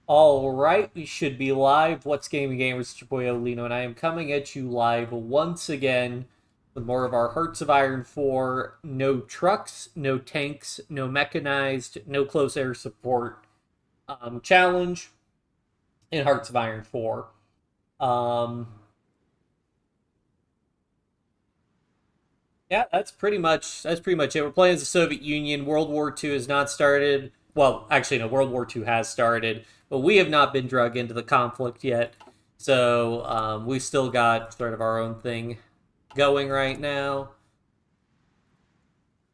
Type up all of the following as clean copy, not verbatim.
Alright, we should be live. What's Gaming Gamers? It's your boy Olino, and I am coming at you live once again with more of our Hearts of Iron 4. No trucks, no tanks, no mechanized, no close air support challenge in Hearts of Iron 4. Um, yeah, that's pretty much it. We're playing as the Soviet Union. World War II has not started. Well, actually, no, World War II has started, but we have not been drug into the conflict yet. So we've still got sort of our own thing going right now.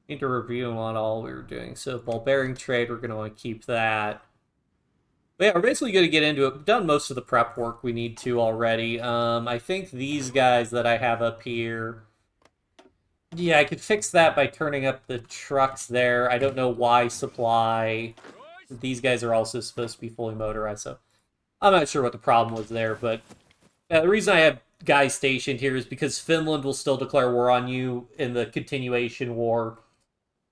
Need to review on all we were doing. So ball bearing trade, we're going to want to keep that. But yeah, we're basically going to get into it. We've done most of the prep work we need to already. I think these guys that I have up here. Yeah, I could fix that by turning up the trucks there. I don't know why supply. These guys are also supposed to be fully motorized, so I'm not sure what the problem was there. But the reason I have guys stationed here is because Finland will still declare war on you in the continuation war,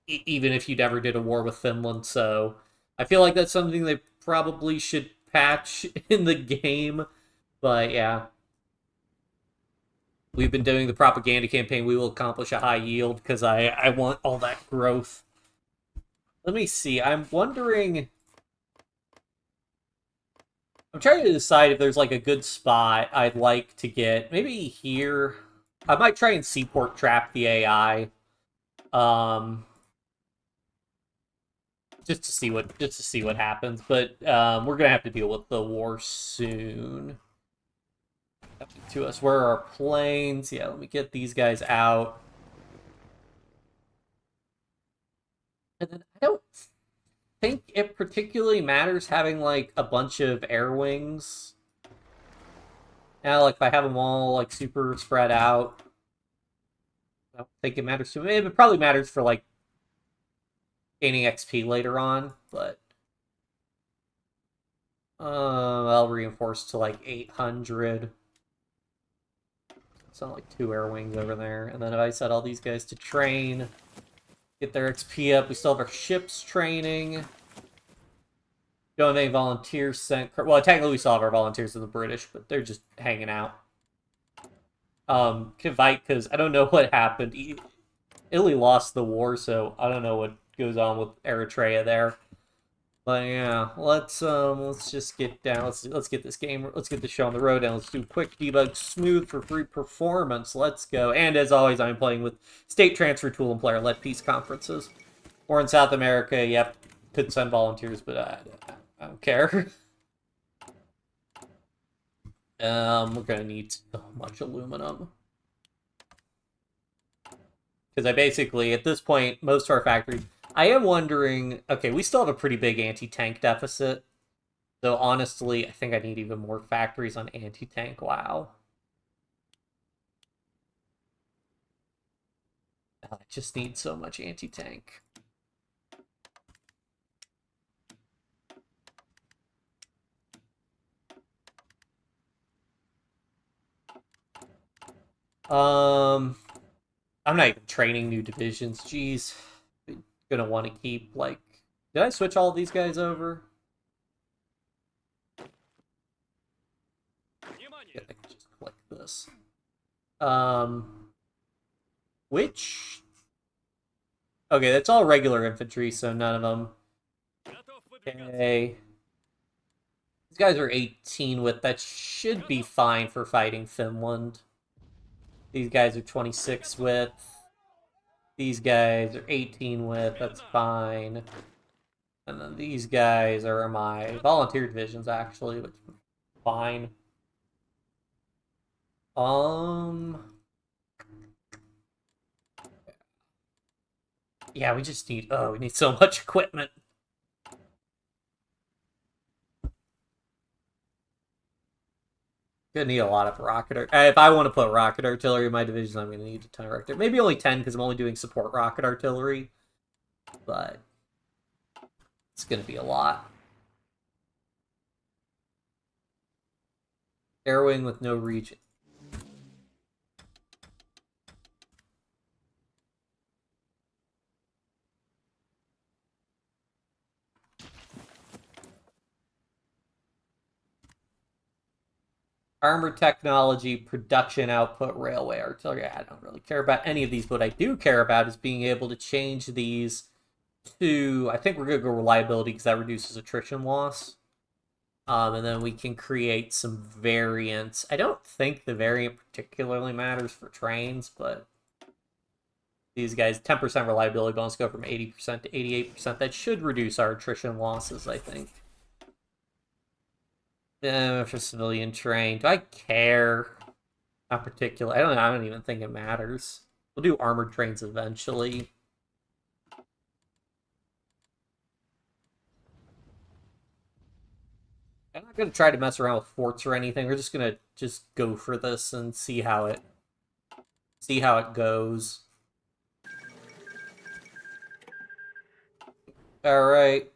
even if you never did a war with Finland. So I feel like that's something they probably should patch in the game. But yeah. We've been doing the propaganda campaign. We will accomplish a high yield because I want all that growth. Let me see. I'm wondering. I'm trying to decide if there's like a good spot I'd like to get. Maybe here. I might try and seaport trap the AI. Just to see what happens. But we're gonna have to deal with the war soon. To us, where are our planes? Yeah, let me get these guys out. And then I don't think it particularly matters having like a bunch of air wings. Now, like if I have them all like super spread out, I don't think it matters to me. It probably matters for like gaining XP later on, but I'll reinforce to like 800. It's not like 2 air wings over there. And then if I set all these guys to train, get their XP up, we still have our ships training. Don't have any volunteers sent. Well, technically we still have our volunteers in the British, but they're just hanging out. Kivite, because I don't know what happened. Italy lost the war, so I don't know what goes on with Eritrea there. But yeah, let's just get down. Let's get this game. Let's get the show on the road, and let's do quick debug smooth for free performance. Let's go. And as always, I'm playing with state transfer tool and player led peace conferences. Or in South America, yep, could send volunteers, but I don't care. We're gonna need so much aluminum. Because I basically, at this point, most of our factories... I am wondering... Okay, we still have a pretty big anti-tank deficit. So honestly, I think I need even more factories on anti-tank. Wow. I just need so much anti-tank. I'm not even training new divisions. Jeez. I'm gonna want to keep, like... Did I switch all these guys over? Yeah, I can just click this. Which... Okay, that's all regular infantry, so none of them. Okay. These guys are 18 with. That should be fine for fighting Finland. These guys are 26 with. These guys are 18 with. That's fine. And then these guys are my volunteer divisions, actually, which is fine. Yeah, we just need... Oh, we need so much equipment. Gonna need a lot of rocket artillery. If I want to put rocket artillery in my division, I'm gonna need a ton of rocket. Maybe only 10 because I'm only doing support rocket artillery. But it's gonna be a lot. Air wing with no region. Armor technology, production output, railway, artillery. I don't really care about any of these. What I do care about is being able to change these to, I think we're going to go reliability because that reduces attrition loss. And then we can create some variants. I don't think the variant particularly matters for trains, but these guys, 10% reliability bonus, go from 80% to 88%. That should reduce our attrition losses, I think. For civilian train, do I care? Not particularly. I don't even think it matters. We'll do armored trains eventually. I'm not going to try to mess around with forts or anything. We're just going to go for this and see how it goes. All right.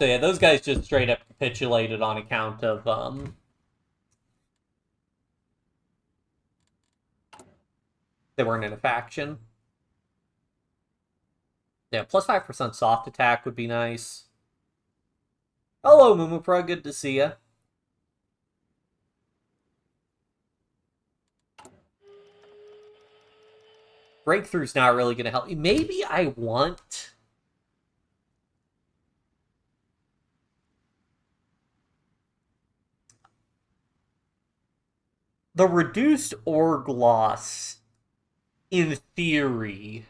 So yeah, those guys just straight up capitulated on account of they weren't in a faction. Yeah, plus 5% soft attack would be nice. Hello, Mumupra, good to see ya. Breakthrough's not really going to help me. Maybe I want... the reduced org loss, in theory,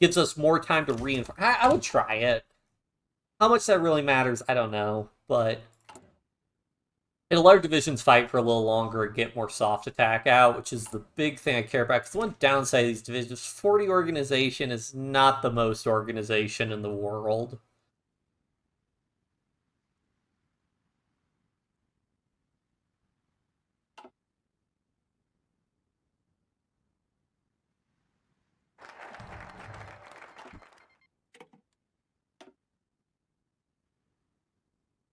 gives us more time to reinforce. I would try it. How much that really matters, I don't know. But it'll let our divisions fight for a little longer and get more soft attack out, which is the big thing I care about. Because the one downside of these divisions, 40 organization is not the most organization in the world.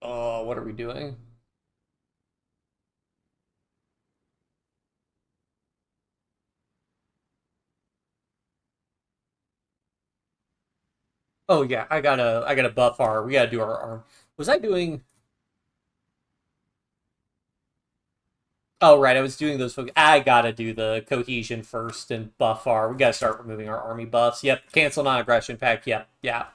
Oh, what are we doing? Oh yeah, I gotta buff our. We gotta do our arm. Was I doing? Oh right, I was doing those. I gotta do the cohesion first and buff our. We gotta start removing our army buffs. Yep, cancel non-aggression pact. Yep, yeah,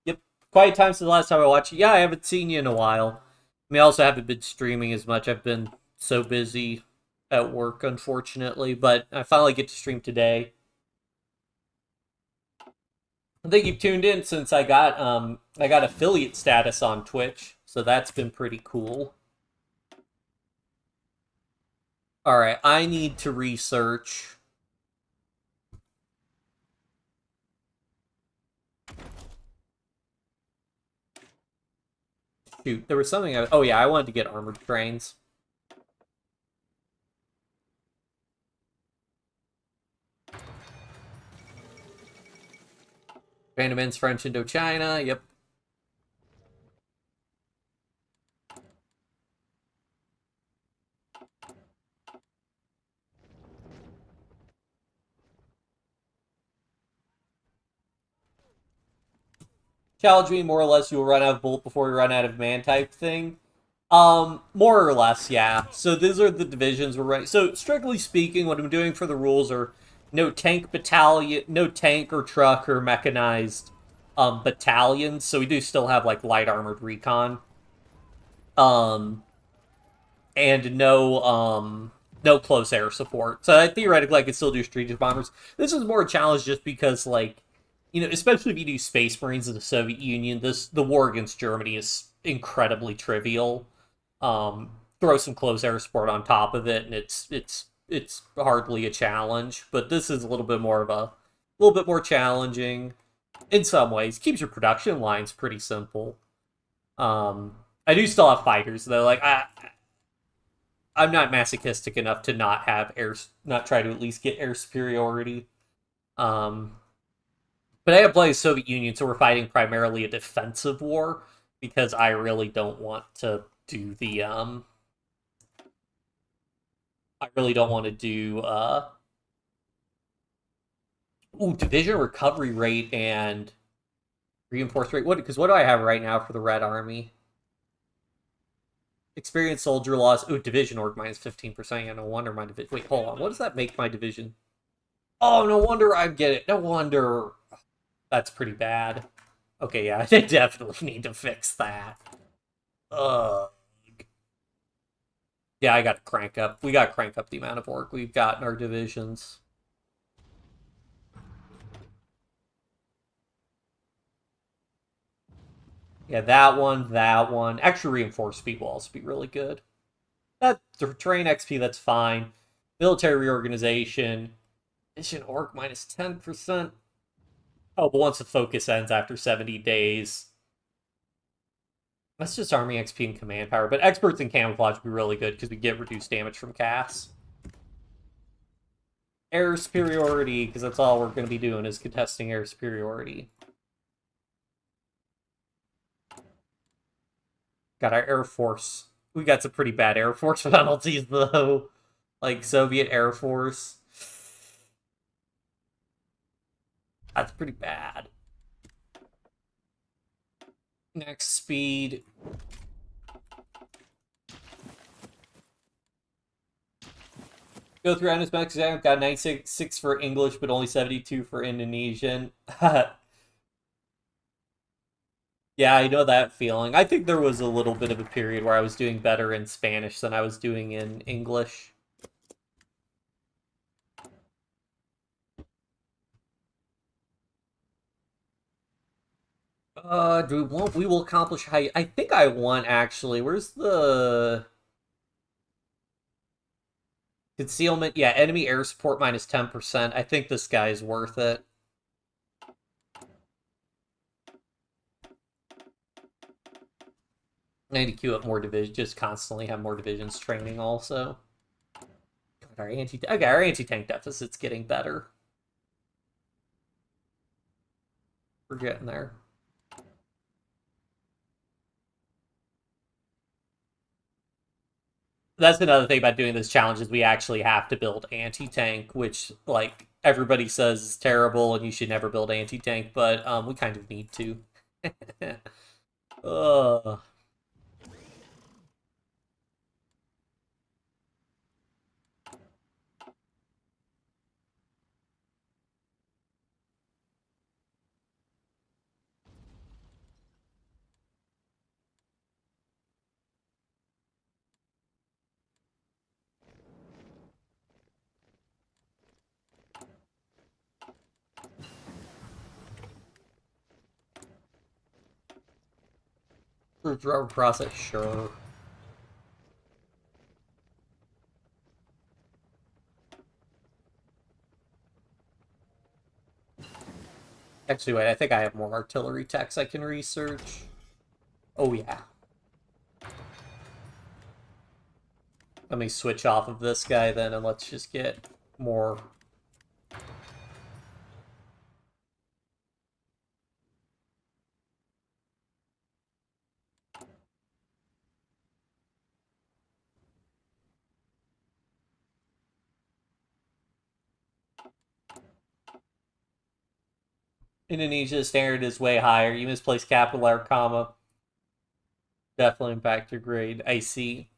yep. Quiet time since the last time I watched you. Yeah, I haven't seen you in a while. I mean, I also haven't been streaming as much. I've been so busy at work, unfortunately. But I finally get to stream today. I think you've tuned in since I got affiliate status on Twitch, so that's been pretty cool. All right, I need to research. Shoot, there was something. Oh yeah, I wanted to get armored trains. Vanderman's French Indochina. Yep. Challenge me more or less. You will run out of bullet before you run out of man type thing. More or less, yeah. So these are the divisions we're running. So strictly speaking, what I'm doing for the rules are no tank battalion, no tank or truck or mechanized battalions. So we do still have like light armored recon. And no close air support. So theoretically I could still do strategic bombers. This is more a challenge just because like, you know, especially if you do Space Marines of the Soviet Union, the war against Germany is incredibly trivial. Throw some close air support on top of it, and it's hardly a challenge. But this is a little bit more challenging in some ways. Keeps your production lines pretty simple. I do still have fighters though. Like I'm not masochistic enough to not try to at least get air superiority. But I have played Soviet Union, so we're fighting primarily a defensive war because I really don't want to do the I really don't want to do division recovery rate and Reinforced rate. Because what do I have right now for the Red Army? Experienced soldier loss. Ooh, division org minus 15%. Yeah, no wonder my division. Wait, hold on. What does that make my division? Oh, no wonder I get it. No wonder. That's pretty bad. Okay, yeah, I definitely need to fix that. Ugh. Yeah, I got to crank up. We got to crank up the amount of org we've got in our divisions. Yeah, that one. Extra reinforced speed will also be really good. That terrain XP, that's fine. Military reorganization. Mission org minus 10%. Oh, but once the focus ends after 70 days. That's just army XP and command power. But experts in camouflage would be really good because we get reduced damage from CAS. Air superiority, because that's all we're going to be doing is contesting air superiority. Got our Air Force. We got some pretty bad Air Force penalties, though. Like Soviet Air Force. That's pretty bad. Next, speed. Go through honest max exam. Got 96 for English, but only 72 for Indonesian. Yeah, I know that feeling. I think there was a little bit of a period where I was doing better in Spanish than I was doing in English. We will accomplish how I think I won, actually. Where's the concealment? Yeah, enemy air support minus 10%. I think this guy is worth it. I need to queue up more divisions, just constantly have more divisions training also. Our anti-tank deficit's getting better. We're getting there. That's another thing about doing this challenge is we actually have to build anti-tank, which, like, everybody says is terrible and you should never build anti-tank, but we kind of need to. Ugh. Rubber process, sure. Actually, wait, I think I have more artillery techs I can research. Oh, yeah. Let me switch off of this guy then, and let's just get more. Indonesia's standard is way higher. You misplace capital or comma. Definitely impact your grade. I see.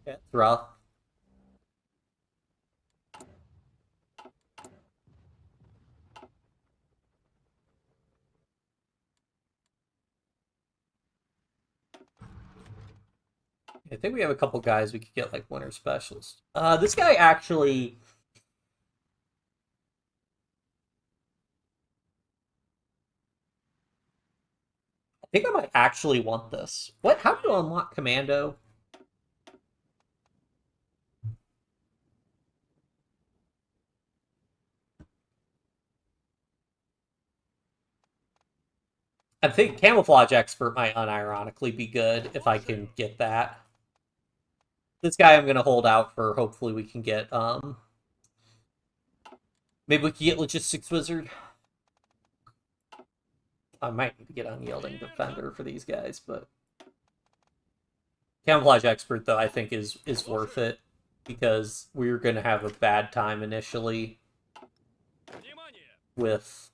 Yeah, it's rough. I think we have a couple guys we could get like winter specials. This guy actually. I think I might actually want this. What? How do you unlock commando? I think camouflage expert might unironically be good if I can get that. This guy I'm gonna hold out for. Hopefully we can get maybe we can get logistics wizard. I might need to get unyielding defender for these guys, but camouflage expert though I think is worth it because we're gonna have a bad time initially with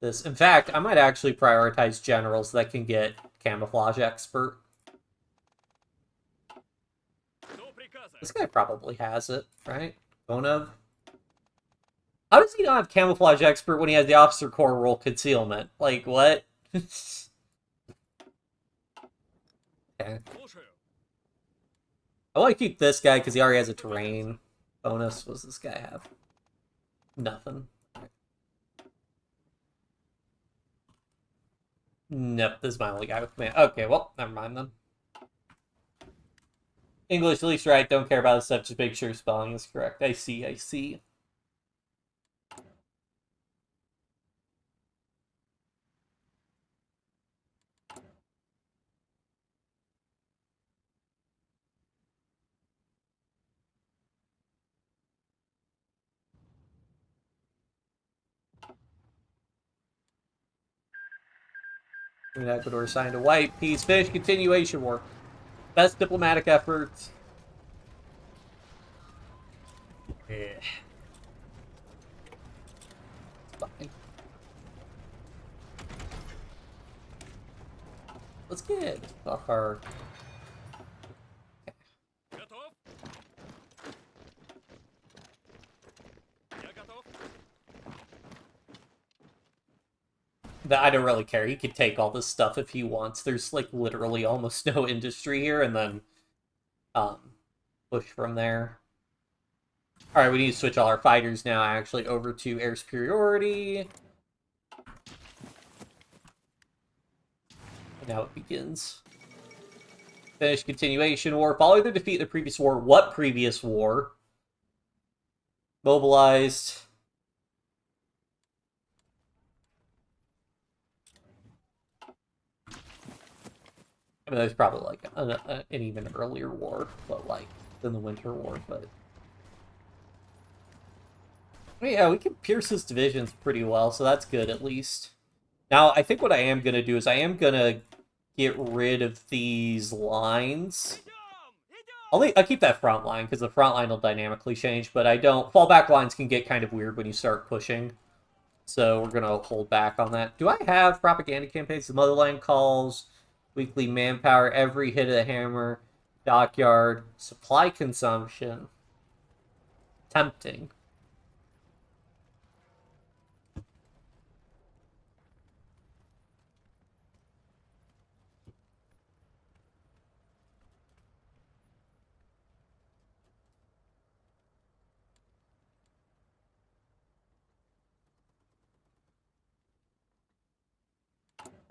this. In fact, I might actually prioritize generals that can get camouflage expert. This guy probably has it, right? Bonov. How does he not have camouflage expert when he has the officer corps role concealment? Like, what? Okay. I want to keep this guy because he already has a terrain bonus. What does this guy have? Nothing. Nope, this is my only guy with command. Okay, well, never mind then. English, at least right. Don't care about this stuff. Just make sure spelling is correct. I see, I see. Ecuador signed a white peace. Finish continuation war. Best diplomatic efforts. Yeah. Fine. Let's get off our... I don't really care. He could take all this stuff if he wants. There's, like, literally almost no industry here, and then push from there. Alright, we need to switch all our fighters now, actually, over to air superiority. And now it begins. Finish continuation war. Following the defeat of the previous war. What previous war? Mobilized. I mean, there's probably, like, an even earlier war, but, like, than the Winter War, but... Yeah, we can pierce his divisions pretty well, so that's good, at least. Now, I think what I am going to do is I am going to get rid of these lines. I'll keep that front line, because the front line will dynamically change, but I don't... Fallback lines can get kind of weird when you start pushing, so we're going to hold back on that. Do I have propaganda campaigns? The Motherland calls... Weekly manpower, every hit of the hammer, dockyard, supply consumption. Tempting.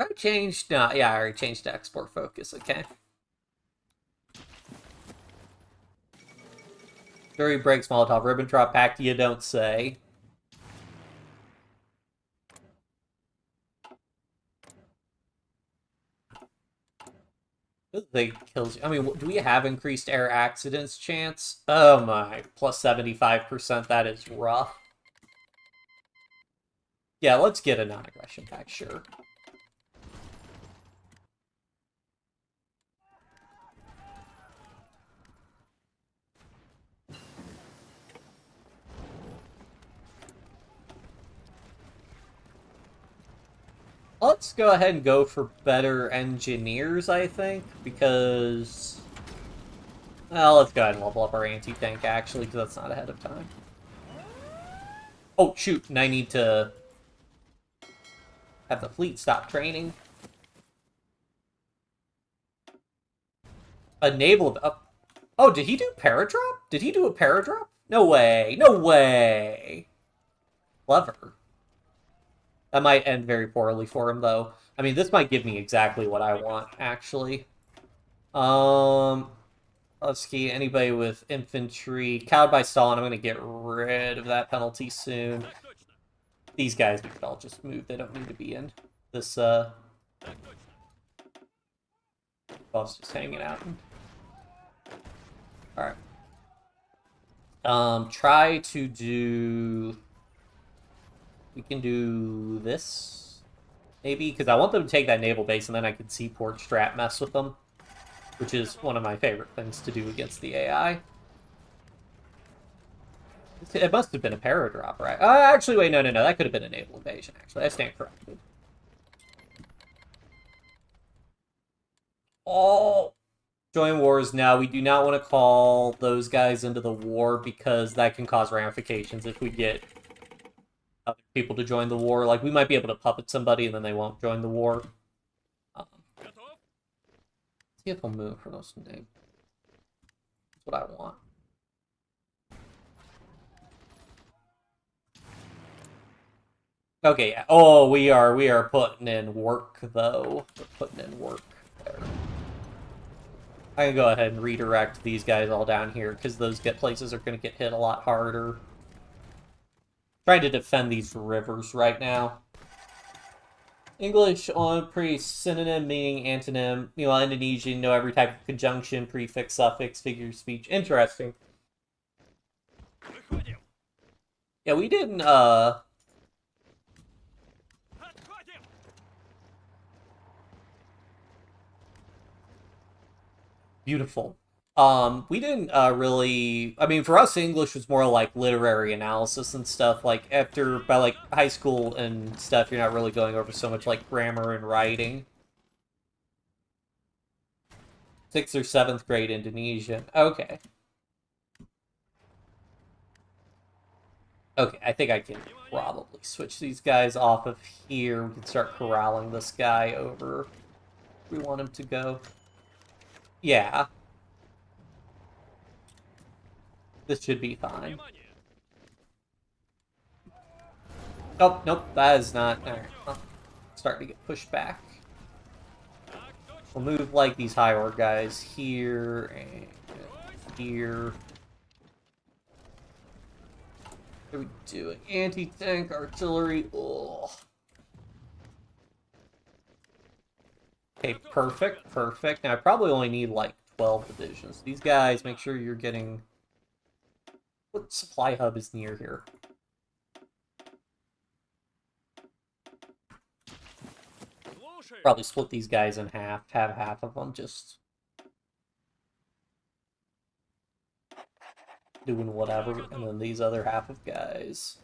I changed, no, yeah, I already changed to export focus, okay. Fury breaks Molotov-Ribbentrop Pact, you don't say. This thing kills you. I mean, do we have increased air accidents chance? Oh my, plus 75%, that is rough. Yeah, let's get a non-aggression pact, sure. Let's go ahead and go for better engineers, I think, because... Well, let's go ahead and level up our anti-tank, actually, because that's not ahead of time. Oh, shoot, and I need to have the fleet stop training. A naval... Oh, did he do paradrop? Did he do a paradrop? No way. No way. Clever. That might end very poorly for him, though. I mean, this might give me exactly what I want, actually. Let's see, anybody with infantry. Cowed by Stalin, I'm going to get rid of that penalty soon. These guys, we could all just move. They don't need to be in this, I was just hanging out. Alright. Try to do... We can do this, maybe, because I want them to take that naval base, and then I can seaport strat mess with them, which is one of my favorite things to do against the AI. It must have been a paradrop, right? Actually, wait, no. That could have been a naval invasion, actually. I stand corrected. Oh! Join wars now. We do not want to call those guys into the war because that can cause ramifications if we get other people to join the war. Like, we might be able to puppet somebody and then they won't join the war. See if he'll move for those names. That's what I want. Okay, yeah. Oh, we are putting in work, though. We're putting in work there. I can go ahead and redirect these guys all down here, because those places are going to get hit a lot harder. Trying to defend these rivers right now. English on pre-synonym, meaning antonym. Meanwhile, Indonesian, know every type of conjunction, prefix, suffix, figure of speech. Interesting. Yeah, we didn't, Beautiful. We didn't really. I mean, for us, English was more like literary analysis and stuff. Like by like high school and stuff, you're not really going over so much like grammar and writing. 6th or 7th grade Indonesian. Okay. Okay, I think I can probably switch these guys off of here. We can start corralling this guy over. We want him to go. Yeah. This should be fine. Oh, nope, that is not... Alright, well, starting to get pushed back. We'll move, like, these high org guys here and here. What are we doing? Anti-tank artillery. Ugh. Okay, perfect. Now, I probably only need, like, 12 divisions. These guys, make sure you're getting... What supply hub is near here? Probably split these guys in half. Have half of them just doing whatever, and then these other half of guys.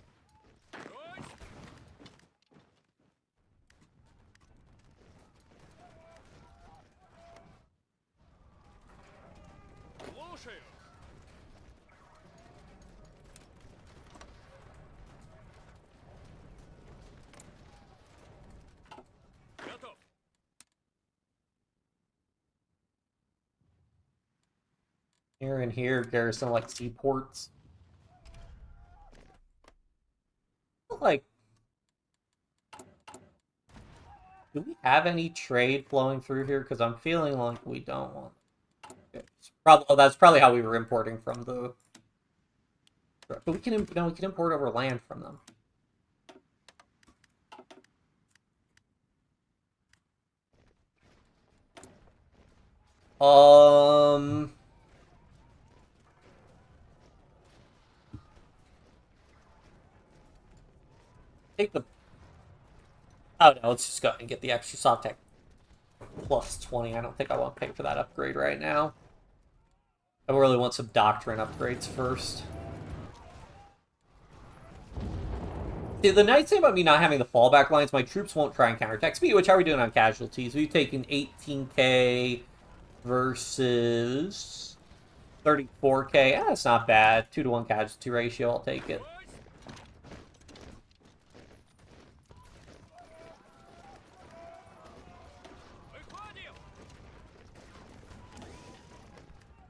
Here and here, garrison like seaports. Like, do we have any trade flowing through here? Because I'm feeling like we don't want. That's probably how we were importing from the. But we can import over land from them. Take the... Oh no, let's just go ahead and get the extra soft tech plus 20. I don't think I want to pay for that upgrade right now. I really want some doctrine upgrades first. See, the nice thing about me not having the fallback lines, my troops won't try and counterattack. Speed, which how are we doing on casualties? We've taken 18k versus 34k. Yeah, that's not bad. 2-to-1 casualty ratio, I'll take it.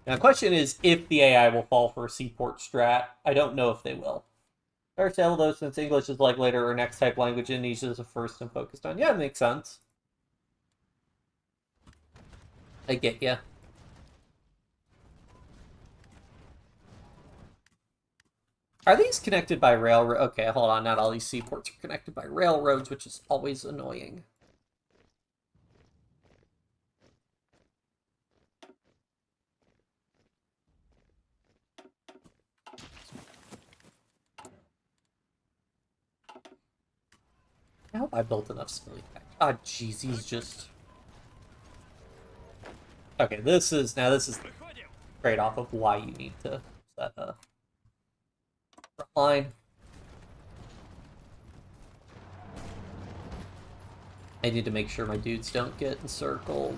Now, the question is if the AI will fall for a seaport strat. I don't know if they will. First, though, since English is like later or next type language, Indonesia is the first and focused on. Yeah, it makes sense. I get ya. Are these connected by railroad? Okay, hold on. Not all these seaports are connected by railroads, which is always annoying. I hope I built enough civilian pack. Ah, jeez, he's just... Okay, this is the trade-off of why you need to set Front line. I need to make sure my dudes don't get encircled.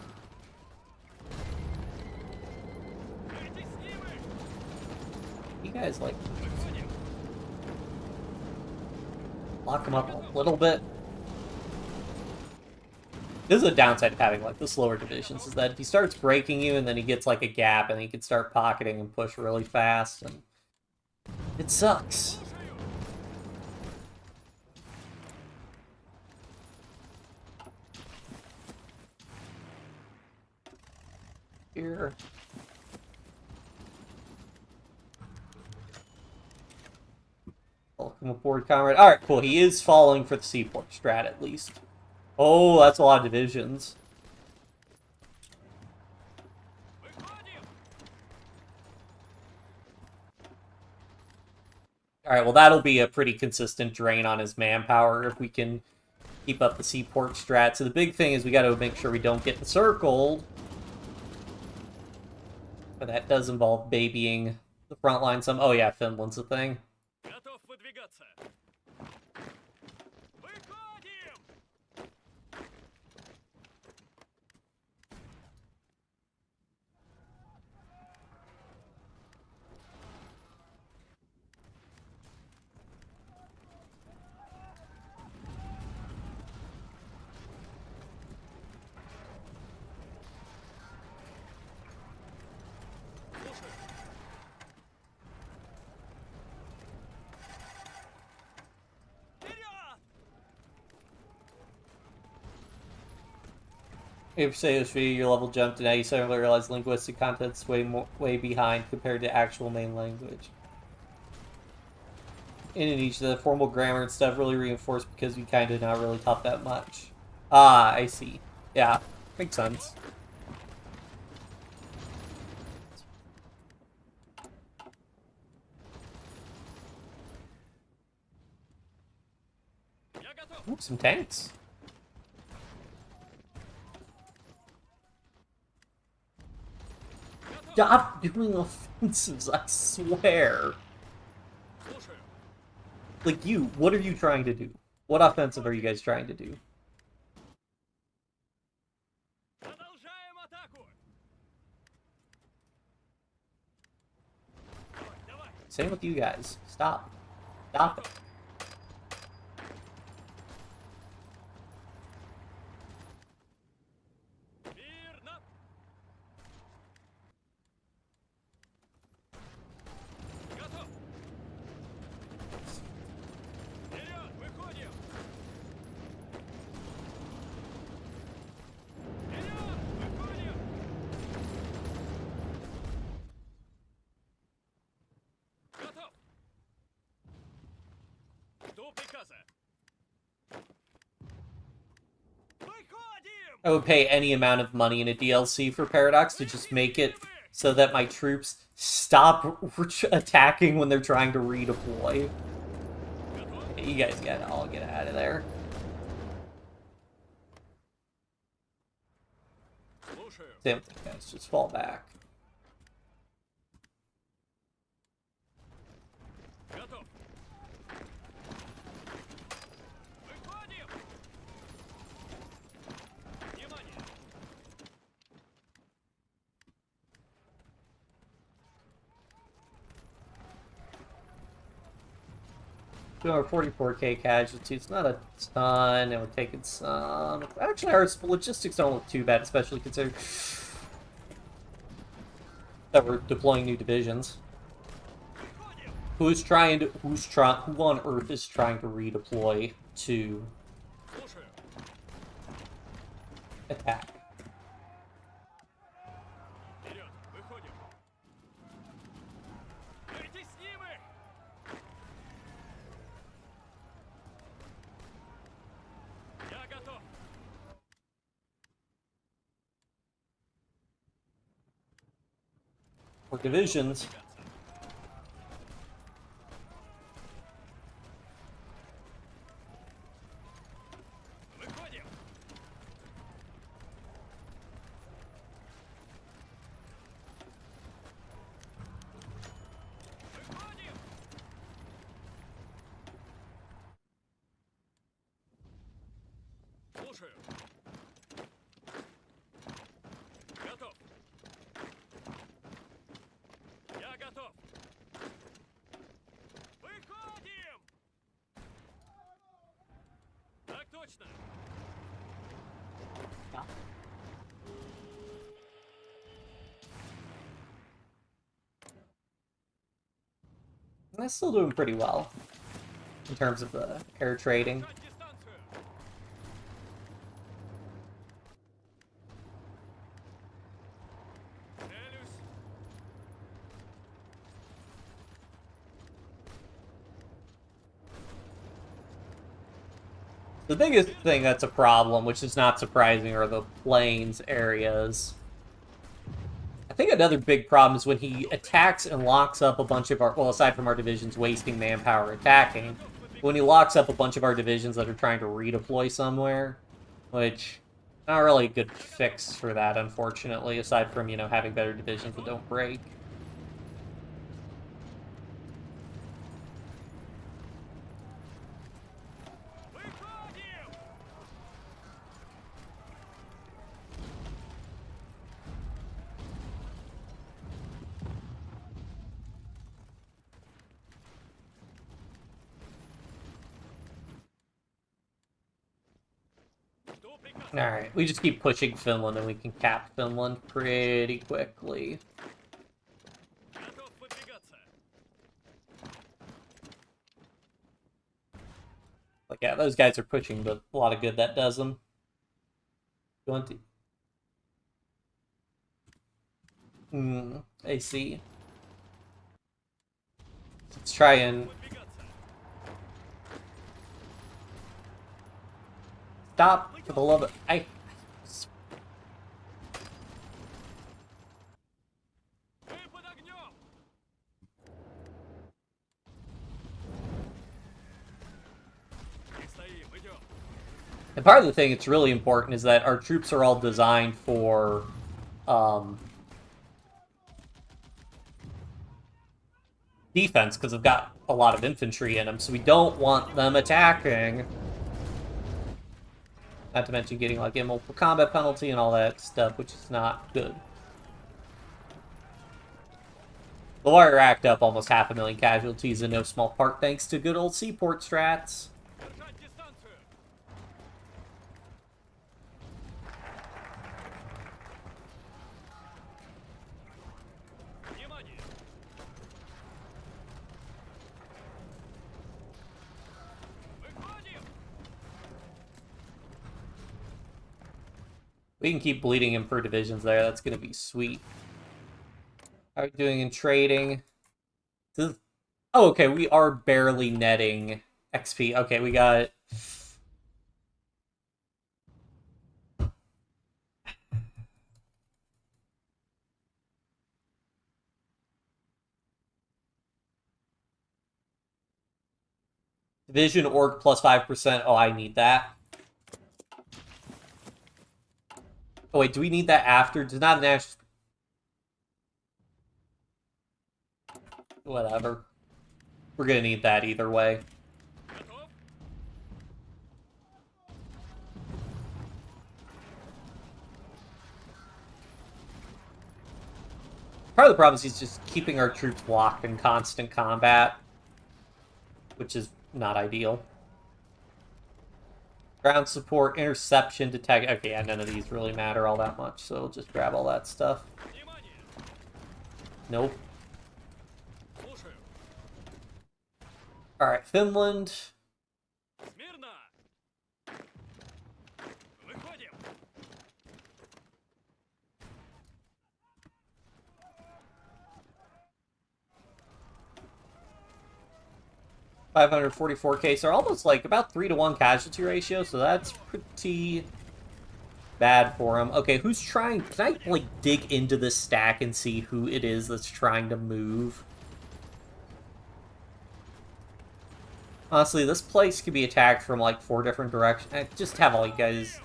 You guys, like, lock him up a little bit. This is a downside of having, like, the slower divisions, is that if he starts breaking you and then he gets, like, a gap and he can start pocketing and push really fast, and it sucks. Here. Welcome aboard, comrade. Alright, cool. He is falling for the seaport strat, at least. Oh, that's a lot of divisions. Alright, well, that'll be a pretty consistent drain on his manpower if we can keep up the seaport strat. So the big thing is we got to make sure we don't get encircled. But that does involve babying the front line some. Oh yeah, Finland's a thing. If say your level jumped, and now you suddenly realize linguistic content's way behind compared to actual main language. In Indonesia, the formal grammar and stuff really reinforced because we kind of not really taught that much. Ah, I see. Yeah, makes sense. Ooh, some tanks. Stop doing offensives, I swear. Like, what are you trying to do? What offensive are you guys trying to do? Same with you guys. Stop. Stop it. I would pay any amount of money in a DLC for Paradox to just make it so that my troops stop attacking when they're trying to redeploy. You guys gotta all get out of there. Same thing, guys. Just fall back. Our 44k casualties, not a ton, and we're taking some. Actually, our logistics don't look too bad, especially considering that we're deploying new divisions. Who on earth is trying to redeploy to attack? Or divisions. Слушаю. Готов. Я готов. Выходим! Так точно. That's still doing pretty well in terms of the air trading. Держать дистанцию. Целюсь. The biggest thing that's a problem, which is not surprising, are the plains areas. I think another big problem is when he attacks and locks up a bunch of our, well, aside from our divisions wasting manpower attacking, when he locks up a bunch of our divisions that are trying to redeploy somewhere, which, not really a good fix for that, unfortunately, aside from, you know, having better divisions that don't break. Выходим! Жду приказ. Alright, we just keep pushing Finland and we can cap Finland pretty quickly. Готов выдвигаться. Like, yeah, those guys are pushing, but a lot of good that does them. Going to... I see. Let's try and Выдвигаться. stop, for the love of... Мы под огнем. Не стоим, идем. And part of the thing that's really important is that our troops are all designed for, defense, because they've got a lot of infantry in them, so we don't want them attacking. Not to mention getting, like, a multiple combat penalty and all that stuff, which is not good. The war racked up almost 500,000 casualties in no small part thanks to good old seaport strats. Держать дистанцию. Внимание. Выходим. We can keep bleeding him per divisions there. That's going to be sweet. How are we doing in trading? Oh, okay. We are barely netting XP. Okay, we got... Division org plus 5%. Oh, I need that. Oh, wait, do we need that after? Does not national... Whatever. We're gonna need that either way. Готов? Part of the problem is he's just keeping our troops locked in constant combat, which is not ideal. Ground support, interception, detect... Okay, yeah, none of these really matter all that much, so we'll just grab all that stuff. Внимание. Nope. Слушаю. Alright, Finland. Смирно. Выходим. 544k, so almost like about 3-to-1 casualty ratio, so that's pretty bad for him. Okay, who's trying... Can I, like, dig into this stack and see who it is that's trying to move? Honestly, this place could be attacked from, like, 4 different directions. Just have all you guys...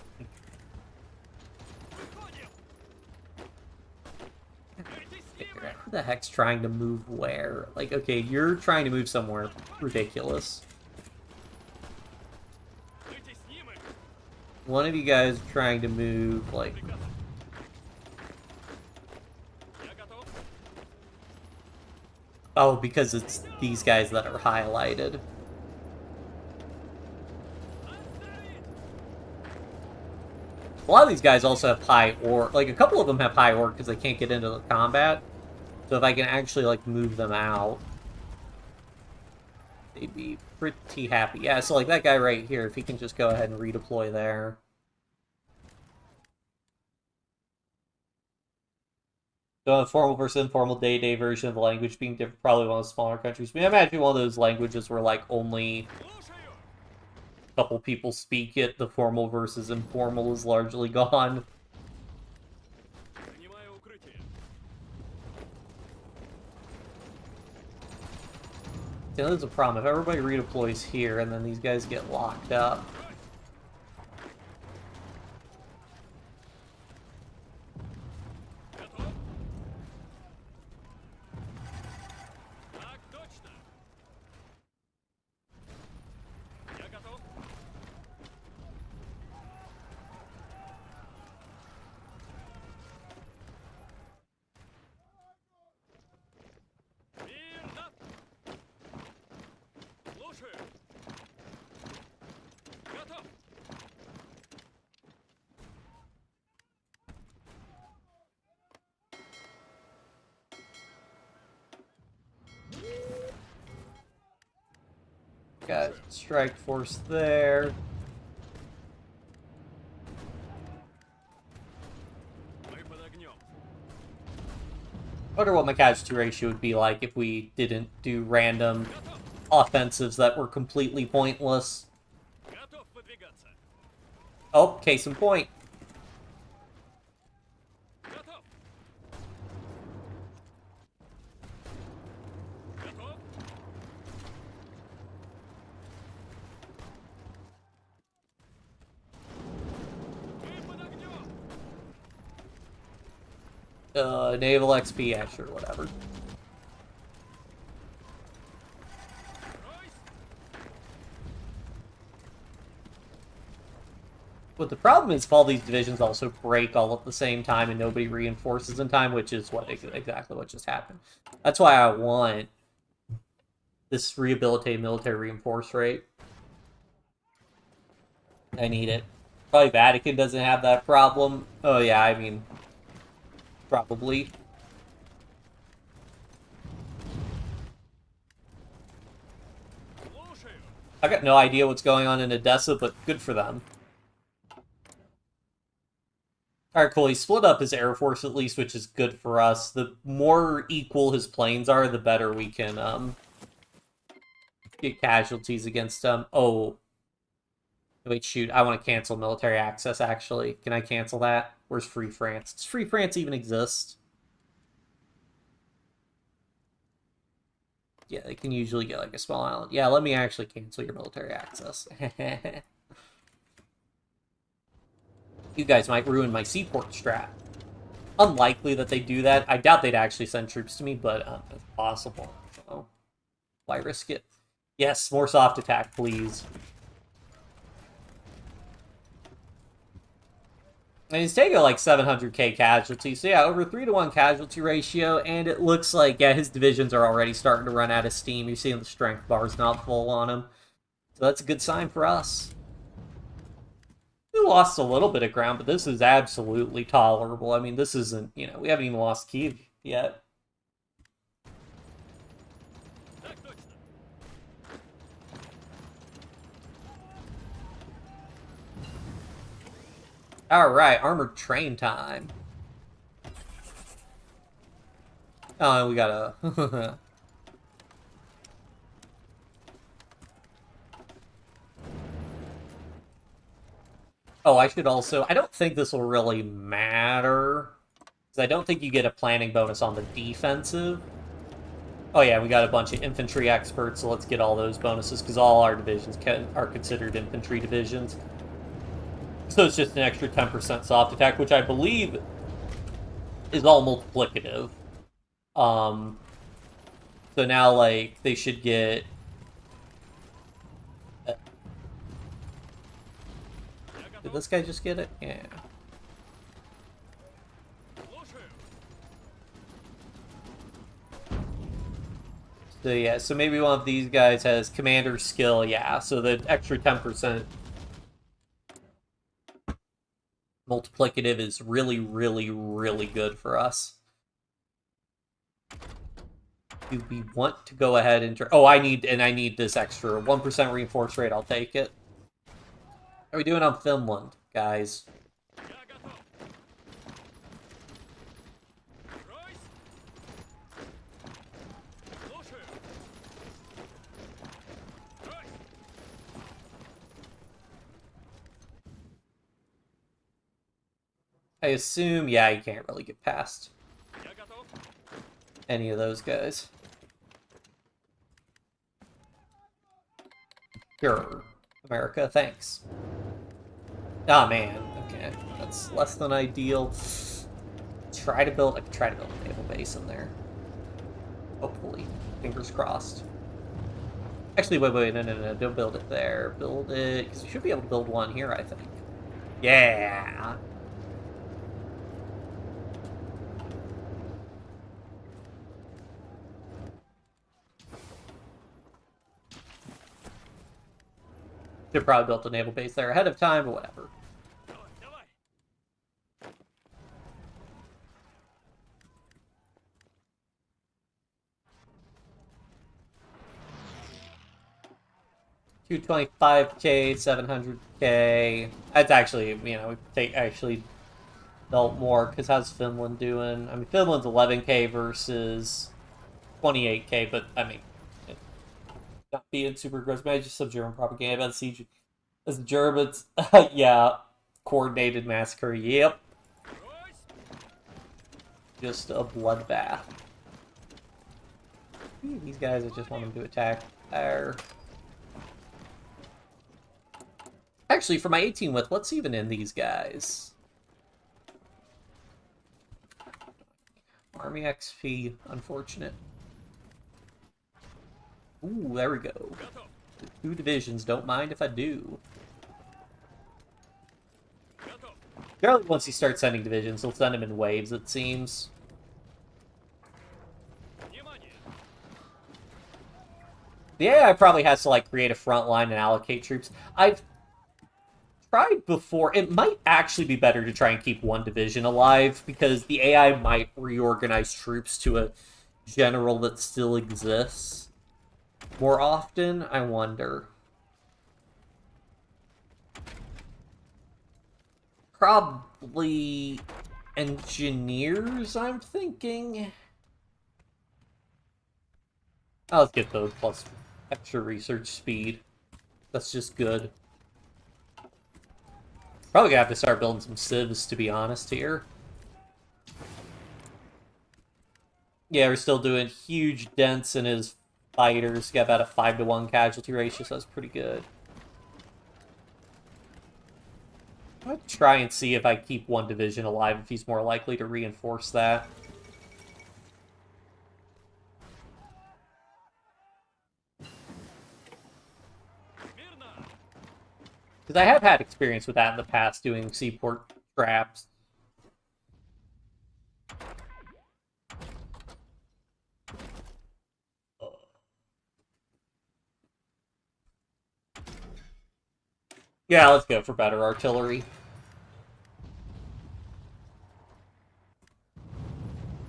Выходим. figure out who the heck's trying to move where? Like, okay, you're trying to move somewhere ridiculous. Выйти с ними. One of you guys are trying to move, like... Приказ. Я готов. Oh, because it's these guys that are highlighted. Отставить! A lot of these guys also have high orc. Like, a couple of them have high orc because they can't get into the combat. So if I can actually, like, move them out, they'd be pretty happy. Yeah, so, like, that guy right here, if he can just go ahead and redeploy there. So a formal versus informal day-to-day version of the language being different, probably one of the smaller countries. I mean, I imagine one of those languages where, like, only Слушаю! a couple people speak it. The formal versus informal is largely gone. Занимаю укрытие. See, there's a problem. If everybody redeploys here, and then these guys get locked up. Готов? Так точно. Я готов. Мирно. Слушаю. Готов. Got strike force there. Мы под огнем. I wonder what my casualty ratio would be like if we didn't do random Готов. offensives that were completely pointless. Готов выдвигаться. Oh, case in point. Готов. Готов. Мы под огнем. Naval XP, yeah, sure, whatever. Ройс. But the problem is if all these divisions also break all at the same time and nobody reinforces in time, which is what exactly what just happened. That's why I want this rehabilitated military reinforce rate. I need it. Probably Vatican doesn't have that problem. Oh yeah, I mean, probably. Слушаю. I got no idea what's going on in Odessa, but good for them. Alright, cool. He split up his Air Force at least, which is good for us. The more equal his planes are, the better we can get casualties against them. Oh. Wait, shoot. I want to cancel military access, actually. Can I cancel that? Where's Free France? Does Free France even exist? Yeah, they can usually get, like, a small island. Yeah, let me actually cancel your military access. You guys might ruin my seaport strat. Unlikely that they do that. I doubt they'd actually send troops to me, but it's possible. So, why risk it? Yes, more soft attack, please. And he's taking like 700k casualties. So yeah, over 3-to-1 casualty ratio, and it looks like, yeah, his divisions are already starting to run out of steam. You're seeing the strength bars not full on him. So that's a good sign for us. We lost a little bit of ground, but this is absolutely tolerable. I mean, this isn't, you know, we haven't even lost Kiev yet. Так точно. Alright, armored train time. Oh, we gotta... Oh, I should also... I don't think this will really matter. Because I don't think you get a planning bonus on the defensive. Oh yeah, we got a bunch of infantry experts, so let's get all those bonuses, because all our divisions are considered infantry divisions. So it's just an extra 10% soft attack, which I believe is all multiplicative. So now, like, they should get... Did this guy just get it? Yeah. Слушаю. So yeah, so maybe one of these guys has commander skill, yeah, so the extra 10% multiplicative is really, really, really good for us. Do we want to go ahead and... Oh, I need this extra 1% reinforce rate, I'll take it. How are we doing on Finland, guys? Я готов. Ройс. Слушаю. Ройс. I assume, yeah, you can't really get past Я готов. any of those guys. Sure, America, thanks. Ah, man, okay, that's less than ideal. I can try to build a naval base in there. Hopefully, fingers crossed. Actually, wait, no, don't build it there. Build it, because you should be able to build one here, I think. Yeah! Should probably built a naval base there ahead of time, but whatever. Давай, давай. 225k, 700k. That's actually, you know, they actually built more, because how's Finland doing? I mean, Finland's 11k versus 28k, but I mean, not being super aggressive. Maybe just some German propaganda about the siege. As the Germans, yeah, coordinated massacre, yep. Ройс. Just a bloodbath. These guys, I just want them to attack there. Actually, for my 18 width, what's even in these guys? Army XP, unfortunate. Ooh, there we go. Готов. The 2 divisions, don't mind if I do. Готов. Generally, once you start sending divisions, they'll send them in waves, it seems. Внимание. The AI probably has to, like, create a front line and allocate troops. I've tried before. It might actually be better to try and keep one division alive, because the AI might reorganize troops to a general that still exists more often, I wonder. Probably engineers, I'm thinking. Oh, let's get those plus extra research speed. That's just good. Probably gonna have to start building some civs, to be honest, here. Yeah, we're still doing huge dents in his fighters. Got about a 5-to-1 casualty ratio, so that's pretty good. I'll try and see if I keep one division alive, if he's more likely to reinforce that. Мирно. Because I have had experience with that in the past, doing seaport traps. Yeah, let's go for better artillery.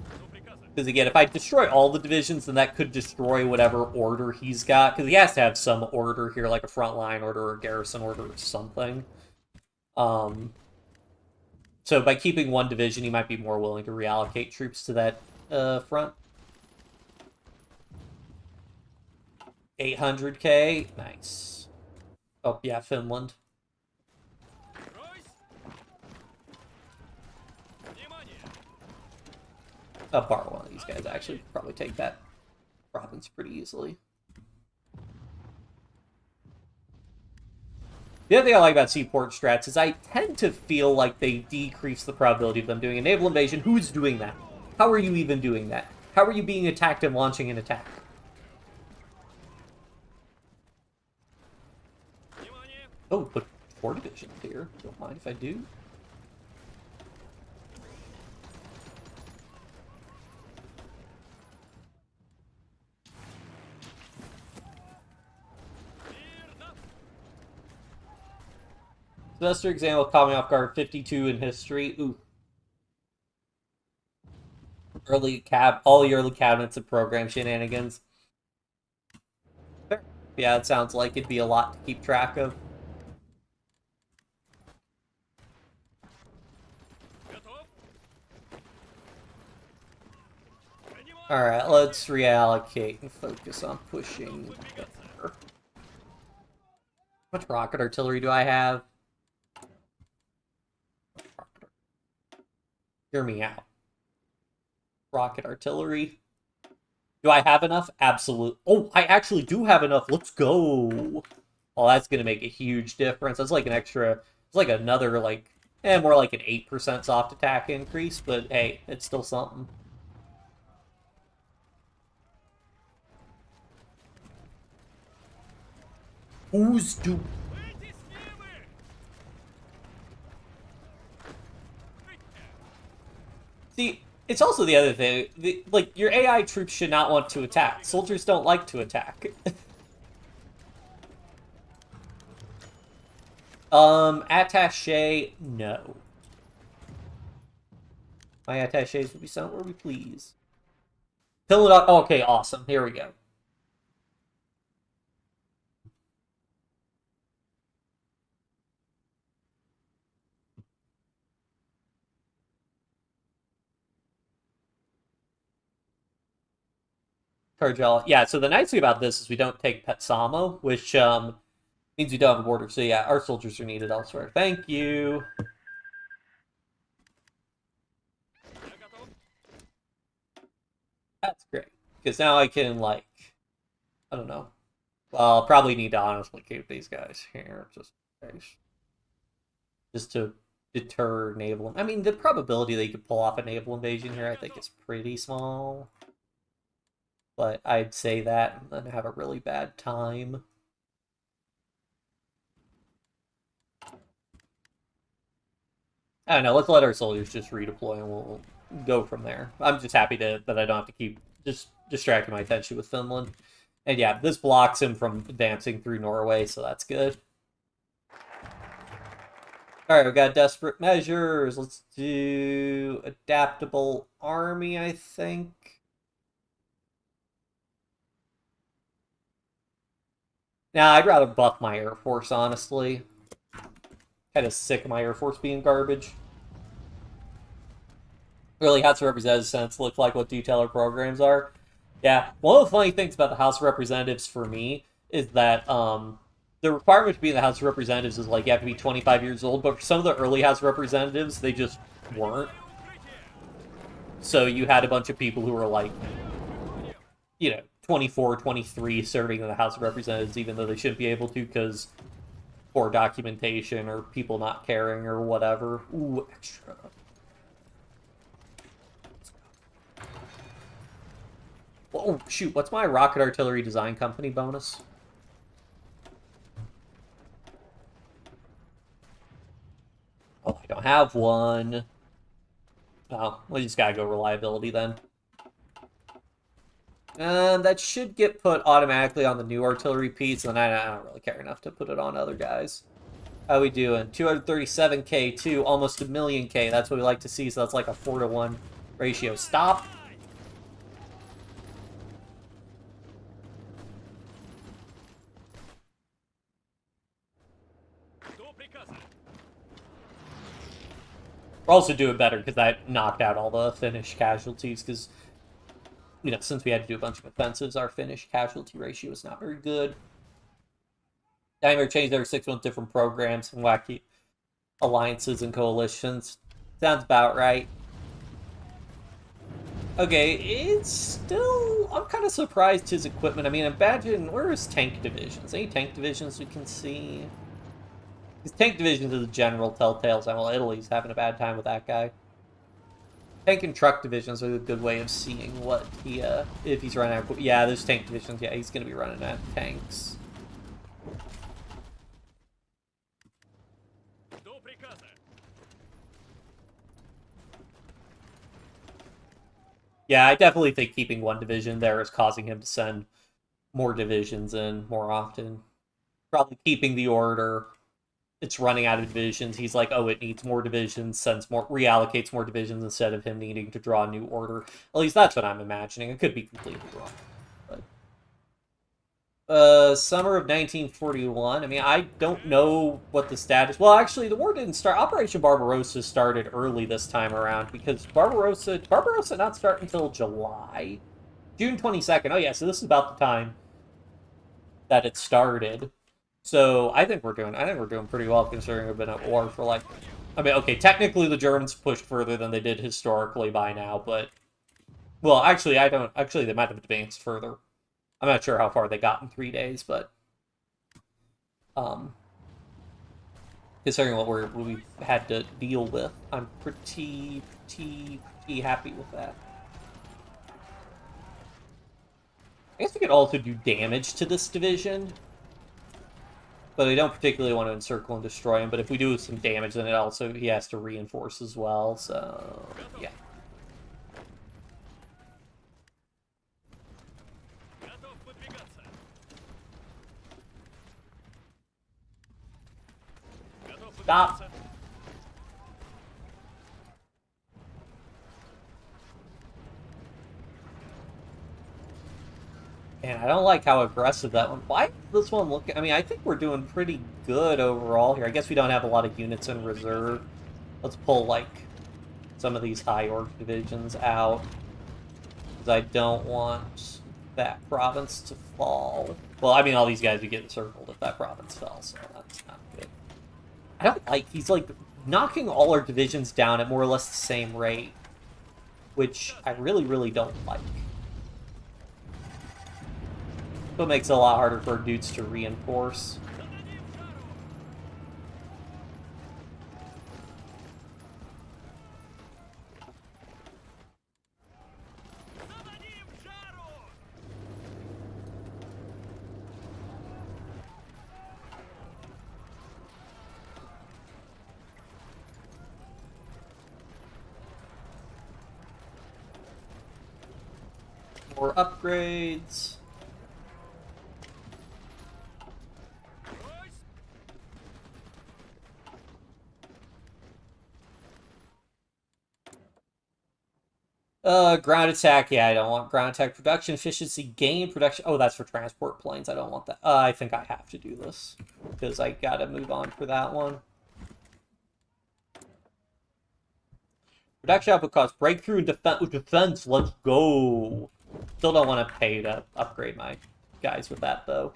Жду приказа. Because again, if I destroy all the divisions, then that could destroy whatever order he's got. Because he has to have some order here, like a frontline order or a garrison order or something. So by keeping one division, he might be more willing to reallocate troops to that front. 800k, nice. Oh yeah, Finland. Ройс. Внимание. I'll borrow one of these guys, actually. Probably take that province pretty easily. The other thing I like about seaport strats is I tend to feel like they decrease the probability of them doing a naval invasion. Who's doing that? How are you even doing that? How are you being attacked and launching an attack? Внимание. Oh, but 4 divisions here. Don't mind if I do. Semester exam will caught me off guard. 52 in history. Ooh. All the early cabinets and program shenanigans. Yeah, it sounds like it'd be a lot to keep track of. Alright, let's reallocate and focus on pushing. How much rocket artillery do I have? Hear me out. Rocket artillery. Do I have enough? Absolutely. Oh, I actually do have enough. Let's go. Oh, that's going to make a huge difference. That's like an extra... It's like another, like... more like an 8% soft attack increase. But, hey, it's still something. Who's do... See... It's also the other thing, like, your AI troops should not want to attack. Soldiers don't like to attack. Attaché, no. My attachés will be sent where we please. Fill it up. Oh, okay, awesome. Here we go. Cargel. Yeah, so the nice thing about this is we don't take Petsamo, which means we don't have a border. So yeah, our soldiers are needed elsewhere. Thank you. That's great. Because now I can, like, I don't know. Well, I'll probably need to honestly keep these guys here, just in case. Just to deter naval... I mean, the probability they could pull off a naval invasion here, I think, is pretty small. But I'd say that and then have a really bad time. I don't know, let's let our soldiers just redeploy and we'll go from there. I'm just happy that I don't have to keep just distracting my attention with Finland. And yeah, this blocks him from advancing through Norway, so that's good. Alright, we've got desperate measures. Let's do adaptable army, I think. Nah, I'd rather buff my Air Force, honestly. Kind of sick of my Air Force being garbage. Really, House of Representatives Senates look like what detailer programs are. Yeah, one of the funny things about the House of Representatives for me is that the requirement to be in the House of Representatives is like you have to be 25 years old, but for some of the early House of Representatives, they just weren't. So you had a bunch of people who were like, you know, 24, 23 serving in the House of Representatives, even though they shouldn't be able to because poor documentation or people not caring or whatever. Ooh, extra. Oh, shoot. What's my rocket artillery design company bonus? Oh, I don't have one. Oh, we just gotta go reliability then. That should get put automatically on the new artillery piece, and I don't really care enough to put it on other guys. How we doing? 237k to almost a million K. That's what we like to see, so that's like a 4-to-1 ratio. Stop! We're also doing better because I knocked out all the Finnish casualties, because you know, since we had to do a bunch of offensives, our Finnish casualty ratio is not very good. Daimler changed every 6 months different programs and wacky alliances and coalitions. Sounds about right. Okay, it's still... I'm kind of surprised his equipment. I mean, imagine... Where is tank divisions? Any tank divisions we can see? His tank divisions is a general telltale sign. Well, Italy's having a bad time with that guy. Tank and truck divisions are a good way of seeing what he, if he's running out of... Yeah, there's tank divisions. Yeah, he's going to be running out of tanks. Yeah, I definitely think keeping one division there is causing him to send more divisions in more often. Probably keeping the order. It's running out of divisions. He's like, oh, it needs more divisions, sends more, reallocates more divisions instead of him needing to draw a new order. At least that's what I'm imagining. It could be completely wrong. Summer of 1941. I mean, I don't know what the status. Well, actually, the war didn't start. Operation Barbarossa started early this time around because Barbarossa not start until July, June 22nd. Oh yeah, so this is about the time that it started. So I think we're doing pretty well considering we've been at war for like. I mean, okay, technically the Germans pushed further than they did historically by now, but well, actually, I don't. Actually, they might have advanced further. I'm not sure how far they got in 3 days, but um, considering what we've had to deal with, I'm pretty happy with that. I guess we could also do damage to this division, but I don't particularly want to encircle and destroy him. But if we do some damage, then he has to reinforce as well. So yeah. Готов выдвигаться. Готов Stop. выдвигаться. And I don't like how aggressive that one. Why this one look? I mean, I think we're doing pretty good overall here. I guess we don't have a lot of units in reserve. Let's pull like some of these high orc divisions out because I don't want that province to fall. Well, I mean, all these guys would get encircled if that province fell, so that's not good. I don't like he's like knocking all our divisions down at more or less the same rate, which I really don't like. So it makes it a lot harder for dudes to reinforce. Зададим жару! More upgrades. Брось! Ground attack. Yeah, I don't want ground attack. Production efficiency gain. Production. Oh, that's for transport planes. I don't want that. I think I have to do this because I gotta move on for that one. Production output cost. Breakthrough and defense. Let's go. Still don't want to pay to upgrade my guys with that though.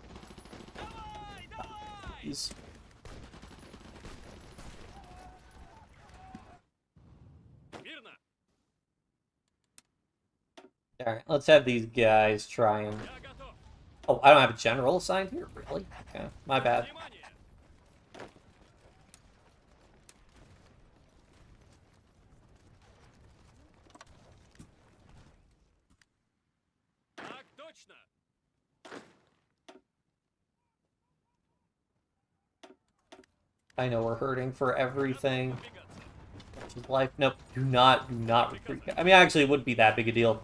Давай, давай! Jeez. Мирно! Alright, let's have these guys try and... Я готов! Oh, I don't have a general assigned here? Really? Okay, my bad. Внимание! Так точно! I know we're hurting for everything. Выдвигаться. Which is life. Nope, do not retreat. I mean, actually, it wouldn't be that big a deal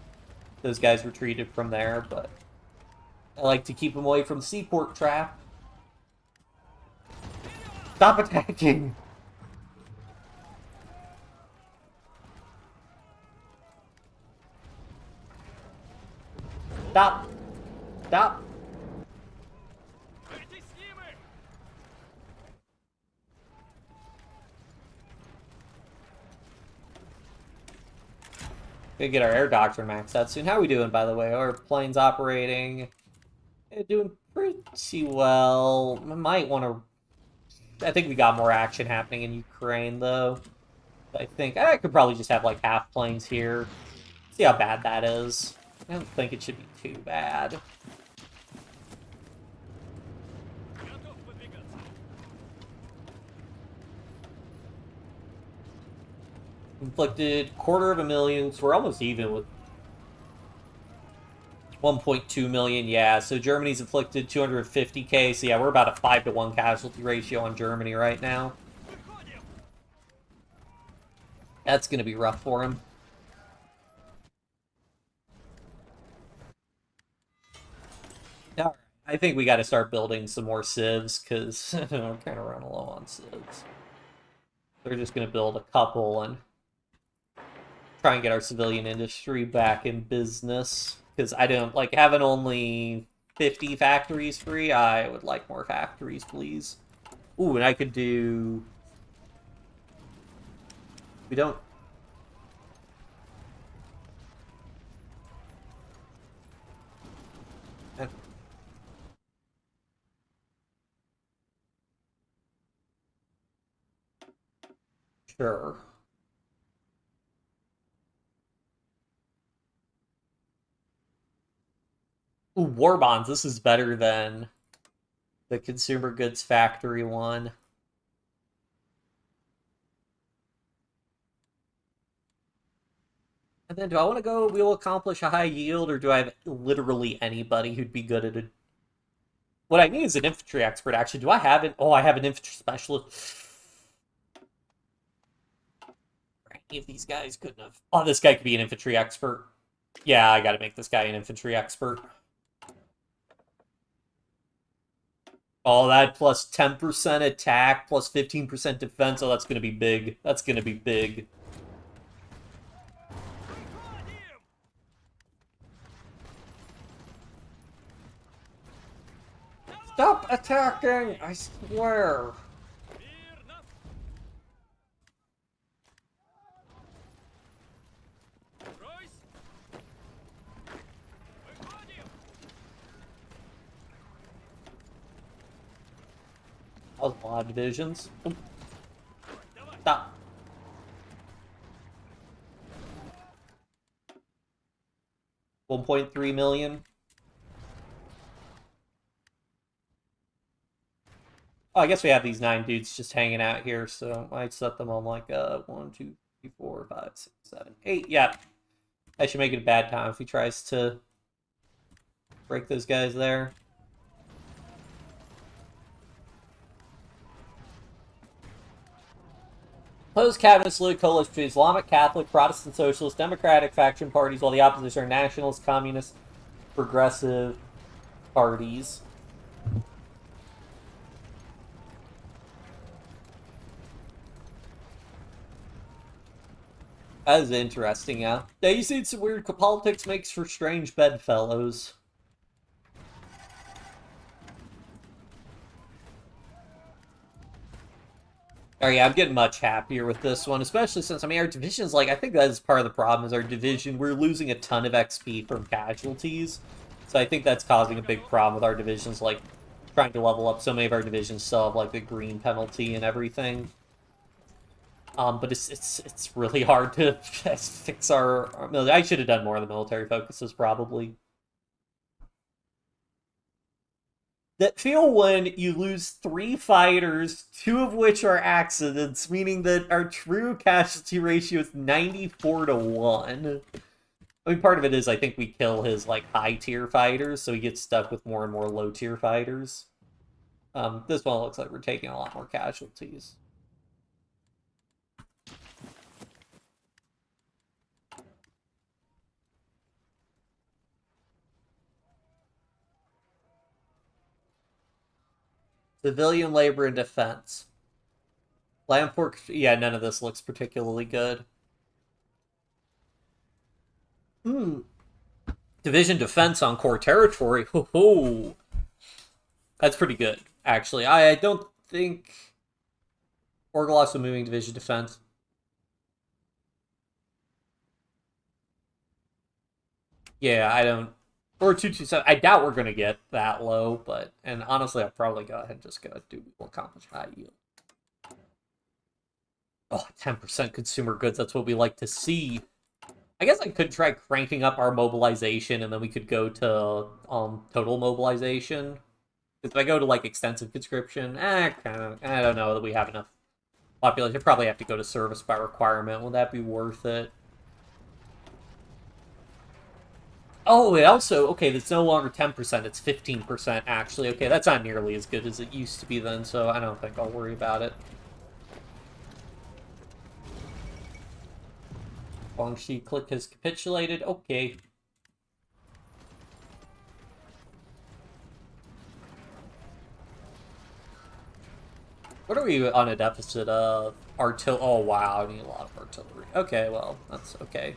if those guys retreated from there, but... I like to keep them away from Seaport Trap. Stop attacking! Stop! Stop! Притеснимы! Gonna get our air doctrine maxed out soon. How are we doing, by the way? Our planes operating. Doing pretty well. I might want to... I think we got more action happening in Ukraine, though. I think I could probably just have, like, half planes here. See how bad that is. I don't think it should be too bad. Готов выдвигаться. Inflicted 250,000, so we're almost even with 1.2 million, yeah. So Germany's inflicted 250k, so yeah, we're about a 5-to-1 casualty ratio on Germany right now. Выходим! That's gonna be rough for him. Alright, I think we got to start building some more civs, because we're kind of running low on civs. They're just going to build a couple and try and get our civilian industry back in business. Because I don't like having only 50 factories free. I would like more factories, please. Ooh, and I could do... We don't... Sure. Ooh, war bonds. This is better than the consumer goods factory one. And then do I want to go, we will accomplish a high yield, or do I have literally anybody who'd be good at it? What I need is an infantry expert, actually. Do I have it? Oh, I have an infantry specialist. Any of these guys couldn't have... Oh, this guy could be an infantry expert. Yeah, I gotta make this guy an infantry expert. Oh, that plus 10% attack, plus 15% defense. Oh, that's gonna be big. That's gonna be big. Stop attacking! I swear. Мирно. Брось. Выходим. That was a lot of divisions. Давай. Stop. $1.3 million. Oh, I guess we have these 9 dudes just hanging out here, so I might set them on like 1, 2, 3, 4, 5, 6, 7, 8. Yeah, I should make it a bad time if he tries to break those guys there. Closed cabinet split coalition between Islamic, Catholic, Protestant, Socialist, Democratic faction parties, while the opposition are nationalist, communist, progressive parties. That is interesting, yeah. Yeah, you see some weird politics makes for strange bedfellows. Oh yeah, I'm getting much happier with this one, especially since, I mean, our division's like, I think that is part of the problem, is our division, we're losing a ton of XP from casualties. So I think that's causing a big problem with our divisions, like, trying to level up. So many of our divisions still have, like, the green penalty and everything. But it's really hard to fix our military. I should have done more of the military focuses, probably. That feel when you lose 3 fighters, 2 of which are accidents, meaning that our true casualty ratio is 94 to 1. I mean, part of it is I think we kill his, like, high-tier fighters, so he gets stuck with more and more low-tier fighters. This one looks like we're taking a lot more casualties. Civilian labor and defense. Land pork, yeah, none of this looks particularly good. Hmm. Division defense on core territory. Ho ho. That's pretty good, actually. I don't think Orgoloff's moving division defense. Yeah, I don't. Or 227. I doubt we're gonna get that low, but and honestly, I'll probably go ahead and just go do will accomplish high yield. Oh, 10% consumer goods. That's what we like to see. I guess I could try cranking up our mobilization, and then we could go to total mobilization. If I go to like extensive conscription, I don't know that we have enough population. I'd probably have to go to service by requirement. Will that be worth it? Oh, it also, okay, it's no longer 10%, it's 15% actually. Okay, that's not nearly as good as it used to be then, so I don't think I'll worry about it. Guangxi click has capitulated. Okay. What are we on a deficit of? Oh, wow, I need a lot of artillery. Okay, well, that's okay.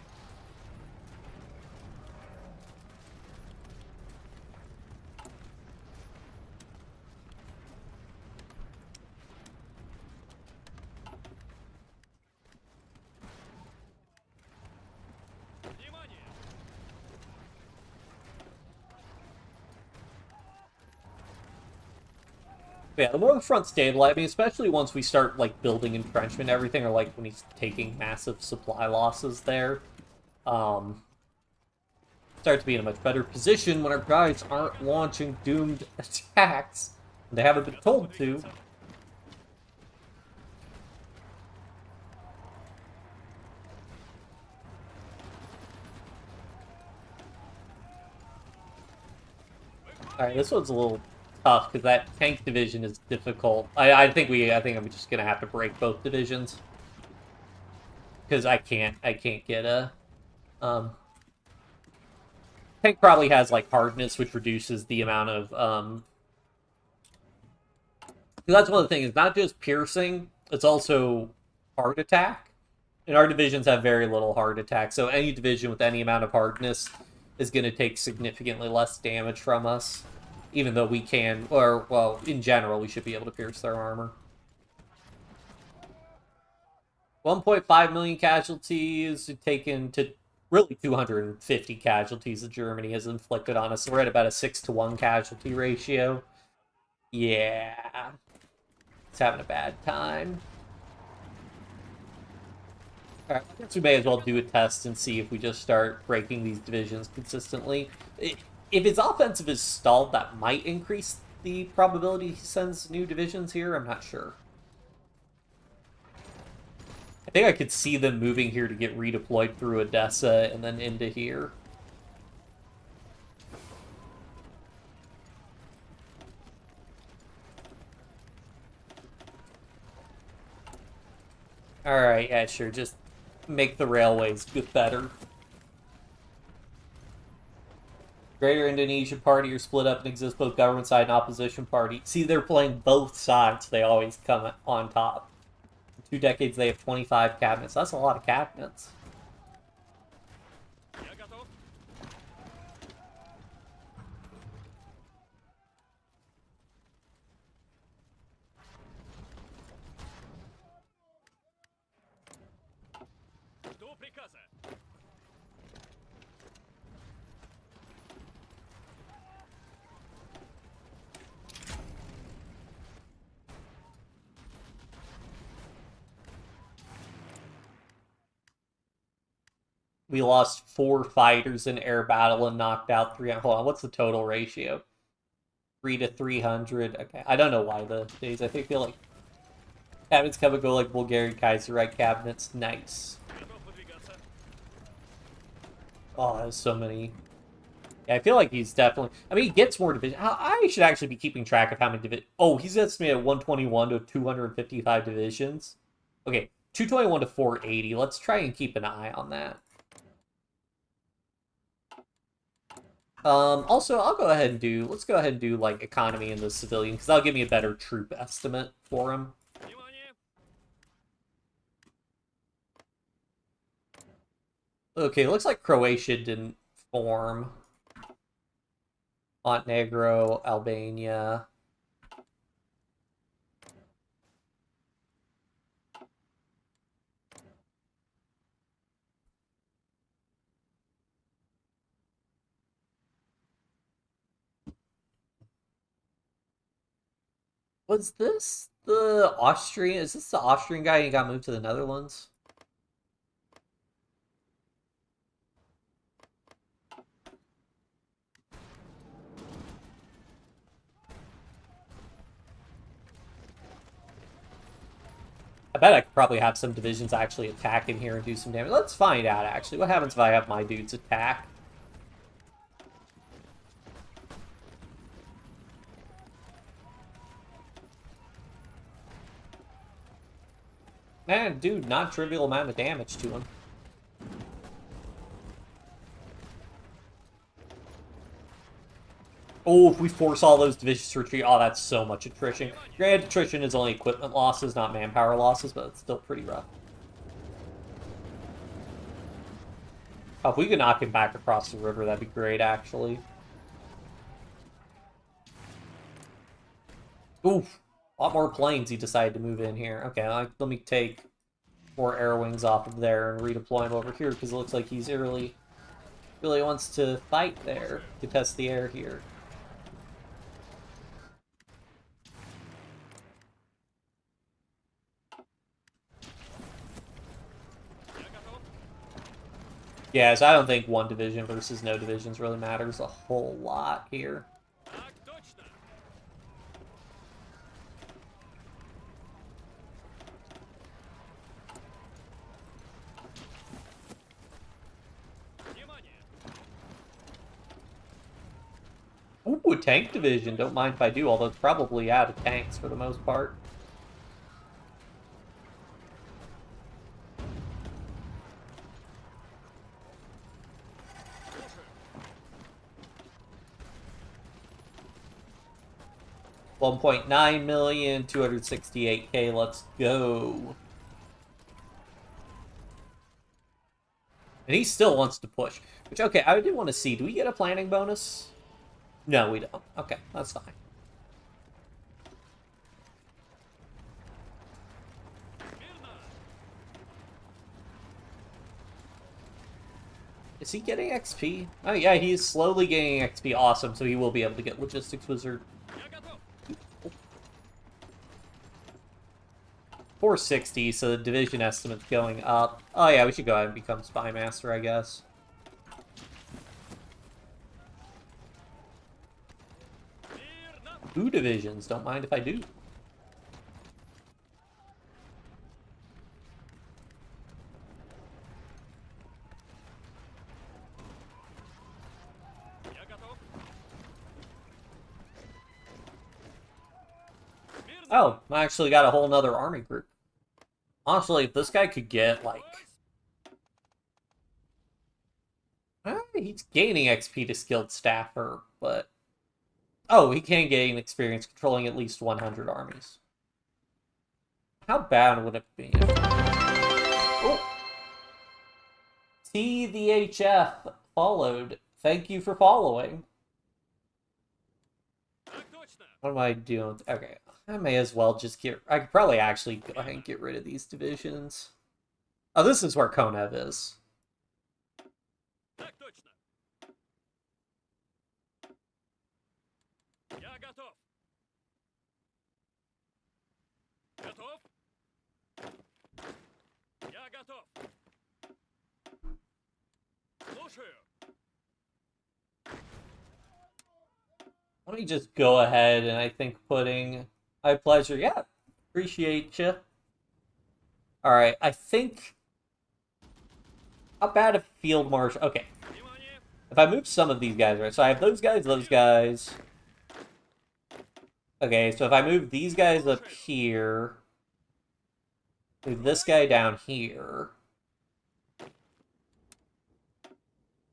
Внимание! But yeah, the more the front stabilize, I mean, especially once we start, like, building entrenchment and everything, or, like, when he's taking massive supply losses there, start to be in a much better position when our guys aren't launching doomed attacks. They haven't been told to. Alright, this one's a little tough because that tank division is difficult. I think I'm just gonna have to break both divisions. Because I can't get a tank probably has like hardness, which reduces the amount of that's one of the things, it's not just piercing, it's also hard attack. And our divisions have very little hard attack, so any division with any amount of hardness is going to take significantly less damage from us. Even though we can, or, well, in general, we should be able to pierce their armor. 1.5 million casualties taken to really 250 casualties that Germany has inflicted on us. So we're at about a 6-to-1 casualty ratio. Yeah. It's having a bad time. Alright, I guess we may as well do a test and see if we just start breaking these divisions consistently. If his offensive is stalled, that might increase the probability he sends new divisions here. I'm not sure. I think I could see them moving here to get redeployed through Odessa and then into here. Alright, yeah, sure. Just make the railways get better. Greater Indonesian Party are split up and exist both government side and opposition party. See, they're playing both sides. They always come on top. In 2 decades, they have 25 cabinets. That's a lot of cabinets. Я готов. Жду приказа. We lost 4 fighters in air battle and knocked out 3. Hold on, what's the total ratio? 3 to 300. Okay, I don't know why the days. I feel like cabinets come and go like Bulgarian Kaiserreich cabinets. Nice. Готов выдвигаться. Oh, there's so many. Yeah, I feel like he's definitely. I mean, he gets more division. I should actually be keeping track of how many divisions. Oh, he's estimated at 121 to 255 divisions. Okay, 221 to 480. Let's try and keep an eye on that. Also, I'll go ahead and do. Let's go ahead and do like economy and the civilian because that'll give me a better troop estimate for him. Внимание! Okay, looks like Croatia didn't form. Montenegro, Albania. Was this the Austrian? Is this the Austrian guy who got moved to the Netherlands? I bet I could probably have some divisions actually attack in here and do some damage. Let's find out, actually. What happens if I have my dudes attack? Man, dude, not trivial amount of damage to him. Oh, if we force all those divisions to retreat, oh, that's so much attrition. Granted, attrition is only equipment losses, not manpower losses, but it's still pretty rough. Oh, if we could knock him back across the river, that'd be great, actually. Oof. A lot more planes he decided to move in here. Okay, let me take 4 air wings off of there and redeploy him over here, because it looks like he's really wants to fight there, to test the air here. Yeah, so I don't think one division versus no divisions really matters a whole lot here. Так точно. Внимание. Ooh, a tank division. Don't mind if I do, although it's probably out of tanks for the most part. $1.9 million, 268K. Let's go. And he still wants to push. Which, okay, I do want to see. Do we get a planning bonus? No, we don't. Okay, that's fine. Мирно. Is he getting XP? Oh, yeah, he is slowly gaining XP. Awesome, so he will be able to get Logistics Wizard. Я готов. 460, so the division estimate's going up. Oh, yeah, we should go ahead and become Spy Master, I guess. Мирно. 2 divisions, don't mind if I do. Я готов. Мирно. Oh, I actually got a whole nother army group. Honestly, if this guy could get, like... he's gaining XP to Skilled Staffer, but... Oh, he can gain experience controlling at least 100 armies. How bad would it be? Oh! TVHF followed. Thank you for following. Так точно. What am I doing? Okay, I may as well just get... I could probably actually go ahead and get rid of these divisions. Oh, this is where Konev is. Так точно. Я готов. Готов? Я готов. Слушаю. Let me just go ahead and I think putting... My pleasure. Yeah, appreciate you. Alright, I think... How bad a field marshal... Okay, Внимание. if I move some of these guys, right? So I have those guys. Okay, so if I move these guys up here... Move this guy down here...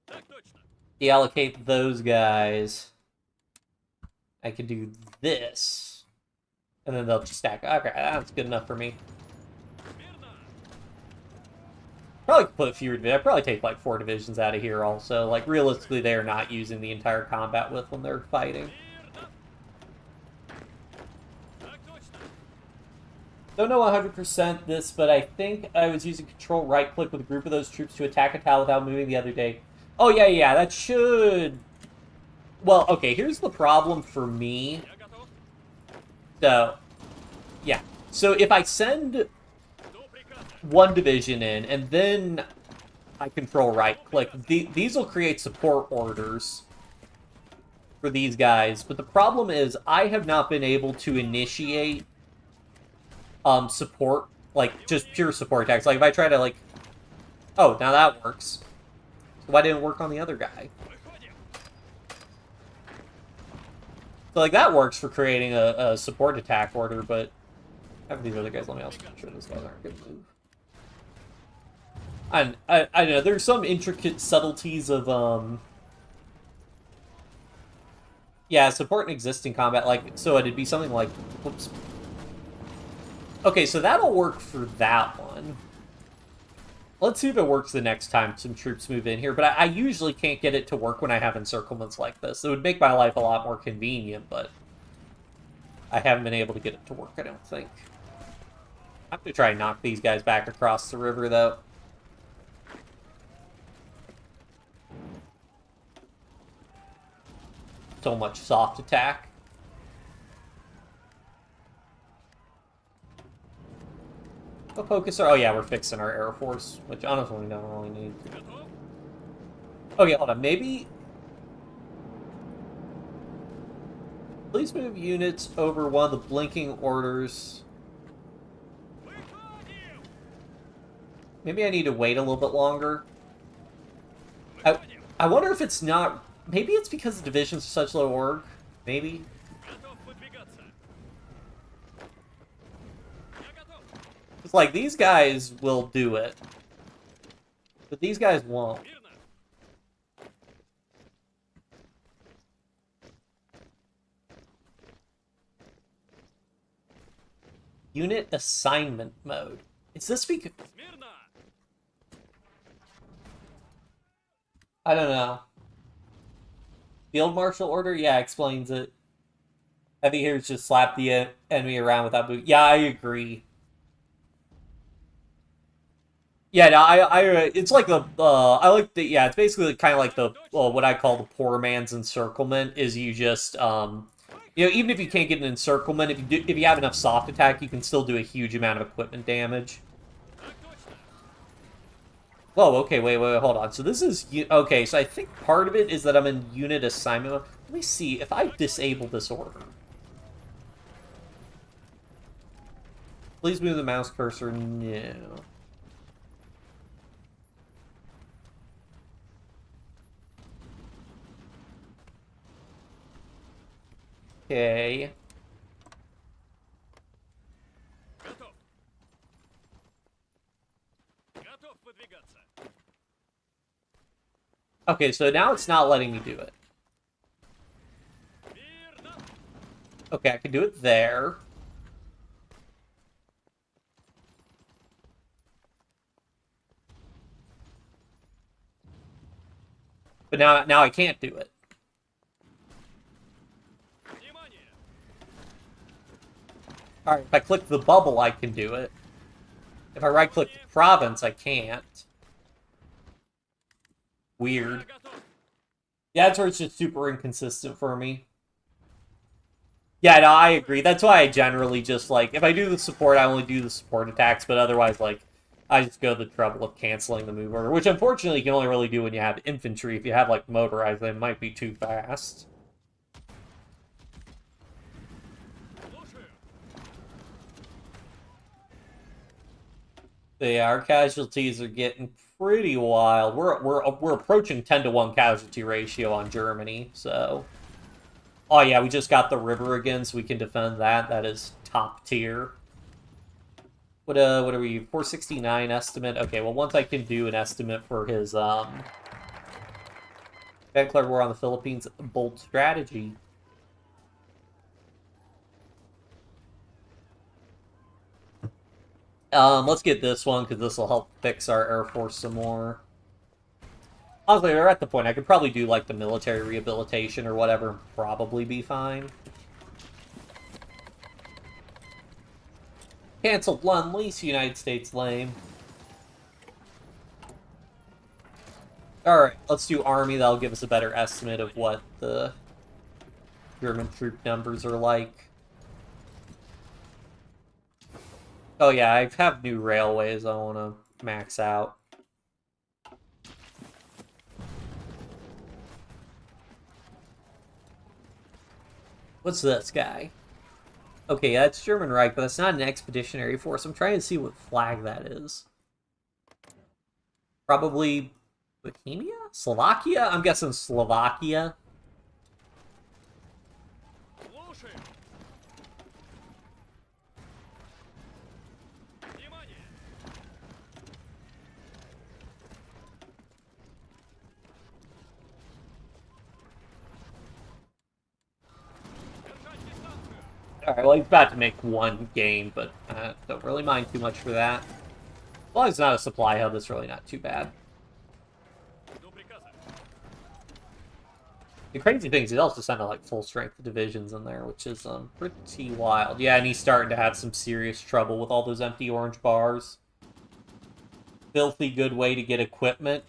Так точно. Deallocate those guys... I can do this. And then they'll just stack. Okay, that's good enough for me. Мирно. Probably put fewer divisions. I'd probably take like 4 divisions out of here also. Like, realistically, they are not using the entire combat width when they're fighting. Мирно. Так точно. Don't know 100% this, but I think I was using control right-click with a group of those troops to attack a tile without moving the other day. Oh, yeah, that should... Well, okay, here's the problem for me. Я готов. So, yeah. So if I send До приказа. one division in, and then I control right-click, these will create support orders for these guys. But the problem is, I have not been able to initiate support, like, just pure support attacks. Like, if I try to, like... Oh, now that works. So why didn't it work on the other guy? Выходим. So, like, that works for creating a support attack order, but... Have these other guys, let me also make sure those guys aren't going to move. And I don't know, there's some intricate subtleties of, Yeah, support an existing combat, like, so it'd be something like, whoops. Okay, so that'll work for that one. Let's see if it works the next time some troops move in here, but I usually can't get it to work when I have encirclements like this. It would make my life a lot more convenient, but I haven't been able to get it to work, I don't think. I'm going to try and knock these guys back across the river, though. So much soft attack. What focus are... Oh, yeah, we're fixing our Air Force, which honestly we don't really need. Готов? Okay, hold on. Maybe... Please move units over one of the blinking orders. Выходим! Maybe I need to wait a little bit longer. Выходим! I wonder if it's not... Maybe it's because the divisions are such low org. Maybe. Готов выдвигаться. Я готов. It's like, these guys will do it. But these guys won't. Мирно. Unit assignment mode. Is this because... Смирно. I don't know. Field Marshal Order? Yeah, explains it. Heavy hitters just slap the enemy around without boot. Yeah, I agree. Yeah, no, it's like the, I like the, yeah, it's basically kind of like the, what I call the poor man's encirclement, is you just, you know, even if you can't get an encirclement, if you have enough soft attack, you can still do a huge amount of equipment damage. Так точно. Whoa, okay, wait, hold on. So this is... Okay, so I think part of it is that I'm in unit assignment mode. Let me see if I disable this order. Please move the mouse cursor. No. Okay. Готов. Готов выдвигаться. Okay, so now it's not letting me do it. Мирно. Okay, I can do it there. But now I can't do it. Внимание. Alright, if I click the bubble, I can do it. If I right-click the province, I can't. Weird. Я готов. Yeah, that's where it's just super inconsistent for me. Yeah, no, I agree. That's why I generally just, like, if I do the support, I only do the support attacks, but otherwise, like, I just go the trouble of canceling the move order, which unfortunately you can only really do when you have infantry. If you have, like, motorized, they might be too fast. Слушаю. So yeah, our casualties are getting pretty wild. We're approaching 10-to-1 casualty ratio on Germany, so... Oh yeah, we just got the river again, so we can defend that. That is top tier. What are we? 469 estimate? Okay, well, once I can do an estimate for his, declare war on the Philippines, bold strategy. Let's get this one, because this will help fix our Air Force some more. Honestly, we're at the point I could probably do, like, the military rehabilitation or whatever and probably be fine. Cancelled Lend-Lease, United States lame. Alright, let's do Army. That'll give us a better estimate of what the German troop numbers are like. Oh yeah, I have new railways I want to max out. What's this guy? Okay, that's German Reich, but that's not an expeditionary force. I'm trying to see what flag that is. Probably Bohemia? Slovakia? I'm guessing Slovakia. Слушаю. Внимание. Alright, well, he's about to make one game, but don't really mind too much for that. As long as it's not a supply hub, that's really not too bad. Жду приказа. The crazy thing is he also sent like full-strength divisions in there, which is pretty wild. Yeah, and he's starting to have some serious trouble with all those empty orange bars. Filthy good way to get equipment.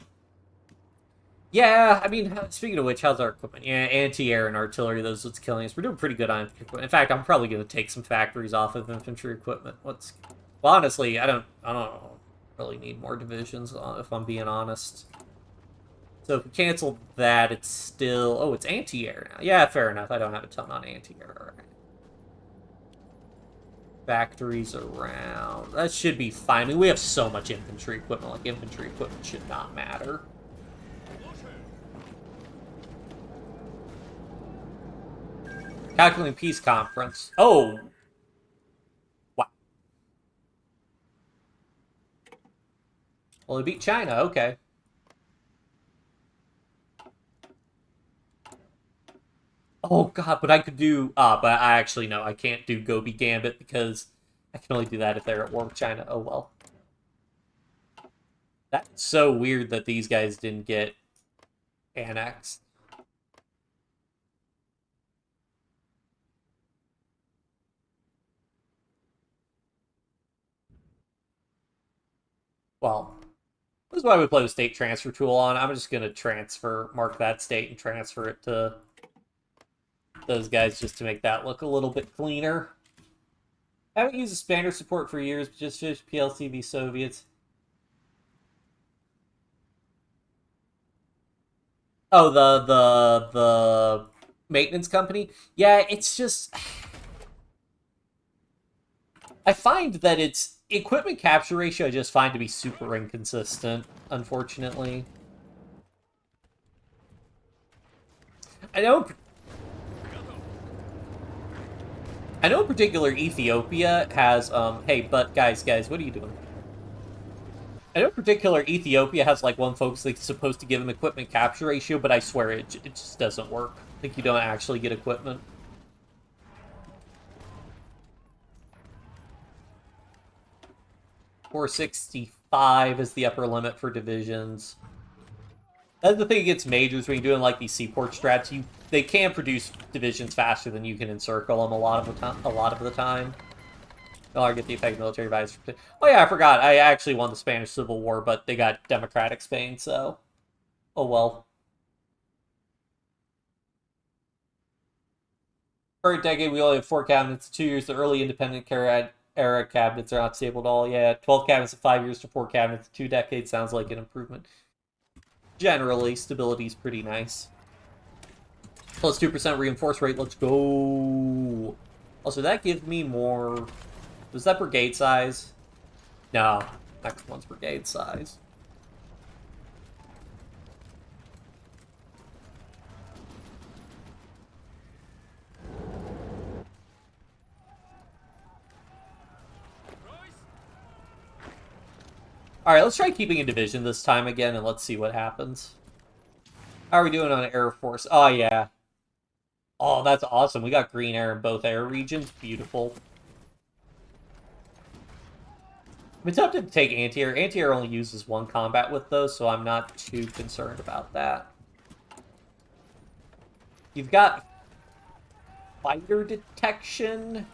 Yeah, I mean, speaking of which, how's our equipment? Yeah, anti-air and artillery, those what's killing us. We're doing pretty good on equipment. In fact, I'm probably going to take some factories off of infantry equipment. Well, honestly, I don't really need more divisions, if I'm being honest. So if we cancel that, it's still... Oh, it's anti-air now. Yeah, fair enough. I don't have a ton on anti-air. All right. Factories around. That should be fine. I mean, we have so much infantry equipment. Like, infantry equipment should not matter. Calculating peace conference. Oh! Wow. Well, they beat China. Okay. Oh, God, but I could do... but I actually, no, I can't do Gobi Gambit because I can only do that if they're at war with China. Oh, well. That's so weird that these guys didn't get annexed. Well, this is why we play the state transfer tool on. I'm just going to mark that state and transfer it to those guys just to make that look a little bit cleaner. I haven't used the Spanish support for years, but just finished PLC v Soviets. Oh, the maintenance company? Yeah, it's just... I find that its equipment capture ratio I just find to be super inconsistent, unfortunately. I know in particular Ethiopia has, hey, but guys, what are you doing? I know in particular Ethiopia has, like, one focus that's supposed to give them equipment capture ratio, but I swear it just doesn't work. Like, you don't actually get equipment. .465 is the upper limit for divisions. That's the thing against majors when you're doing like these seaport strats. They can produce divisions faster than you can encircle them a lot of the time. Oh, I get the effective military advisor. Oh yeah, I forgot. I actually won the Spanish Civil War, but they got democratic Spain, so oh well. Current decade, we only have 4 cabinets. 2 years. The early independent era cabinets are not stable at all. Yeah, 12 cabinets in 5 years to 4 cabinets in 2 decades sounds like an improvement. Generally, stability is pretty nice. Plus 2% reinforce rate. Let's go. Also, that gives me more... Was that brigade size? No. Next one's brigade size. Alright, let's try keeping a division this time again, and let's see what happens. How are we doing on Air Force? Oh, yeah. Oh, that's awesome. We got green air in both air regions. Beautiful. I'm tempted to take anti-air. Anti-air only uses 1 combat with those, so I'm not too concerned about that. You've got fighter detection.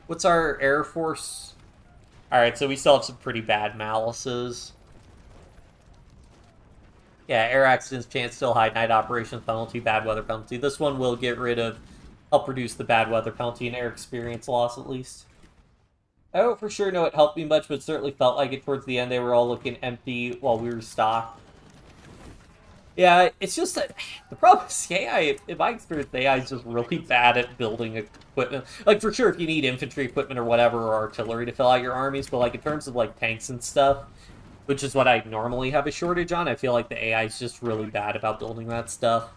What's our Air Force? Alright, so we still have some pretty bad malices. Yeah, air accidents, chance still high, night operations penalty, bad weather penalty. This one will get rid of, help reduce the bad weather penalty and air experience loss at least. I don't for sure know it helped me much, but it certainly felt like it towards the end. They were all looking empty while we were stocked. Yeah, it's just that the problem is AI, in my experience, AI is just really bad at building equipment. Like, for sure, if you need infantry equipment or whatever, or artillery to fill out your armies, but, like, in terms of, like, tanks and stuff, which is what I normally have a shortage on, I feel like the AI is just really bad about building that stuff.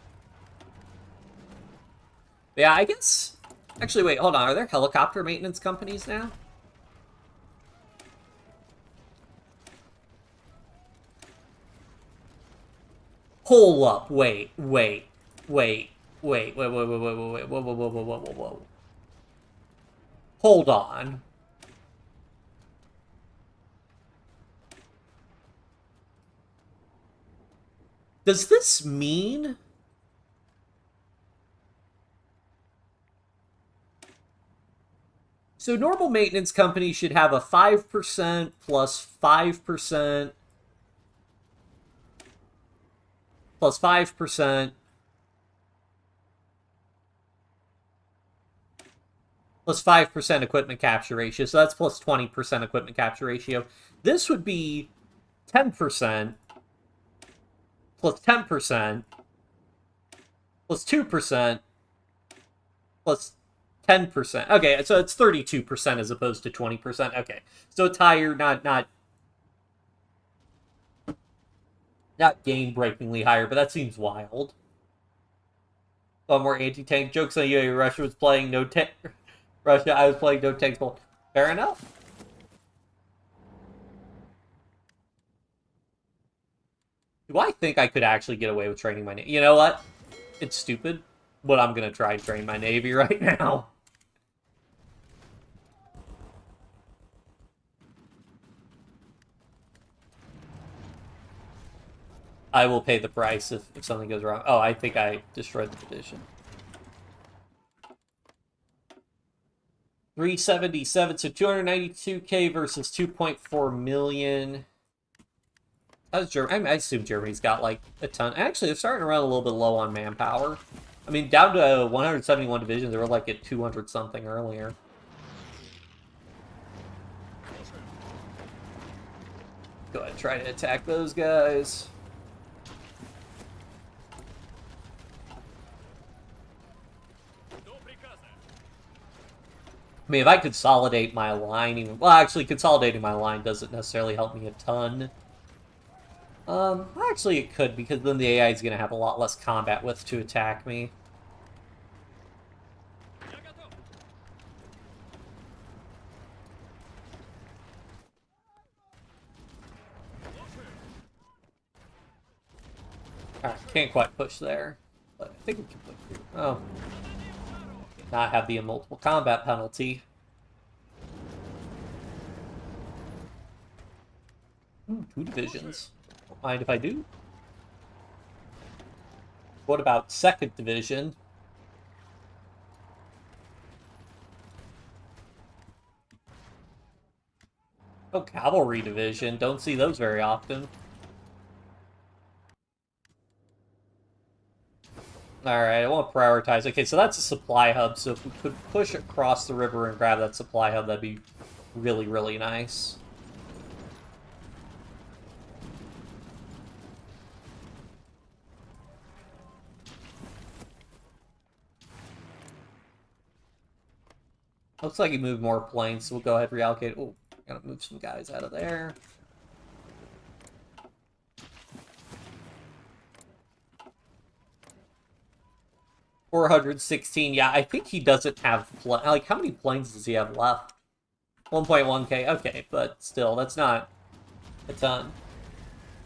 But yeah, I guess... Actually, wait, hold on. Are there helicopter maintenance companies now? Hold up, wait. Whoa. Hold on. Does this mean... So normal maintenance companies should have a 5% plus 5% plus 5% plus 5% equipment capture ratio. So that's plus 20% equipment capture ratio. This would be 10% plus 10% plus 2% plus 10%. Okay, so it's 32% as opposed to 20%. Okay, so it's higher, not game-breakingly higher, but that seems wild. A lot more anti-tank jokes on you. Russia was playing no tank. Russia, I was playing no tanks. Well, fair enough. Do I think I could actually get away with training my navy? You know what? It's stupid, but I'm gonna try and train my navy right now. I will pay the price if something goes wrong. Oh, I think I destroyed the division. 377, so 292k versus 2.4 million. I assume Germany's got like a ton. Actually, they're starting to run a little bit low on manpower. I mean, down to 171 divisions. They were like at 200 something earlier. Go ahead, try to attack those guys. I mean, if I consolidate my line, even well, actually, consolidating my line doesn't necessarily help me a ton. Actually, it could, because then the AI is going to have a lot less combat width to attack me. Alright, can't quite push there, but I think we can push through. Oh. Not have the multiple combat penalty. Ooh, 2 divisions. Don't mind if I do. What about 2nd Division? Oh, Cavalry Division. Don't see those very often. Alright, I want to prioritize. Okay, so that's a supply hub, so if we could push across the river and grab that supply hub, that'd be really, really nice. Looks like he moved more planes, so we'll go ahead and reallocate. Oh, gotta move some guys out of there. $416. Yeah, I think he doesn't have like how many planes does he have left? 1.1k. Okay, but still, that's not a ton.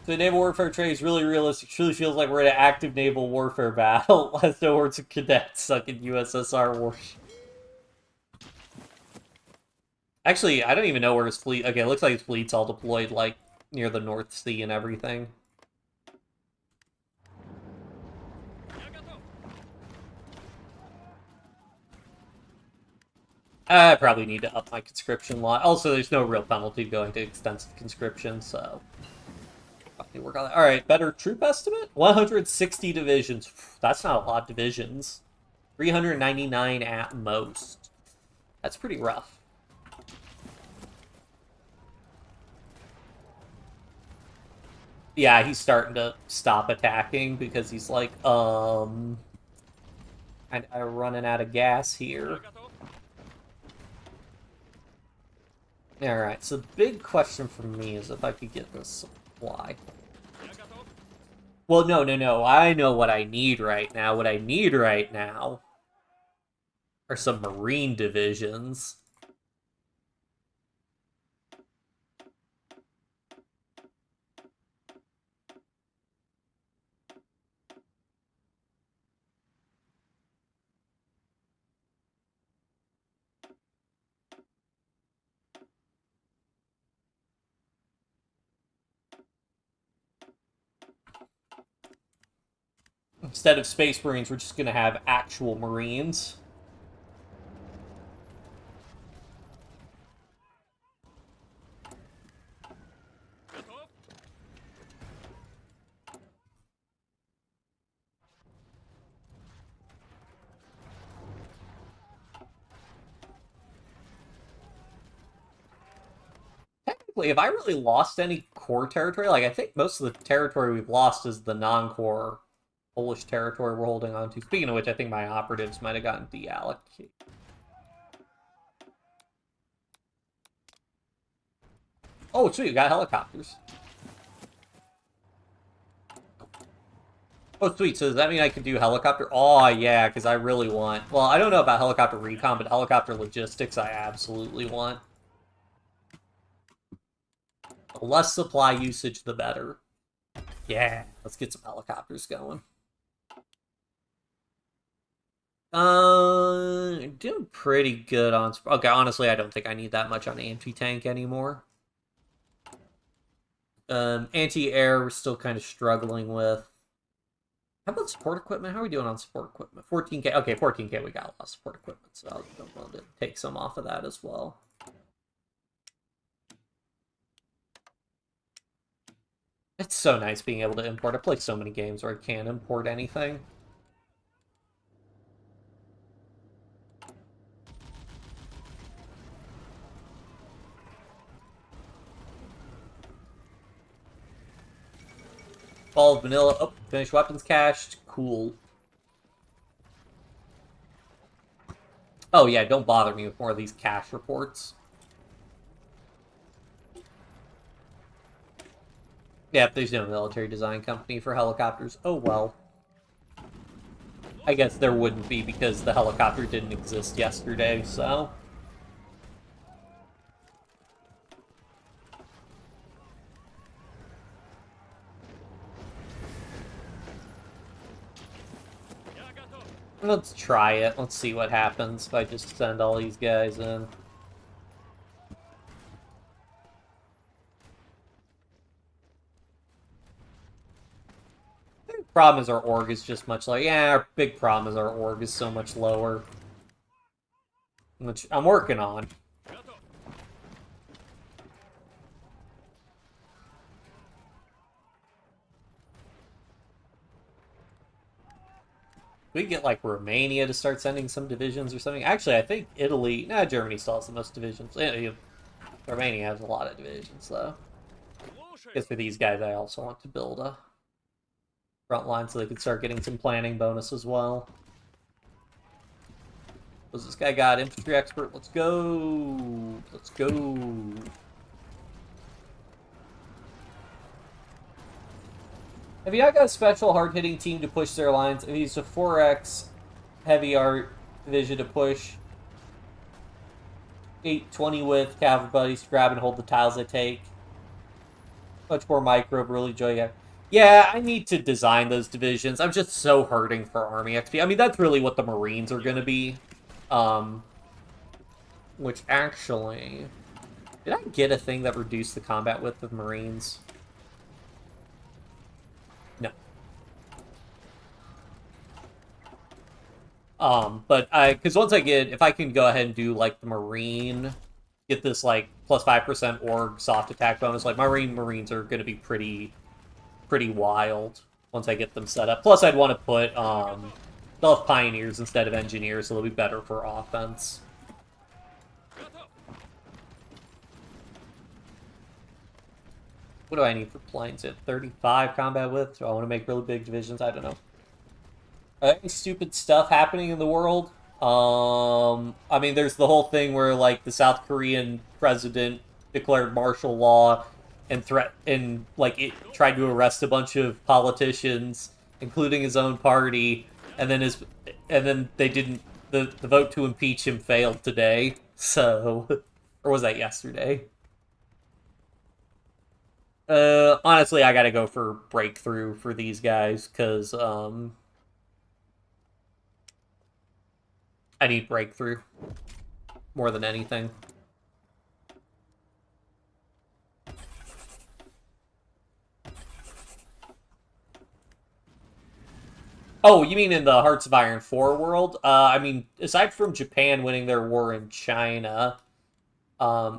So the naval warfare trade is really realistic. Truly feels like we're in an active naval warfare battle. Last hordes of cadets stuck in USSR war. Actually, I don't even know where his fleet... Okay, it looks like his fleet's all deployed, like, near the North Sea and everything. I probably need to up my conscription law. Also, there's no real penalty going to extensive conscription, so... I'll work on that. Alright, better troop estimate? 160 divisions. That's not a lot of divisions. 399 at most. That's pretty rough. Yeah, he's starting to stop attacking because he's like, I'm running out of gas here. Alright, so the big question for me is if I could get this supply. Well, no. I know what I need right now. What I need right now are some Marine divisions. instead of Space Marines, we're just going to have actual Marines. Готов? Technically, have I really lost any core territory? Like, I think most of the territory we've lost is the non-core Polish territory we're holding on to. Speaking of which, I think my operatives might have gotten deallocated. Oh, sweet, we got helicopters. Oh, sweet, so does that mean I can do helicopter? Oh, yeah, because I really want... Well, I don't know about helicopter recon, but helicopter logistics I absolutely want. The less supply usage, the better. Yeah, let's get some helicopters going. Doing pretty good on... Okay, honestly, I don't think I need that much on anti-tank anymore. Anti-air, we're still kind of struggling with. How about support equipment? How are we doing on support equipment? 14k. Okay, 14k, we got a lot of support equipment, so I'll want to take some off of that as well. It's so nice being able to import. I play so many games where I can't import anything. Ball of vanilla. Oh, finished weapons cached. Cool. Oh yeah, don't bother me with more of these cache reports. Yep, there's no military design company for helicopters. Oh well. I guess there wouldn't be because the helicopter didn't exist yesterday, so... Я готов. Let's try it. Let's see what happens if I just send all these guys in. Problem is our org is just much like... Yeah, our big problem is our org is so much lower. Which I'm working on. Готов. We get like Romania to start sending some divisions or something. Actually, I think Italy... Nah, Germany still has the most divisions. Romania has a lot of divisions, though. I Слушай. guess for these guys, I also want to build a front line so they can start getting some planning bonus as well. What's this guy got? Infantry expert. Let's go. Let's go. Have you not got a special hard-hitting team to push their lines? I've used a 4X heavy art division to push 820 with cavalry buddies to grab and hold the tiles they take. Much more micro, really enjoy it. Yeah, I need to design those divisions. I'm just so hurting for Army XP. I mean, that's really what the Marines are going to be. Which actually... Did I get a thing that reduced the combat width of Marines? No. But because once I get... If I can go ahead and do, like, the Marine... Get this, like, plus 5% org soft attack bonus. Like, Marines are going to be pretty wild once I get them set up. Plus, I'd want to put, they'll have Pioneers instead of Engineers, so they'll be better for offense. Готов. What do I need for planes? At 35 combat width? Do I want to make really big divisions? I don't know. Are there any stupid stuff happening in the world? I mean, there's the whole thing where, like, the South Korean president declared martial law and it tried to arrest a bunch of politicians, including his own party, and then they didn't. The vote to impeach him failed today. So, or was that yesterday? Honestly, I gotta go for breakthrough for these guys because I need breakthrough more than anything. Oh, you mean in the Hearts of Iron 4 world? I mean, aside from Japan winning their war in China,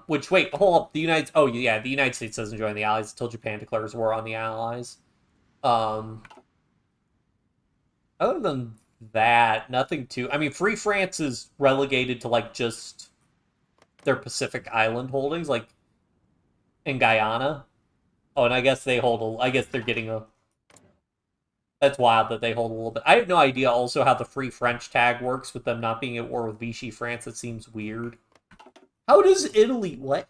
which, wait, hold up, oh, yeah, the United States doesn't join the Allies until Japan declares war on the Allies. Um, other than that, nothing too, I mean, Free France is relegated to, like, just their Pacific Island holdings, like, in Guyana. Oh, and I guess I guess they're getting a, that's wild that they hold a little bit. I have no idea also how the Free French tag works with them not being at war with Vichy France. It seems weird. How does Italy... What?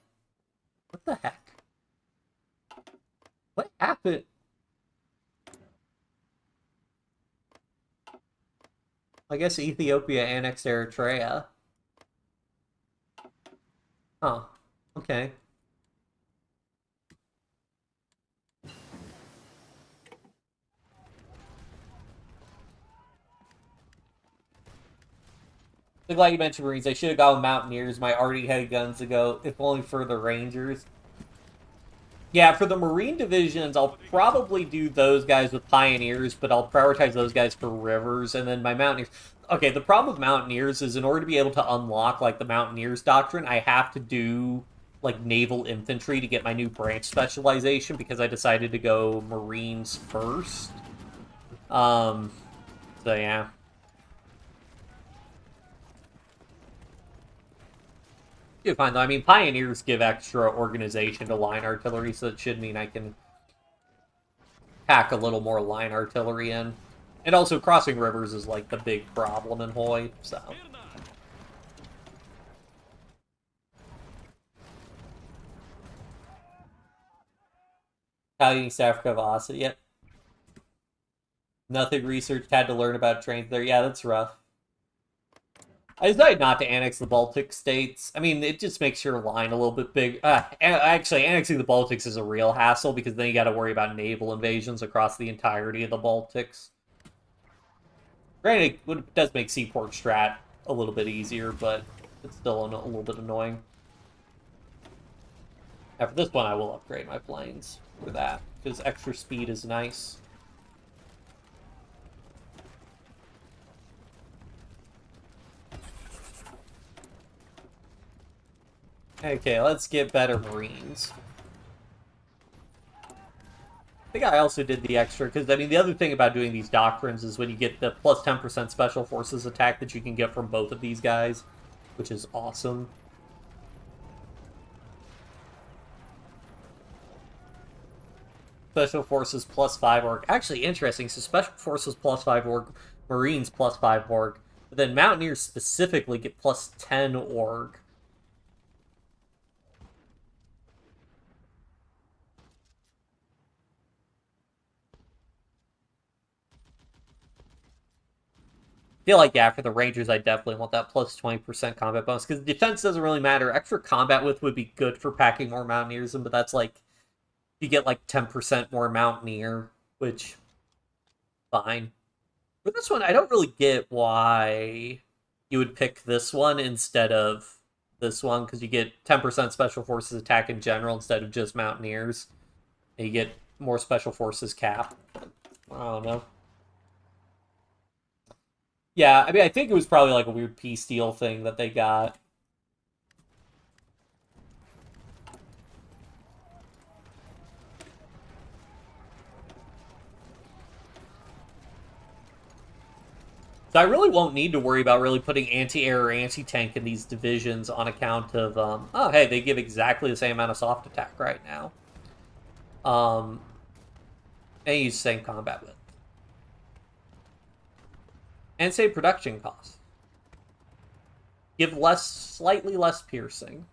What the heck? What happened? I guess Ethiopia annexed Eritrea. Huh. Okay. I'm glad you mentioned Marines. I should have gone Mountaineers. My already had guns to go, if only for the Rangers. Yeah, for the Marine divisions, I'll probably do those guys with Pioneers, but I'll prioritize those guys for Rivers, and then my Mountaineers... Okay, the problem with Mountaineers is in order to be able to unlock, like, the Mountaineers doctrine, I have to do, like, Naval Infantry to get my new branch specialization, because I decided to go Marines first. So yeah. You're fine, though. I mean, Pioneers give extra organization to line artillery, so it should mean I can pack a little more line artillery in. And also, crossing rivers is, like, the big problem in HOI, so... How East Africa of Asa, yep. Nothing researched, had to learn about trains there. Yeah, that's rough. I decided not to annex the Baltic states. I mean, it just makes your line a little bit big. Actually, annexing the Baltics is a real hassle, because then you gotta worry about naval invasions across the entirety of the Baltics. Granted, it does make Seaport Strat a little bit easier, but it's still a little bit annoying. After this one, I will upgrade my planes for that, because extra speed is nice. Okay, let's get better Marines. I think I also did the extra, because, I mean, the other thing about doing these doctrines is when you get the plus 10% Special Forces attack that you can get from both of these guys, which is awesome. Special Forces plus 5 org. Actually, interesting. So Special Forces plus 5 org, Marines plus 5 org, but then Mountaineers specifically get plus 10 org. I feel like, yeah, for the Rangers, I definitely want that plus 20% combat bonus, because defense doesn't really matter. Extra combat width would be good for packing more Mountaineers in, but that's like, you get like 10% more Mountaineer, which, fine. For this one, I don't really get why you would pick this one instead of this one, because you get 10% Special Forces attack in general instead of just Mountaineers. And you get more Special Forces cap. I don't know. Yeah, I mean, I think it was probably like a weird peace deal thing that they got. So I really won't need to worry about really putting anti-air or anti-tank in these divisions on account of, oh, hey, they give exactly the same amount of soft attack right now. And use the same combat width. And save production costs. Give slightly less piercing.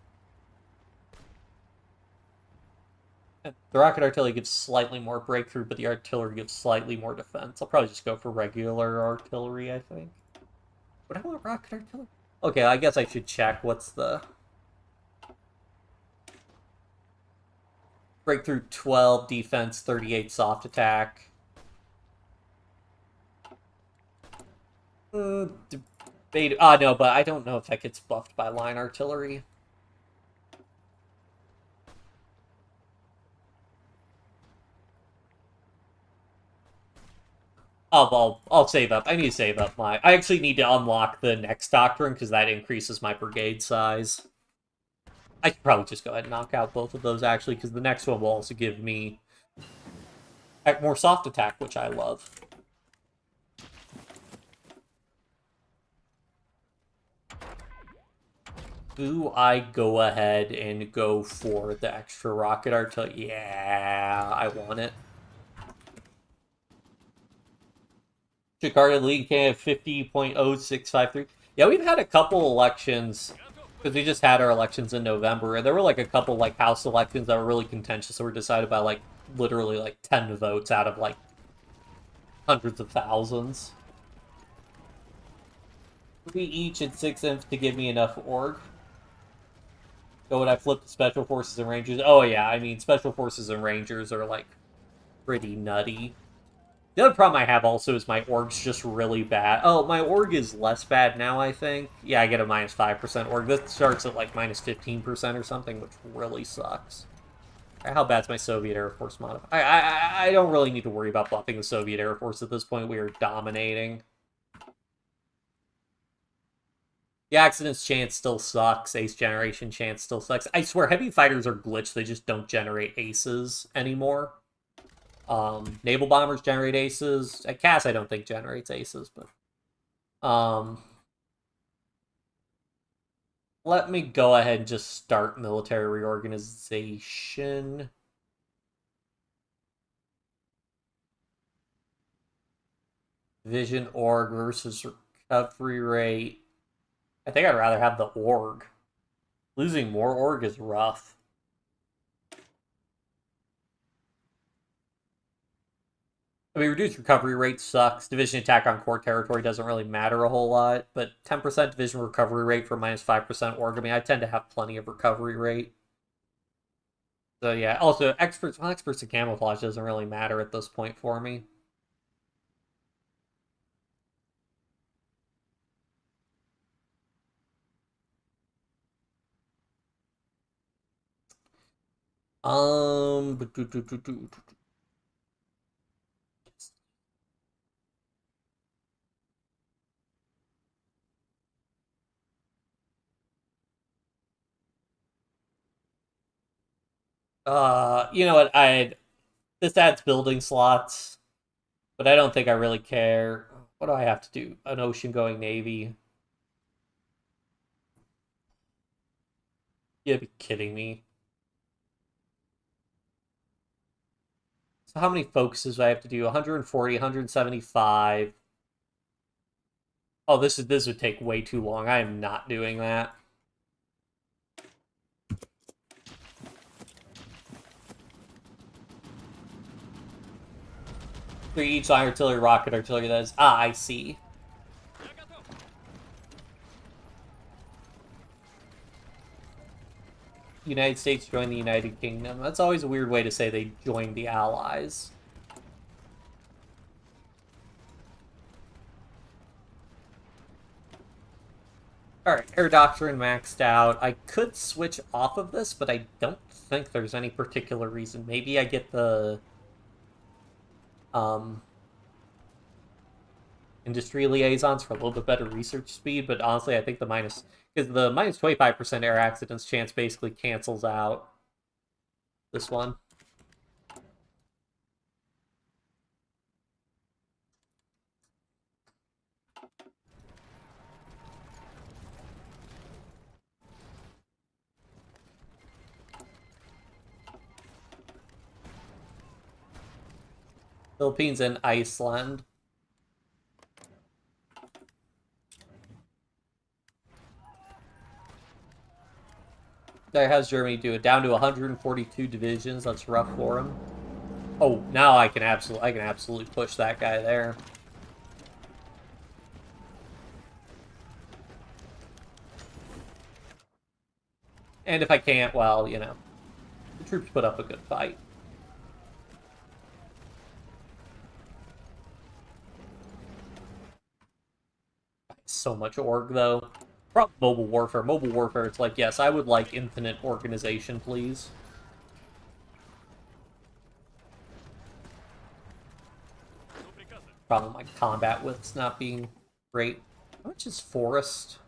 The rocket artillery gives slightly more breakthrough, but the artillery gives slightly more defense. I'll probably just go for regular artillery, I think. Would I want rocket artillery? Okay, I guess I should check what's the... Breakthrough 12, defense 38, soft attack. Debate... no, but I don't know if that gets buffed by line artillery. I'll save up. I need to save up my... I actually need to unlock the next doctrine, because that increases my brigade size. I could probably just go ahead and knock out both of those, actually, because the next one will also give me more soft attack, which I love. Do I go ahead and go for the extra rocket artillery? Yeah, I want it. Jakarta League can have 50.0653. Yeah, we've had a couple elections, because we just had our elections in November, and there were like a couple like house elections that were really contentious, that were decided by like literally like 10 votes out of like hundreds of thousands. 3 each and 6 inf to give me enough org. So would I flip to Special Forces and Rangers? Oh yeah, I mean, Special Forces and Rangers are like pretty nutty. The other problem I have also is my org's just really bad. Oh, my org is less bad now, I think. Yeah, I get a minus 5% org. This starts at like minus 15% or something, which really sucks. How bad's my Soviet Air Force modify? I don't really need to worry about buffing the Soviet Air Force at this point. We are dominating. The accidents chance still sucks. Ace generation chance still sucks. I swear, heavy fighters are glitched. They just don't generate aces anymore. Naval bombers generate aces. CAS I don't think generates aces, but let me go ahead and just start military reorganization. Vision org versus recovery rate. I think I'd rather have the org. Losing more org is rough. I mean, reduced recovery rate sucks. Division attack on core territory doesn't really matter a whole lot, but 10% division recovery rate for minus 5% org. I mean, I tend to have plenty of recovery rate. So yeah, also experts in camouflage doesn't really matter at this point for me. Um, you know what? This adds building slots, but I don't think I really care. What do I have to do? An ocean-going navy? You'd be kidding me. So how many focuses do I have to do? 140, 175. Oh, this would take way too long. I am not doing that. Three each line artillery, rocket artillery. That is I see. United States joined the United Kingdom. That's always a weird way to say they joined the Allies. Alright, Air Doctrine maxed out. I could switch off of this, but I don't think there's any particular reason. Maybe I get the industry liaisons for a little bit better research speed, but honestly, I think the minus 25% air accidents chance basically cancels out this one. Philippines and Iceland. How's Germany do it? Down to 142 divisions. That's rough for him. Oh, now I can absolutely push that guy there. And if I can't, well, you know, the troops put up a good fight. So much org, though. Probably mobile warfare. Mobile warfare, it's like, yes, I would like infinite organization, please. Problem my combat width's not being great. How much is forest?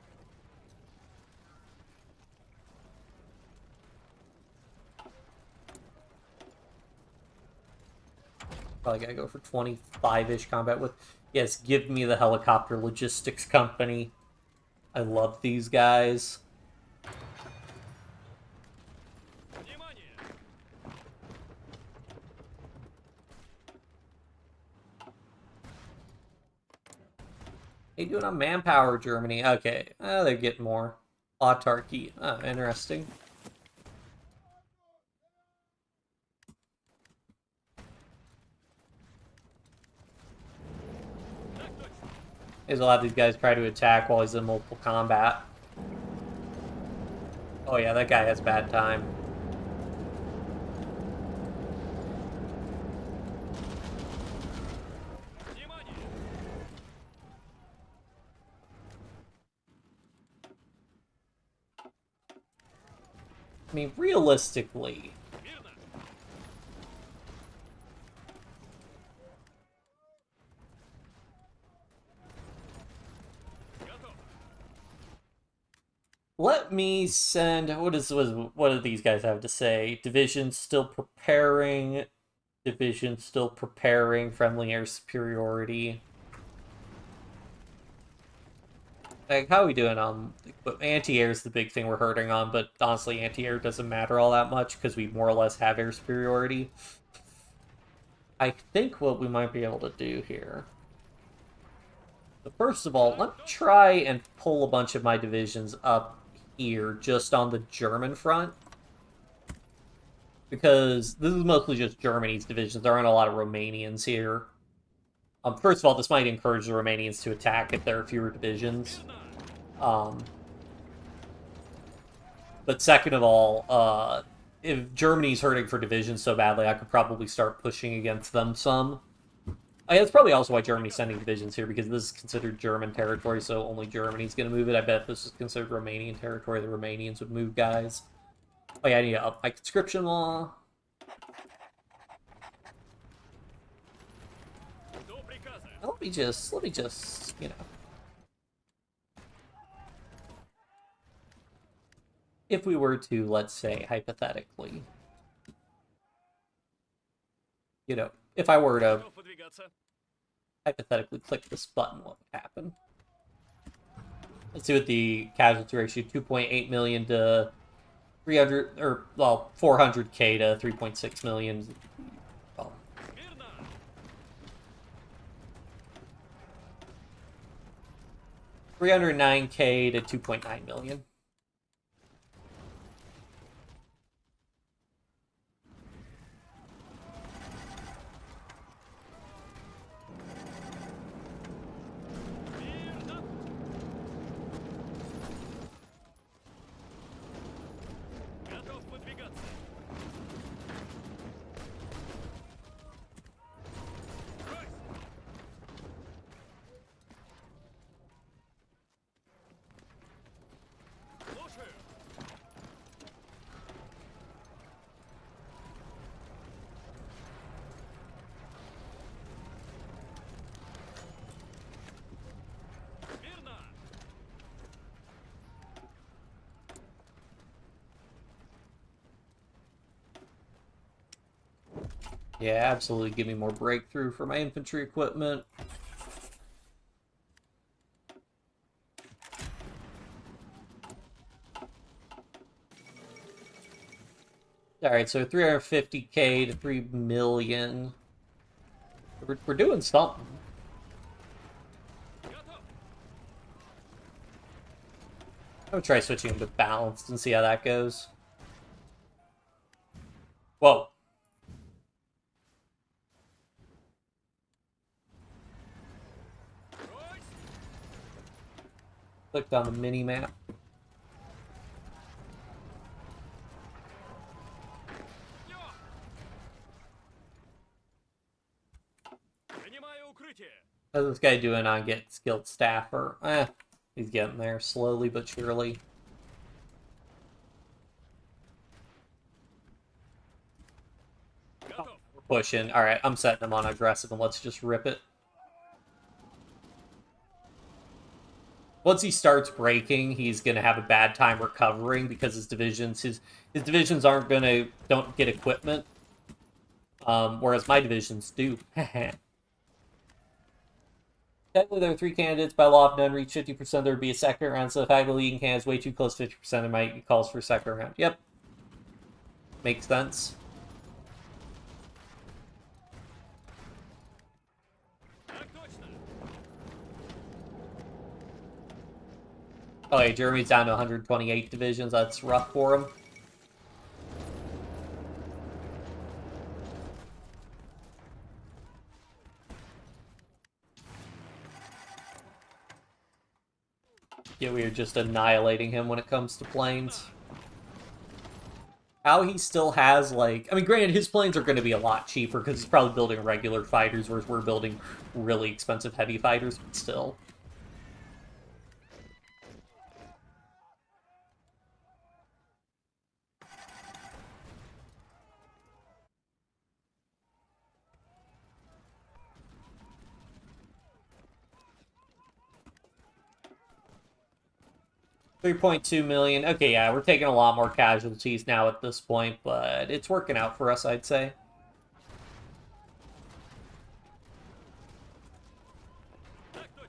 Probably gotta go for 25-ish combat width. Yes, give me the helicopter logistics company. I love these guys. Внимание! How you doing on manpower, Germany? Okay, they're getting more. Autarky. Oh, interesting. Так точно! There's a lot of these guys try to attack while he's in multiple combat. Oh yeah, that guy has bad time. Внимание! I mean, realistically, Мирно! Готов! let me send. What do these guys have to say? Division still preparing. Division still preparing. Friendly air superiority. Like, how are we doing on anti-air is the big thing we're hurting on, but honestly, anti-air doesn't matter all that much because we more or less have air superiority. I think what we might be able to do here. So first of all, let me try and pull a bunch of my divisions up here, just on the German front. Because this is mostly just Germany's divisions. There aren't a lot of Romanians here. First of all, this might encourage the Romanians to attack if there are fewer divisions. But second of all, if Germany's hurting for divisions so badly, I could probably start pushing against them some. That's probably also why Germany's sending divisions here, because this is considered German territory, so only Germany's going to move it. I bet if this is considered Romanian territory, the Romanians would move guys. Oh yeah, I need to up my conscription law. До приказа! Let me just, you know. If we were to, let's say, hypothetically, you know, if I were to Готов подвигаться! hypothetically click this button, what would happen? Let's see what the casualty ratio, 2.8 million to 300, or, well, 400k to 3.6 million. Well, Мирно! 309k to 2.9 million. Мирно! Готов подвигаться! Брось! Слушаю! Мирно! Yeah, absolutely. Give me more breakthrough for my infantry equipment. Alright, so 350k to 3 million. We're doing something. Готов! I'm gonna try switching to balanced and see how that goes. Whoa. Брось! Clicked on the mini map. Лёг! Принимаю укрытие! How's this guy doing on get skilled staffer? He's getting there slowly but surely. Готов! We're pushing. Alright, I'm setting him on aggressive and let's just rip it. Once he starts breaking, he's gonna have a bad time recovering because his divisions don't get equipment. Whereas my divisions do. Technically, there are 3 candidates. By law, if none reach 50%, there would be a second round. So the fact the leading candidate is way too close to 50%, it might calls for a second round. Yep. Makes sense. Так точно. Oh, hey, Germany's down to 128 divisions. That's rough for him. Yeah, we are just annihilating him when it comes to planes. How he still has, like... I mean, granted, his planes are going to be a lot cheaper because he's probably building regular fighters, whereas we're building really expensive heavy fighters, but still. $3.2 million. Okay, yeah, we're taking a lot more casualties now at this point, but it's working out for us, I'd say. Так точно.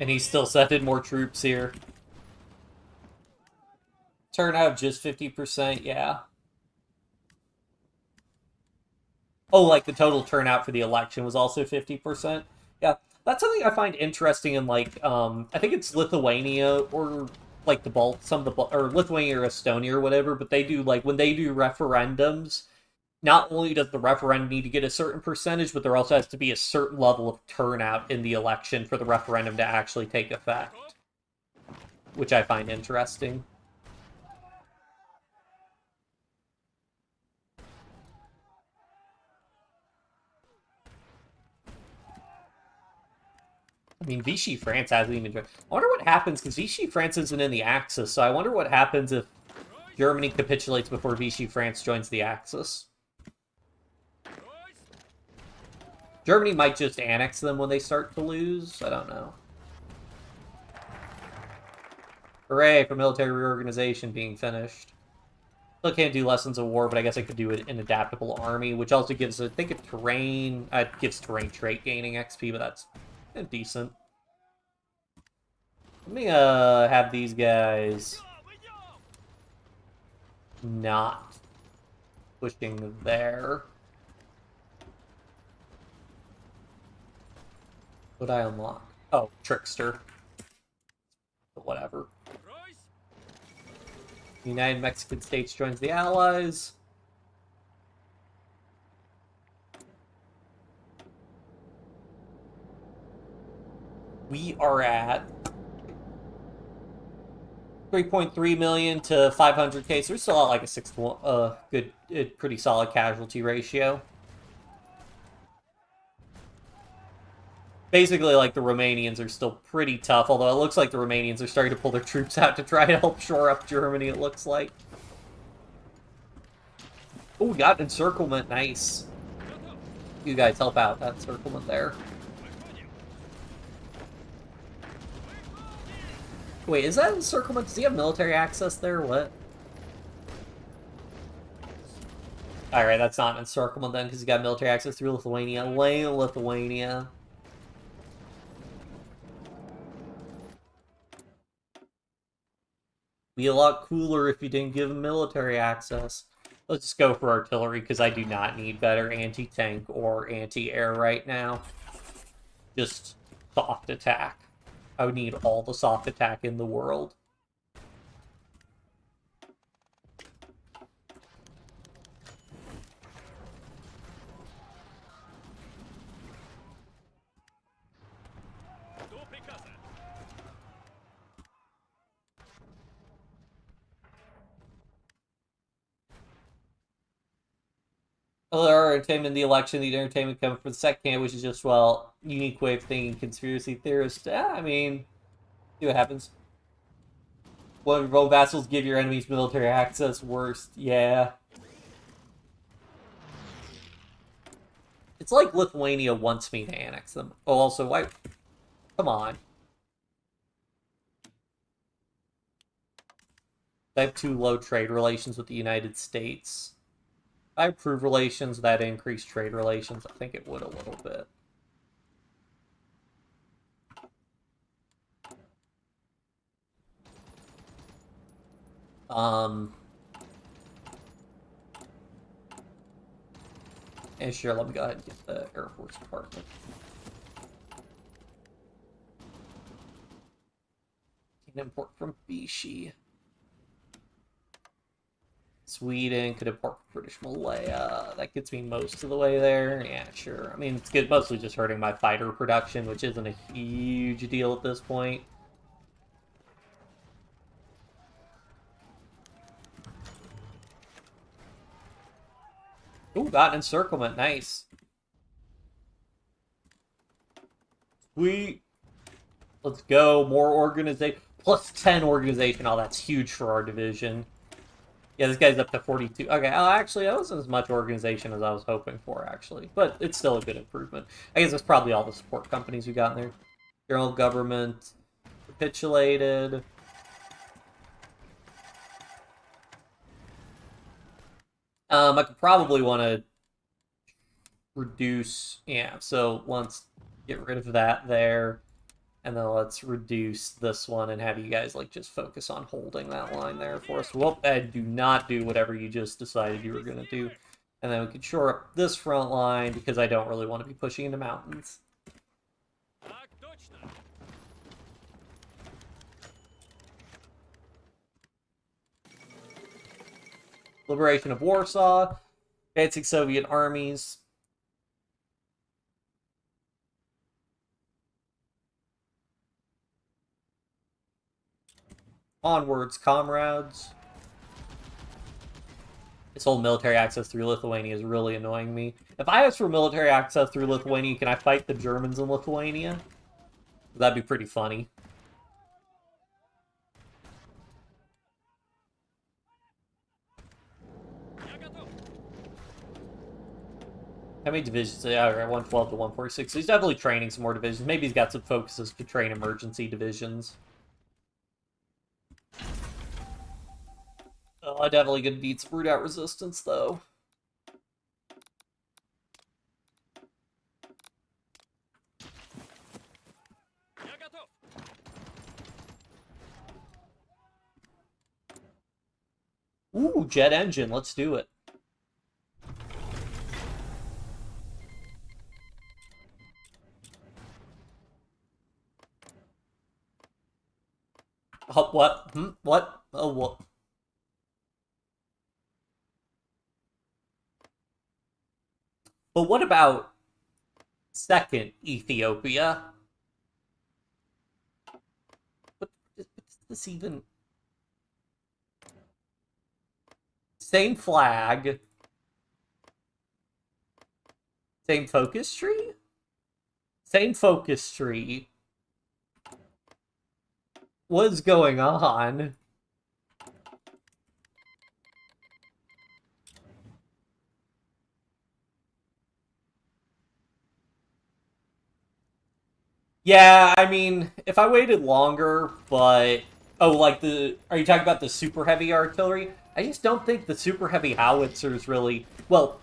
And he's still sending more troops here. Turnout just 50%, yeah. Oh, like the total turnout for the election was also 50%. Yeah, that's something I find interesting in, like, I think it's Lithuania or like or Lithuania or Estonia or whatever, but they do, like, when they do referendums, not only does the referendum need to get a certain percentage, but there also has to be a certain level of turnout in the election for the referendum to actually take effect, which I find interesting. I mean, Vichy France hasn't even joined. I wonder what happens, because Vichy France isn't in the Axis, so I wonder what happens if Germany capitulates before Vichy France joins the Axis. Ройс. Germany might just annex them when they start to lose. I don't know. Hooray for military reorganization being finished. Still can't do lessons of war, but I guess I could do an adaptable army, which also gives, I think, a terrain. It gives terrain trait gaining XP, but that's decent. Let me have these guys not pushing there. What I unlock? Oh, Trickster. But whatever. Ройс. United Mexican States joins the Allies. We are at 3.3 million to 500k, so we're still at like a 6 to 1, good, pretty solid casualty ratio. Basically, like, the Romanians are still pretty tough, although it looks like the Romanians are starting to pull their troops out to try to help shore up Germany, it looks like. Oh, we got encirclement, nice. Готов. You guys help out that encirclement there. Выходим. Wait, is that encirclement? Does he have military access there? What? Alright, that's not an encirclement then, because he got military access through Lithuania. Lithuania. Be a lot cooler if you didn't give him military access. Let's just go for artillery, because I do not need better anti-tank or anti-air right now. Just soft attack. I would need all the soft attack in the world. До приказа. Other entertainment in the election, the entertainment coming from the second, which is just, well, unique way of thinking, conspiracy theorist. I mean, see what happens. When road vassals give your enemies military access, worst. Yeah. It's like Lithuania wants me to annex them. Oh, also, why? Come on. I have too low trade relations with the United States. If I improve relations, that increase trade relations. I think it would a little bit. And sure, let me go ahead and get the Air Force Department. Can import from Vichy. Sweden could import British Malaya. That gets me most of the way there. Yeah, sure. I mean, it's good, mostly just hurting my fighter production, which isn't a huge deal at this point. Ooh, got an encirclement. Nice. Sweet. Let's go. More organization. Plus 10 organization. Oh, that's huge for our division. Yeah, this guy's up to 42. Okay, actually, that wasn't as much organization as I was hoping for, actually. But it's still a good improvement. I guess it's probably all the support companies we got in there. General government capitulated. I could probably want to reduce... Yeah, so let's get rid of that there. And then let's reduce this one and have you guys, like, just focus on holding that line there for us. Well, do not do whatever you just decided you were going to do. And then we can shore up this front line, because I don't really want to be pushing into mountains. Так точно. Liberation of Warsaw. Advancing Soviet armies. Onwards, comrades. This whole military access through Lithuania is really annoying me. If I ask for military access through Lithuania, can I fight the Germans in Lithuania? That'd be pretty funny. Я готов. How many divisions? Yeah, 112 to 146. He's definitely training some more divisions. Maybe he's got some focuses to train emergency divisions. I definitely gonna need some root out resistance, though. Я готов. Ooh, jet engine. Let's do it. Oh, what? What? Oh, what? But what about second Ethiopia? What is this even? Same flag. Same focus tree? Same focus tree. What is going on? Yeah, I mean, if I waited longer, but... Oh, like the... Are you talking about the super heavy artillery? I just don't think the super heavy howitzers really... Well...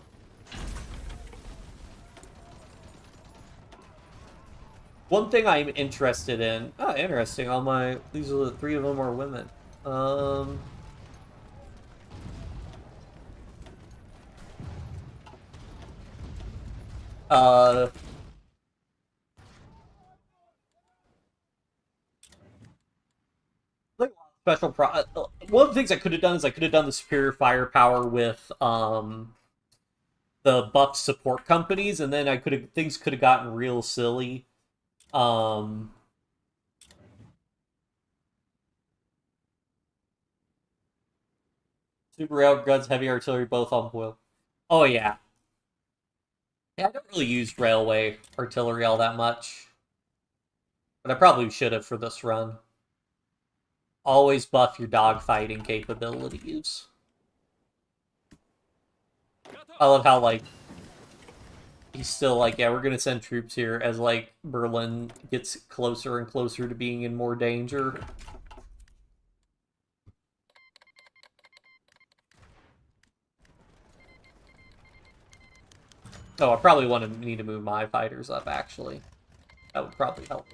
One thing I'm interested in... Oh, interesting. All my... These are the 3 of them are women. Like special one of the things I could have done is I could have done the superior firepower with the buff support companies, and then things could have gotten real silly. Super railguns, heavy artillery, both on foil. Oh yeah. Yeah, I don't really use railway artillery all that much. But I probably should have for this run. Always buff your dogfighting capabilities. I love how, like, he's still like, yeah, we're gonna send troops here as, like, Berlin gets closer and closer to being in more danger. Oh, I probably need to move my fighters up, actually. That would probably help.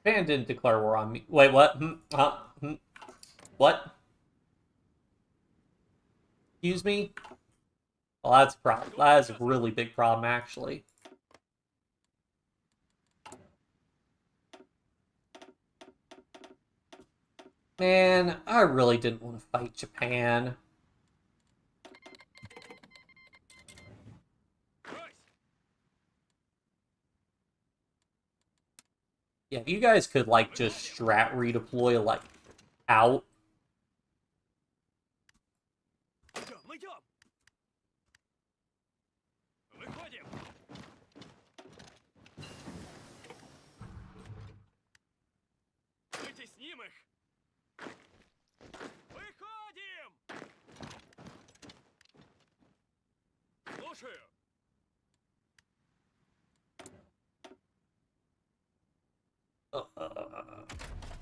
Japan didn't declare war on me. Wait, what? What? Excuse me? Well, that's a problem. That is a really big problem, actually. Man, I really didn't want to fight Japan. Yeah, if you guys could, like, just strat redeploy, like, out.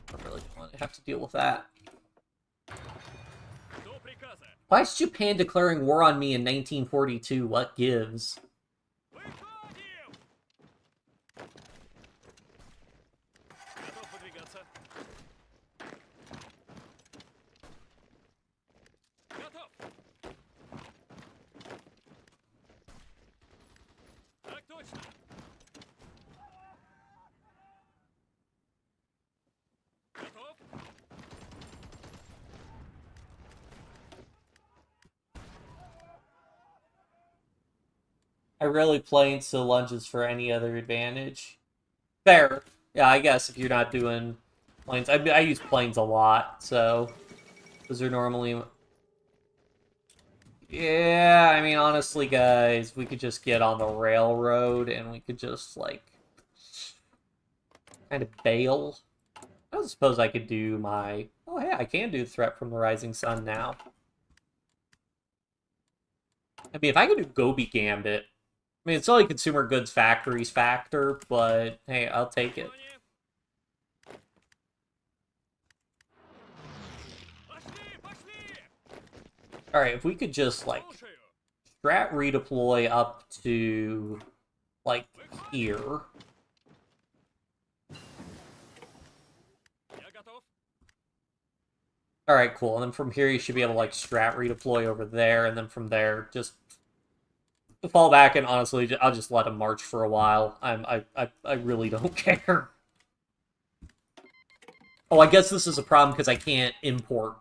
I really don't want to have to deal with that. Why is Japan declaring war on me in 1942? What gives? I rarely play into lunges for any other advantage. Fair. Yeah, I guess if you're not doing planes. I use planes a lot, so those are normally... Yeah, I mean, honestly, guys, we could just get on the railroad and we could just, like, kind of bail. I don't suppose I could do my... Oh, hey, I can do the threat from the rising sun now. I mean, if I could do Gobi Gambit... I mean, it's only consumer goods factories factor, but hey, I'll take it. Alright, if we could just, like, strat redeploy up to, like, here. Alright, cool. And then from here, you should be able to, like, strat redeploy over there, and then from there, just fall back, and honestly, I'll just let him march for a while. I really don't care. Oh, I guess this is a problem because I can't import.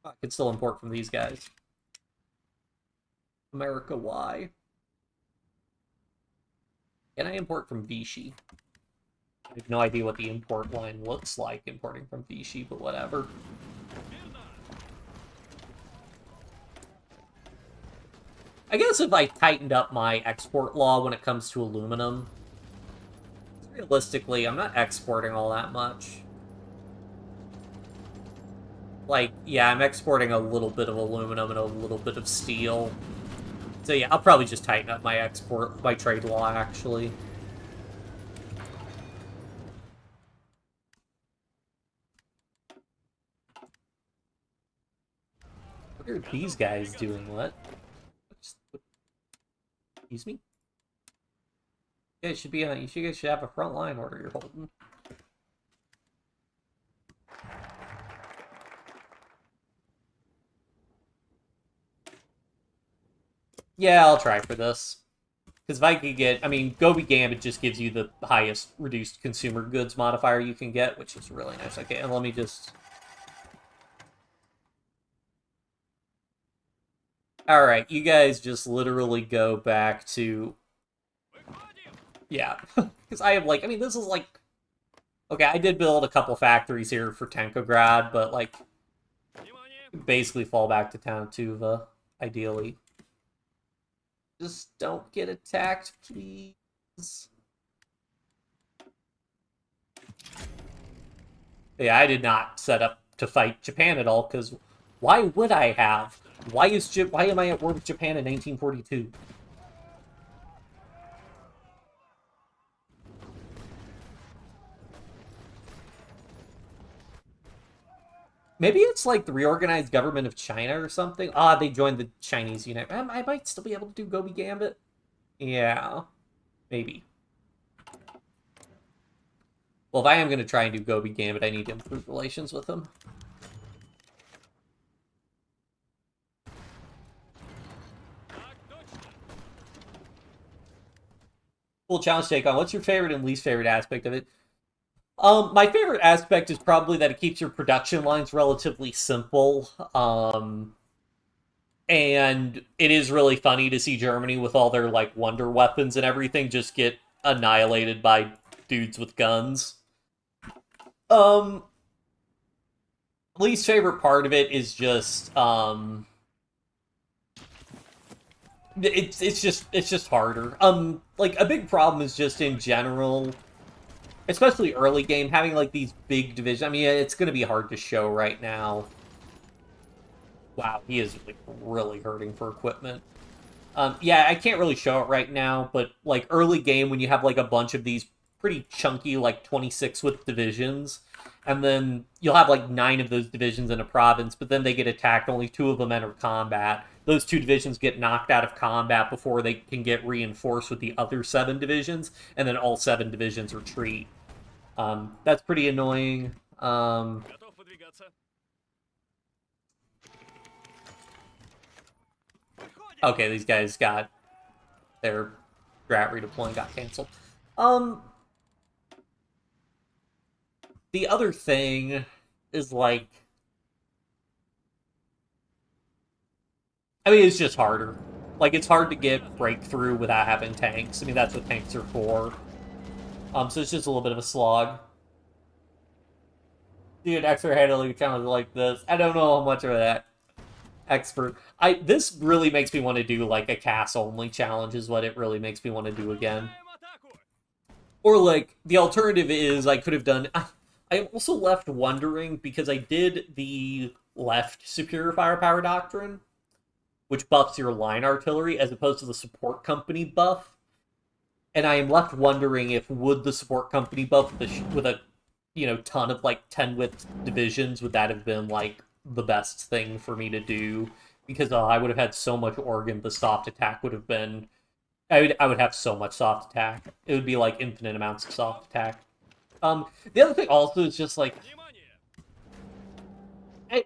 I can still import from these guys. America, why? Can I import from Vichy? I have no idea what the import line looks like importing from Vichy, but whatever. I guess if I tightened up my export law when it comes to aluminum, realistically, I'm not exporting all that much. Like, yeah, I'm exporting a little bit of aluminum and a little bit of steel. So yeah, I'll probably just tighten up my trade law, actually. What are these guys doing? What? Excuse me? You guys should be on. You guys should have a front line order you're holding. Yeah, I'll try for this. Because if I could get... I mean, Gobi Gambit just gives you the highest reduced consumer goods modifier you can get, which is really nice. Okay, and let me just... Alright, you guys just literally go back to... Yeah. Because I have, like... I mean, this is, like... Okay, I did build a couple factories here for Tankograd, but, like, Внимание! basically fall back to town Tuva, ideally. Just don't get attacked, please. Yeah, I did not set up to fight Japan at all, because why would I have? Why am I at war with Japan in 1942? Maybe it's like the reorganized government of China or something. Ah, they joined the Chinese United. I might still be able to do Gobi Gambit. Yeah, maybe. Well, if I am going to try and do Gobi Gambit, I need to improve relations with them. Так точно! Full challenge take on. What's your favorite and least favorite aspect of it? My favorite aspect is probably that it keeps your production lines relatively simple. And it is really funny to see Germany with all their like wonder weapons and everything just get annihilated by dudes with guns. Least favorite part of it is just it's just harder. Like a big problem is just in general, especially early game, having like these big divisions. I mean, it's going to be hard to show right now. Wow, he is like really hurting for equipment. Yeah, I can't really show it right now, but like early game when you have like a bunch of these pretty chunky like 26 width divisions, and then you'll have like 9 of those divisions in a province, but then they get attacked, only 2 of them enter combat. Those 2 divisions get knocked out of combat before they can get reinforced with the other 7 divisions, and then all 7 divisions retreat. That's pretty annoying. Готов выдвигаться. Выходим! Okay, these guys got their strat redeploying got canceled. The other thing is like, I mean, it's just harder. Like, it's hard to get breakthrough without having tanks. I mean, that's what tanks are for. So it's just a little bit of a slog. Dude, extra handling challenges like this. I don't know how much of that expert. This really makes me want to do like a CAS only challenge is what it really makes me want to do again. Начинаем атаку! Or like the alternative is I could have done. I'm also left wondering because I did the left superior firepower doctrine, which buffs your line artillery as opposed to the support company buff. And I am left wondering if would the support company buff with a ton of like 10 width divisions, would that have been like the best thing for me to do? Because I would have had so much organ, the soft attack would have been I would have so much soft attack. It would be like infinite amounts of soft attack. The other thing also is just like Внимание!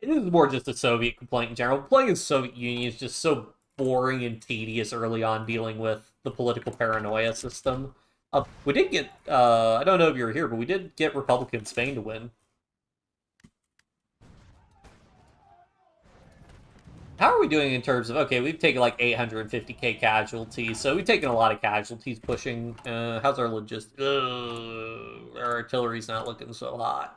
this is more just a Soviet complaint in general. Playing as Soviet Union is just so boring and tedious early on dealing with the political paranoia system. We did get, I don't know if you were here, but we did get Republican Spain to win. How are we doing in terms of, okay, we've taken like 850k casualties, so we've taken a lot of casualties pushing. How's our logistics? Our artillery's not looking so hot.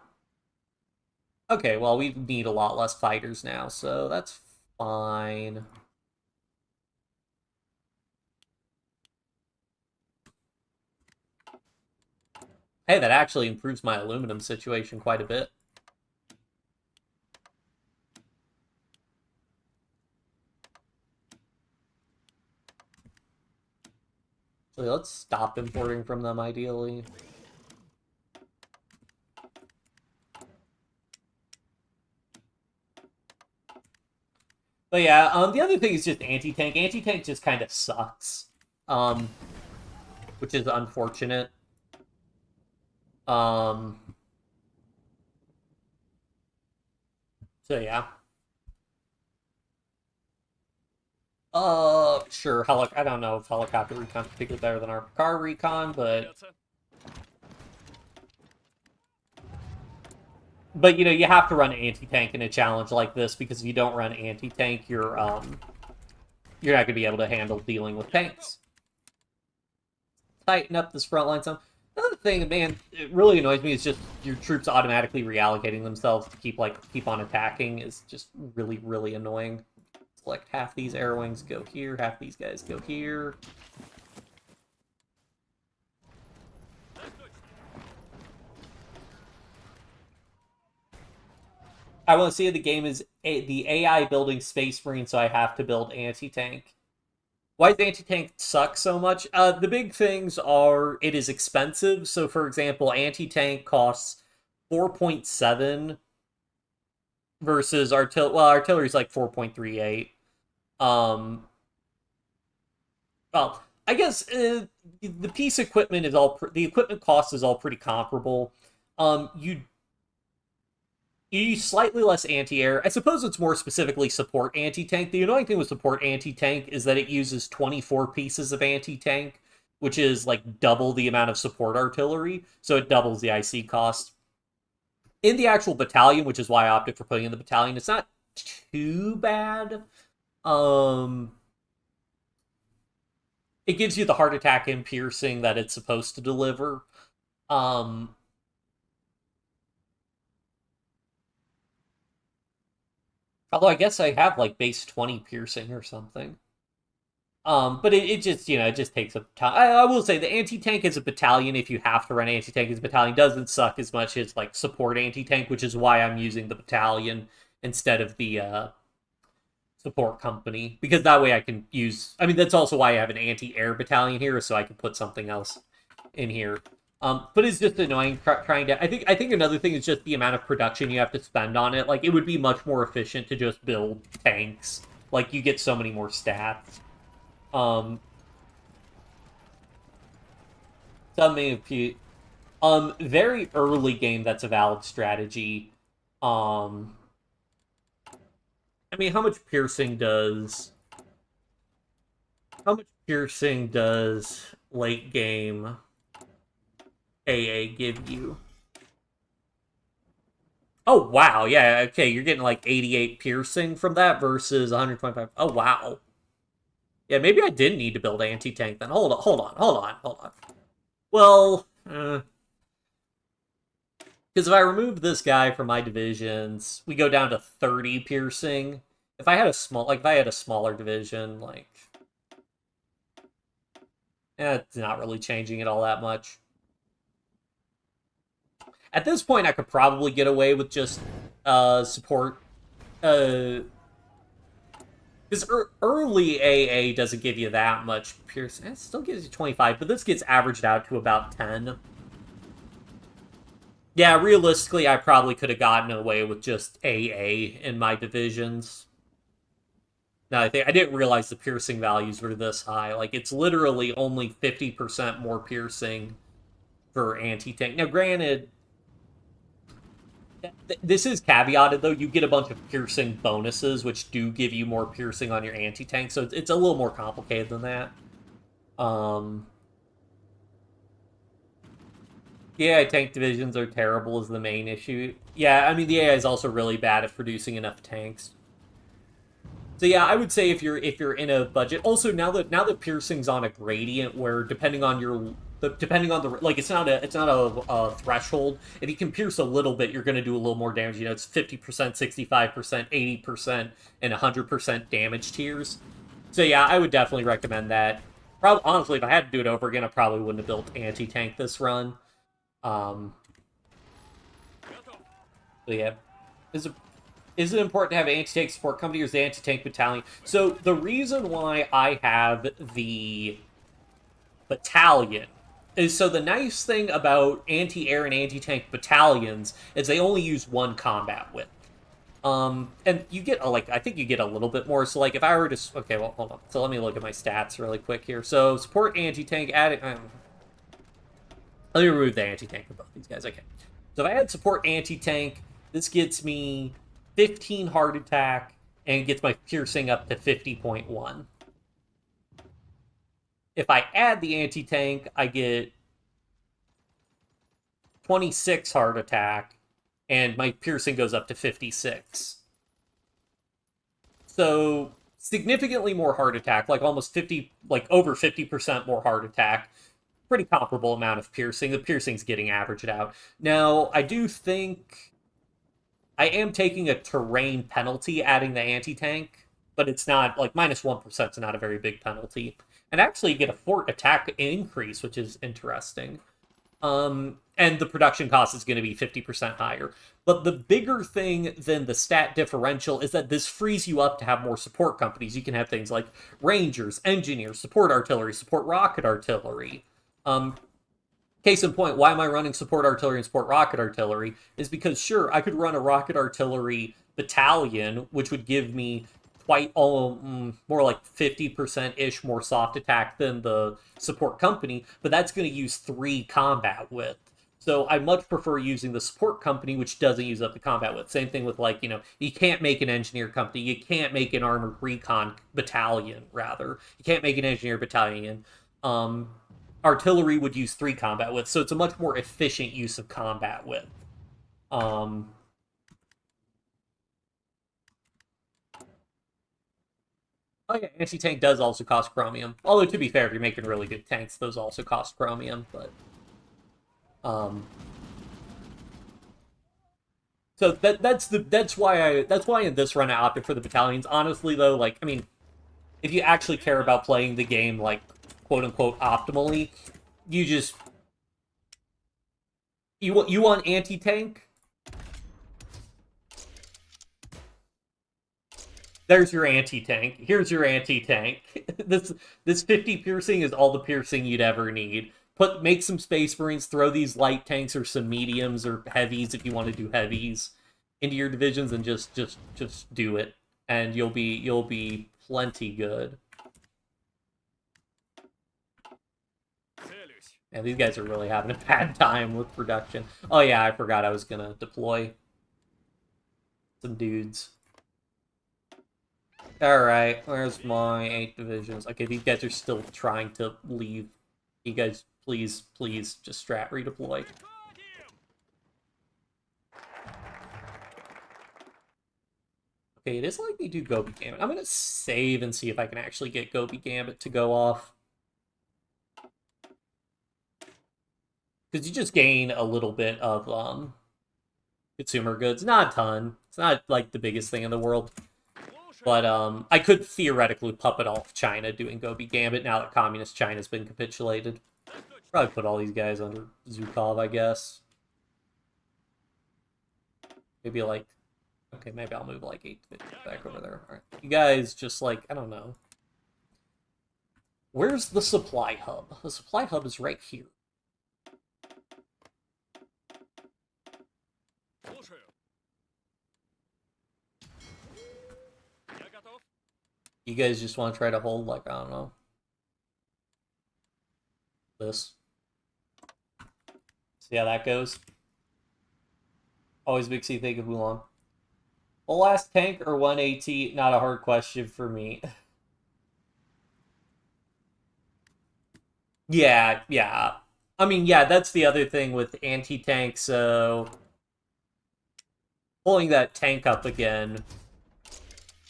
Okay, well, we need a lot less fighters now, so that's fine. Hey, that actually improves my aluminum situation quite a bit. So let's stop importing from them, ideally. But yeah, the other thing is just anti-tank. Anti-tank just kind of sucks. Which is unfortunate. So yeah. Sure, I don't know if helicopter recon's particularly better than our car recon, but you have to run anti-tank in a challenge like this, because if you don't run anti-tank, you're not going to be able to handle dealing with tanks. Tighten up this front line some. Another thing, man, it really annoys me is just your troops automatically reallocating themselves to keep on attacking is just really, really annoying. Select half these air wings go here, half these guys go here. I want to see the game is the AI building Space Marine, so I have to build anti-tank. Why does anti-tank suck so much? The big things are it is expensive. So, for example, anti-tank costs 4.7 versus artillery. Well, artillery's like 4.38. Well, I guess the piece equipment is the equipment cost is all pretty comparable. You use slightly less anti-air. I suppose it's more specifically support anti-tank. The annoying thing with support anti-tank is that it uses 24 pieces of anti-tank, which is like double the amount of support artillery, so it doubles the IC cost. In the actual battalion, which is why I opted for putting in the battalion, it's not too bad. It gives you the heart attack and piercing that it's supposed to deliver. Although I guess I have like base 20 piercing or something. But it just, it just takes up time. I will say the anti-tank as a battalion, if you have to run anti-tank as a battalion, doesn't suck as much as like support anti-tank, which is why I'm using the battalion instead of the support company. Because that way I can use... I mean, that's also why I have an anti-air battalion here, so I can put something else in here. But it's just annoying trying to... I think another thing is just the amount of production you have to spend on it. Like, it would be much more efficient to just build tanks. Like, you get so many more stats. Very early game, that's a valid strategy. I mean, how much piercing does late game AA give you? Oh, wow. Yeah, okay, you're getting like 88 piercing from that versus 125. Oh, wow. Yeah, maybe I didn't need to build anti-tank then. Hold on. Well, because if I remove this guy from my divisions, we go down to 30 piercing. If I had a smaller division, like, it's not really changing it all that much. At this point, I could probably get away with just support. Because early AA doesn't give you that much piercing. It still gives you 25, but this gets averaged out to about 10. Yeah, realistically, I probably could have gotten away with just AA in my divisions. Now, I didn't realize the piercing values were this high. Like, it's literally only 50% more piercing for anti-tank. Now, granted, this is caveated, though. You get a bunch of piercing bonuses, which do give you more piercing on your anti-tank, so it's a little more complicated than that. Yeah, tank divisions are terrible is the main issue. Yeah, I mean, the AI is also really bad at producing enough tanks. So yeah, I would say if you're in a budget. Also, now that piercing's on a gradient where depending on the like it's not a threshold. If you can pierce a little bit, you're going to do a little more damage. It's 50%, 65%, 80%, and 100% damage tiers. So yeah, I would definitely recommend that. Probably, honestly, if I had to do it over again, I probably wouldn't have built anti-tank this run. So yeah, is it important to have an anti-tank support company or is the anti-tank battalion? So the reason why I have the battalion is so the nice thing about anti-air and anti-tank battalions is they only use one combat width. And you get I think you get a little bit more. So like if I were to, okay, well, hold on. So let me look at my stats really quick here. So support anti-tank, adding, let me remove the anti-tank for both these guys. Okay. So if I had support anti-tank, this gets me 15 heart attack and gets my piercing up to 50.1. If I add the anti-tank, I get 26 heart attack and my piercing goes up to 56. So significantly more heart attack, like almost 50, like over 50% more heart attack. pretty comparable amount of piercing. The piercing's getting averaged out. Now, I do think I am taking a terrain penalty adding the anti-tank, but it's not, like, minus 1% is not a very big penalty. And actually you get a fort attack increase, which is interesting. And the production cost is going to be 50% higher. But the bigger thing than the stat differential is that this frees you up to have more support companies. You can have things like rangers, engineers, support artillery, support rocket artillery. Case in point, why am I running support artillery and support rocket artillery? Is because, sure, I could run a rocket artillery battalion, which would give me quite more like 50%-ish more soft attack than the support company, but that's going to use 3 combat width. So I much prefer using the support company, which doesn't use up the combat width. Same thing with, like, you can't make an engineer company, you can't make an armored recon battalion, rather. You can't make an engineer battalion. Artillery would use 3 combat width, so it's a much more efficient use of combat width. Oh yeah, anti-tank does also cost chromium. Although, to be fair, if you're making really good tanks, those also cost chromium, but... So that's why in this run I opted for the battalions. Honestly, though, like, I mean, if you actually care about playing the game, like, quote-unquote optimally, you want anti-tank? There's your anti-tank. Here's your anti-tank. This 50 piercing is all the piercing you'd ever need. Make some Space Marines, throw these light tanks or some mediums or heavies if you want to do heavies into your divisions, and just do it, and you'll be plenty good. And these guys are really having a bad time with production. Oh yeah, I forgot I was gonna deploy some dudes. Alright, where's my 8 divisions? Okay, these guys are still trying to leave. You guys, please, just strat redeploy. Okay, it is like they do Gobi Gambit. I'm gonna save and see if I can actually get Gobi Gambit to go off. Because you just gain a little bit of consumer goods. Not a ton. It's not, like, the biggest thing in the world. But I could theoretically puppet off China doing Gobi Gambit now that Communist China's been capitulated. Probably put all these guys under Zhukov, I guess. Maybe, like... Okay, maybe I'll move, like, 8 back over there. Alright. You guys just, like, I don't know. Where's the supply hub? The supply hub is right here. You guys just want to try to hold, like, I don't know, this. See how that goes? Always makes you think of Mulan. Well, last tank or 180? Not a hard question for me. Yeah. I mean, yeah, that's the other thing with anti-tank, so... Pulling that tank up again...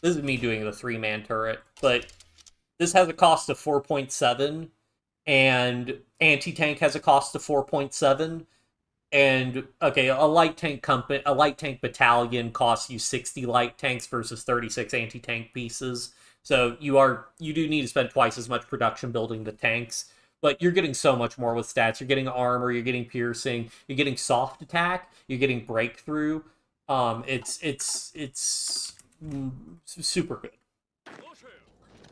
This is me doing the 3-man turret, but this has a cost of 4.7, and anti-tank has a cost of 4.7, and, okay, a light tank battalion costs you 60 light tanks versus 36 anti-tank pieces, so you do need to spend twice as much production building the tanks, but you're getting so much more with stats. You're getting armor, you're getting piercing, you're getting soft attack, you're getting breakthrough. It's super good.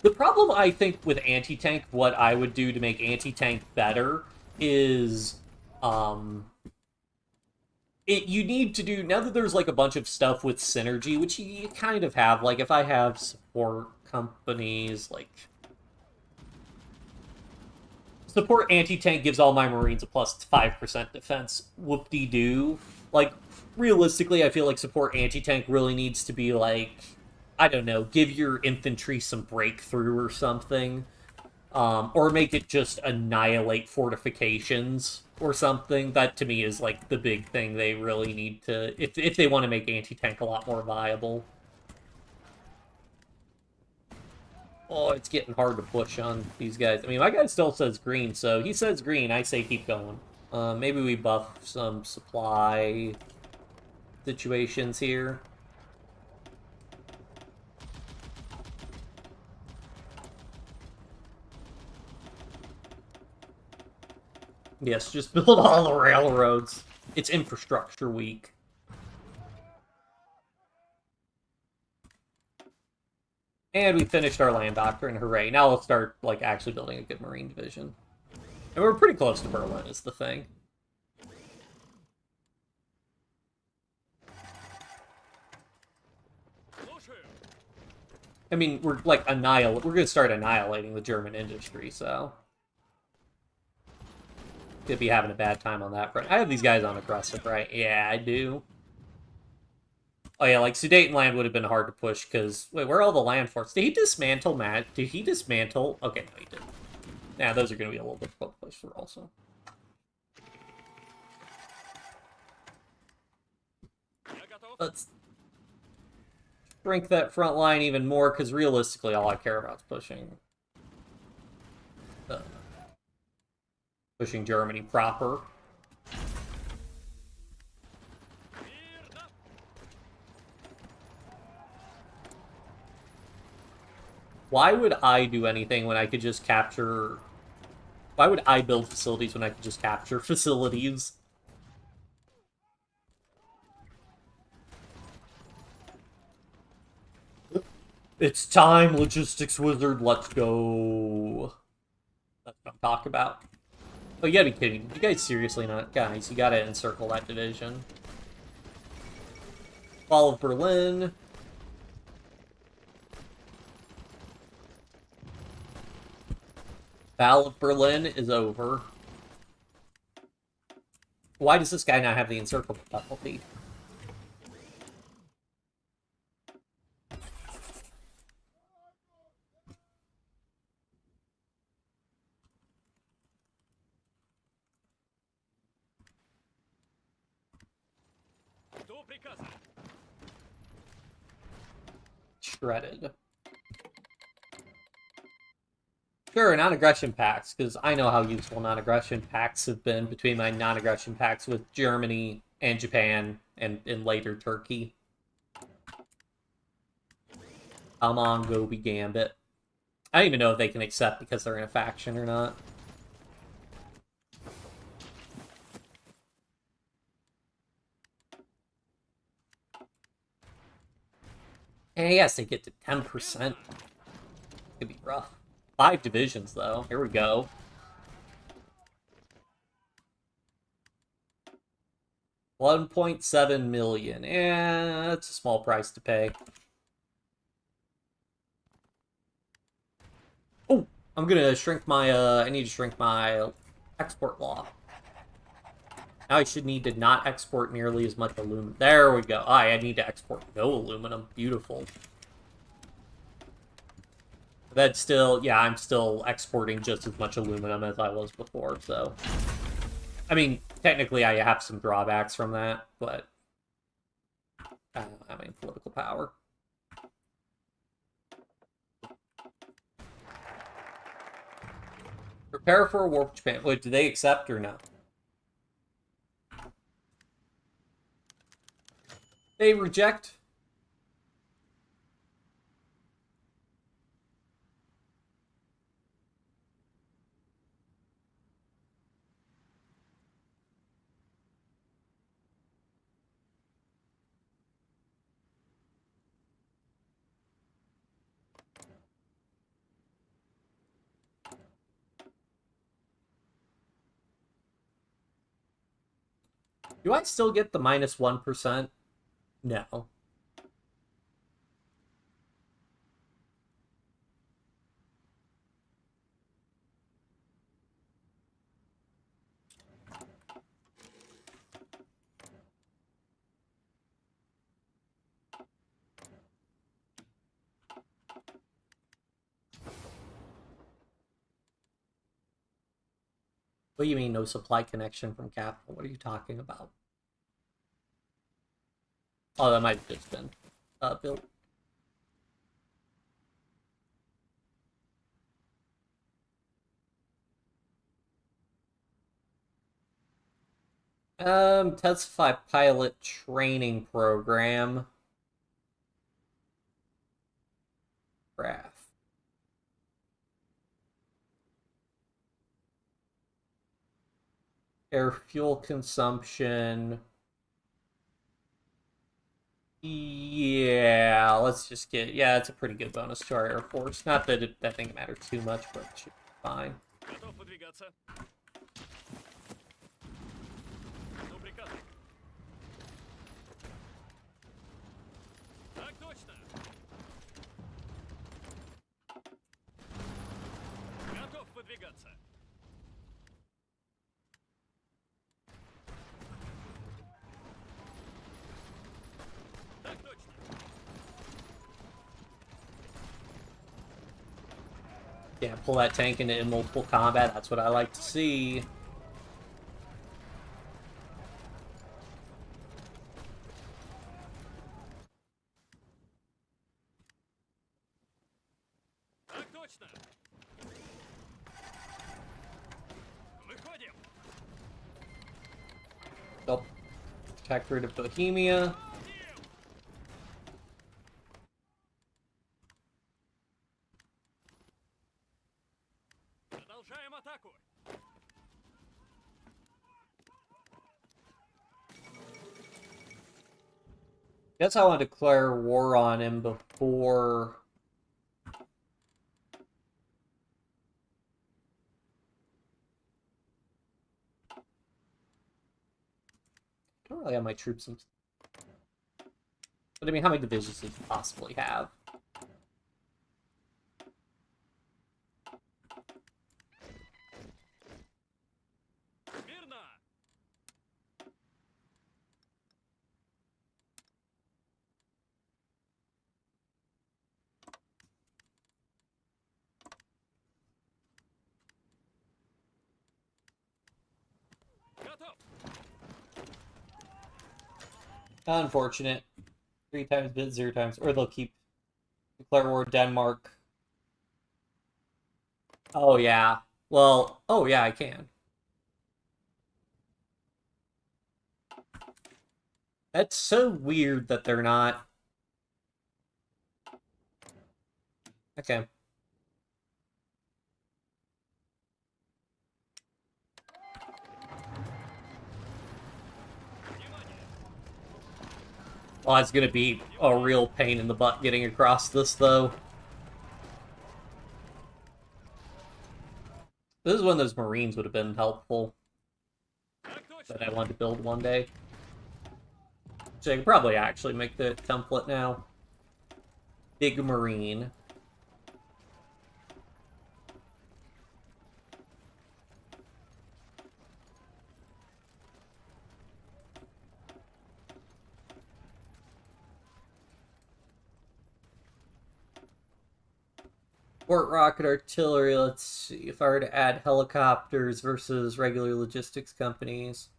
The problem, I think, with anti-tank, what I would do to make anti-tank better is, you need to do, now that there's, like, a bunch of stuff with synergy, which you kind of have, like, if I have support companies, like, support anti-tank gives all my Marines a plus 5% defense, whoop-de-doo. Like, realistically, I feel like support anti-tank really needs to be, like, I don't know, give your infantry some breakthrough or something. Or make it just annihilate fortifications or something. That, to me, is, like, the big thing they really need to... If they want to make anti-tank a lot more viable. Oh, it's getting hard to push on these guys. I mean, my guy still says green, so he says green. I say keep going. Maybe we buff some supply situations here. Yes, just build all the railroads. It's infrastructure week. And we finished our land doctrine, hooray. Now we'll start, like, actually building a good marine division. And we're pretty close to Berlin, is the thing. I mean, we're, like, we're gonna start annihilating the German industry, so... Could be having a bad time on that front. I have these guys on aggressive, right? Yeah, I do. Oh yeah, like Sudetenland would have been hard to push because wait, where are all the land forts? Did he dismantle Matt? Did he dismantle? Okay, no, he didn't. Yeah, those are going to be a little difficult to push through also. Let's shrink that front line even more because realistically, all I care about is pushing Germany proper. Why would I do anything when I could just capture... Why would I build facilities when I could just capture facilities? It's time, logistics wizard, let's go. That's what I'm talking about. Oh, you gotta be kidding. You guys seriously not? Guys, you gotta encircle that division. Fall of Berlin. Battle of Berlin is over. Why does this guy not have the encircle penalty? Shredded. Sure, non-aggression pacts, because I know how useful non-aggression pacts have been between my non-aggression pacts with Germany and Japan and later Turkey. Come on, Gobi Gambit. I don't even know if they can accept because they're in a faction or not. And yes, they get to 10%. Could be rough. 5 divisions, though. Here we go. $1.7 million. Eh, that's a small price to pay. Oh, I'm gonna shrink my, I need to shrink my export law. Now I should need to not export nearly as much aluminum. There we go. I need to export no aluminum. Beautiful. That's still, yeah, I'm still exporting just as much aluminum as I was before, so... I mean, technically I have some drawbacks from that, but... I mean, political power. Prepare for a war with Japan. Wait, do they accept or no? They reject. Do I still get the minus 1%? No. What do you mean, no supply connection from capital? What are you talking about? Oh, that might have just been built. Testify pilot training program. Graph. Air fuel consumption. Yeah, let's just get... Yeah, it's a pretty good bonus to our Air Force. Not that I think it matters too much, but it should be fine. Готов выдвигаться. Жду приказа. Так точно. Готов выдвигаться. Так точно. Yeah, pull that tank into multiple combat. That's what I like to see. Так точно. Выходим. Oh, Protectorate of Bohemia. Продолжаем атаку. Guess I want to declare war on him before... I don't really have my troops in... But I mean, how many divisions does he possibly have? Мирно. Готов. Unfortunate. 3 times bid, 0 times... Or they'll keep... Declare war Denmark. Oh, yeah. Well, oh, yeah, I can. That's so weird that they're not... Okay. Well, it's gonna be a real pain in the butt getting across this, though. This is when those Marines would have been helpful Так точно. that I wanted to build one day. So I could probably actually make the template now. Big Marine. Port rocket artillery, let's see. If I were to add helicopters versus regular logistics companies.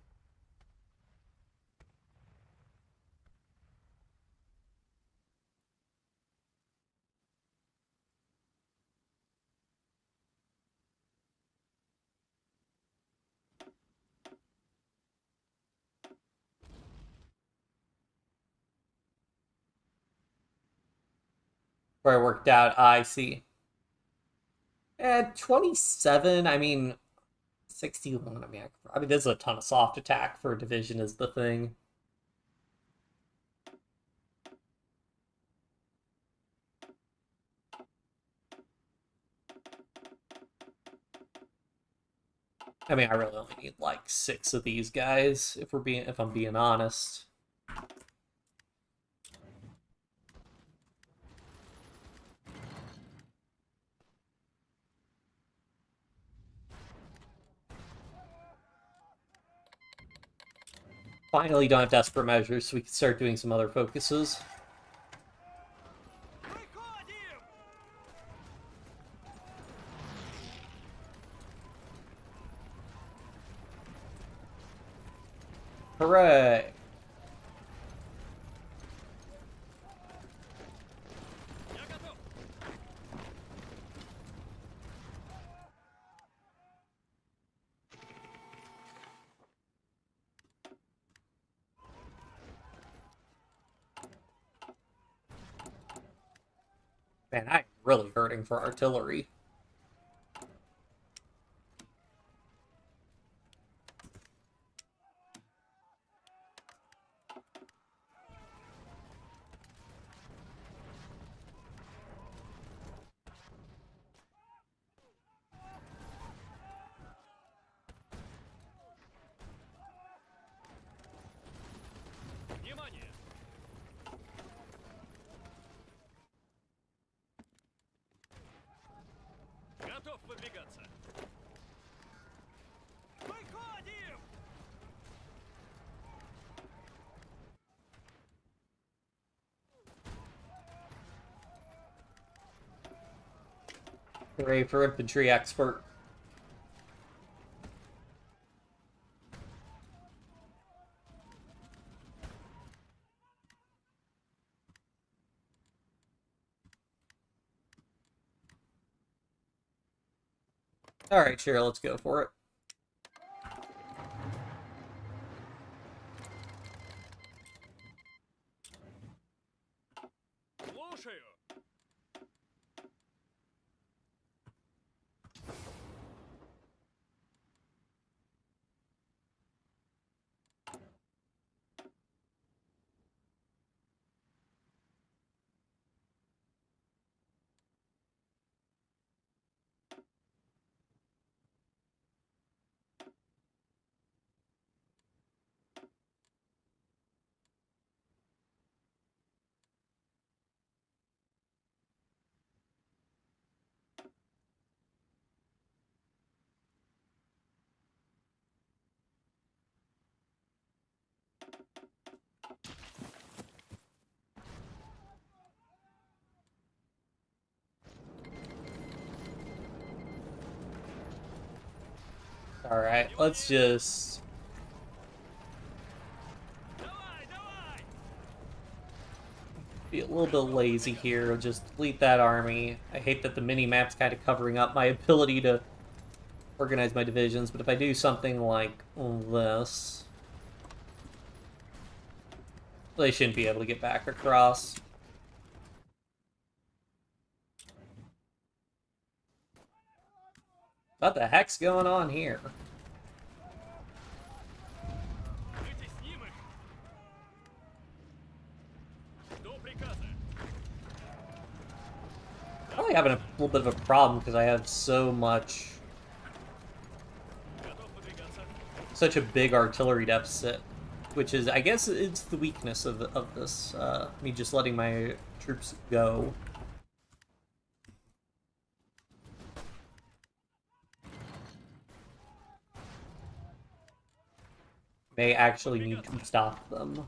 Where I worked out, I see. At 27, I mean, 61, I mean, there's a ton of soft attack for a division is the thing. I mean, I really only need like 6 of these guys if I'm being honest. Finally, don't have desperate measures, so we can start doing some other focuses. Выходим. Hooray! Я готов. Man, I'm really hurting for artillery. Внимание! Готов выдвигаться. Выходим! Hooray for infantry expert. Alright, sure, let's go for it. Слушаю! Alright, let's just... Давай, давай! be a little bit lazy here. Just delete that army. I hate that the mini-map's kind of covering up my ability to organize my divisions, but if I do something like this... they shouldn't be able to get back across. What the heck's going on here? Вытесним их! До приказа! Probably having a little bit of a problem because I have so much... Готов выдвигаться. such a big artillery deficit, which is, I guess, it's the weakness of this, me just letting my troops go. May actually need to stop them,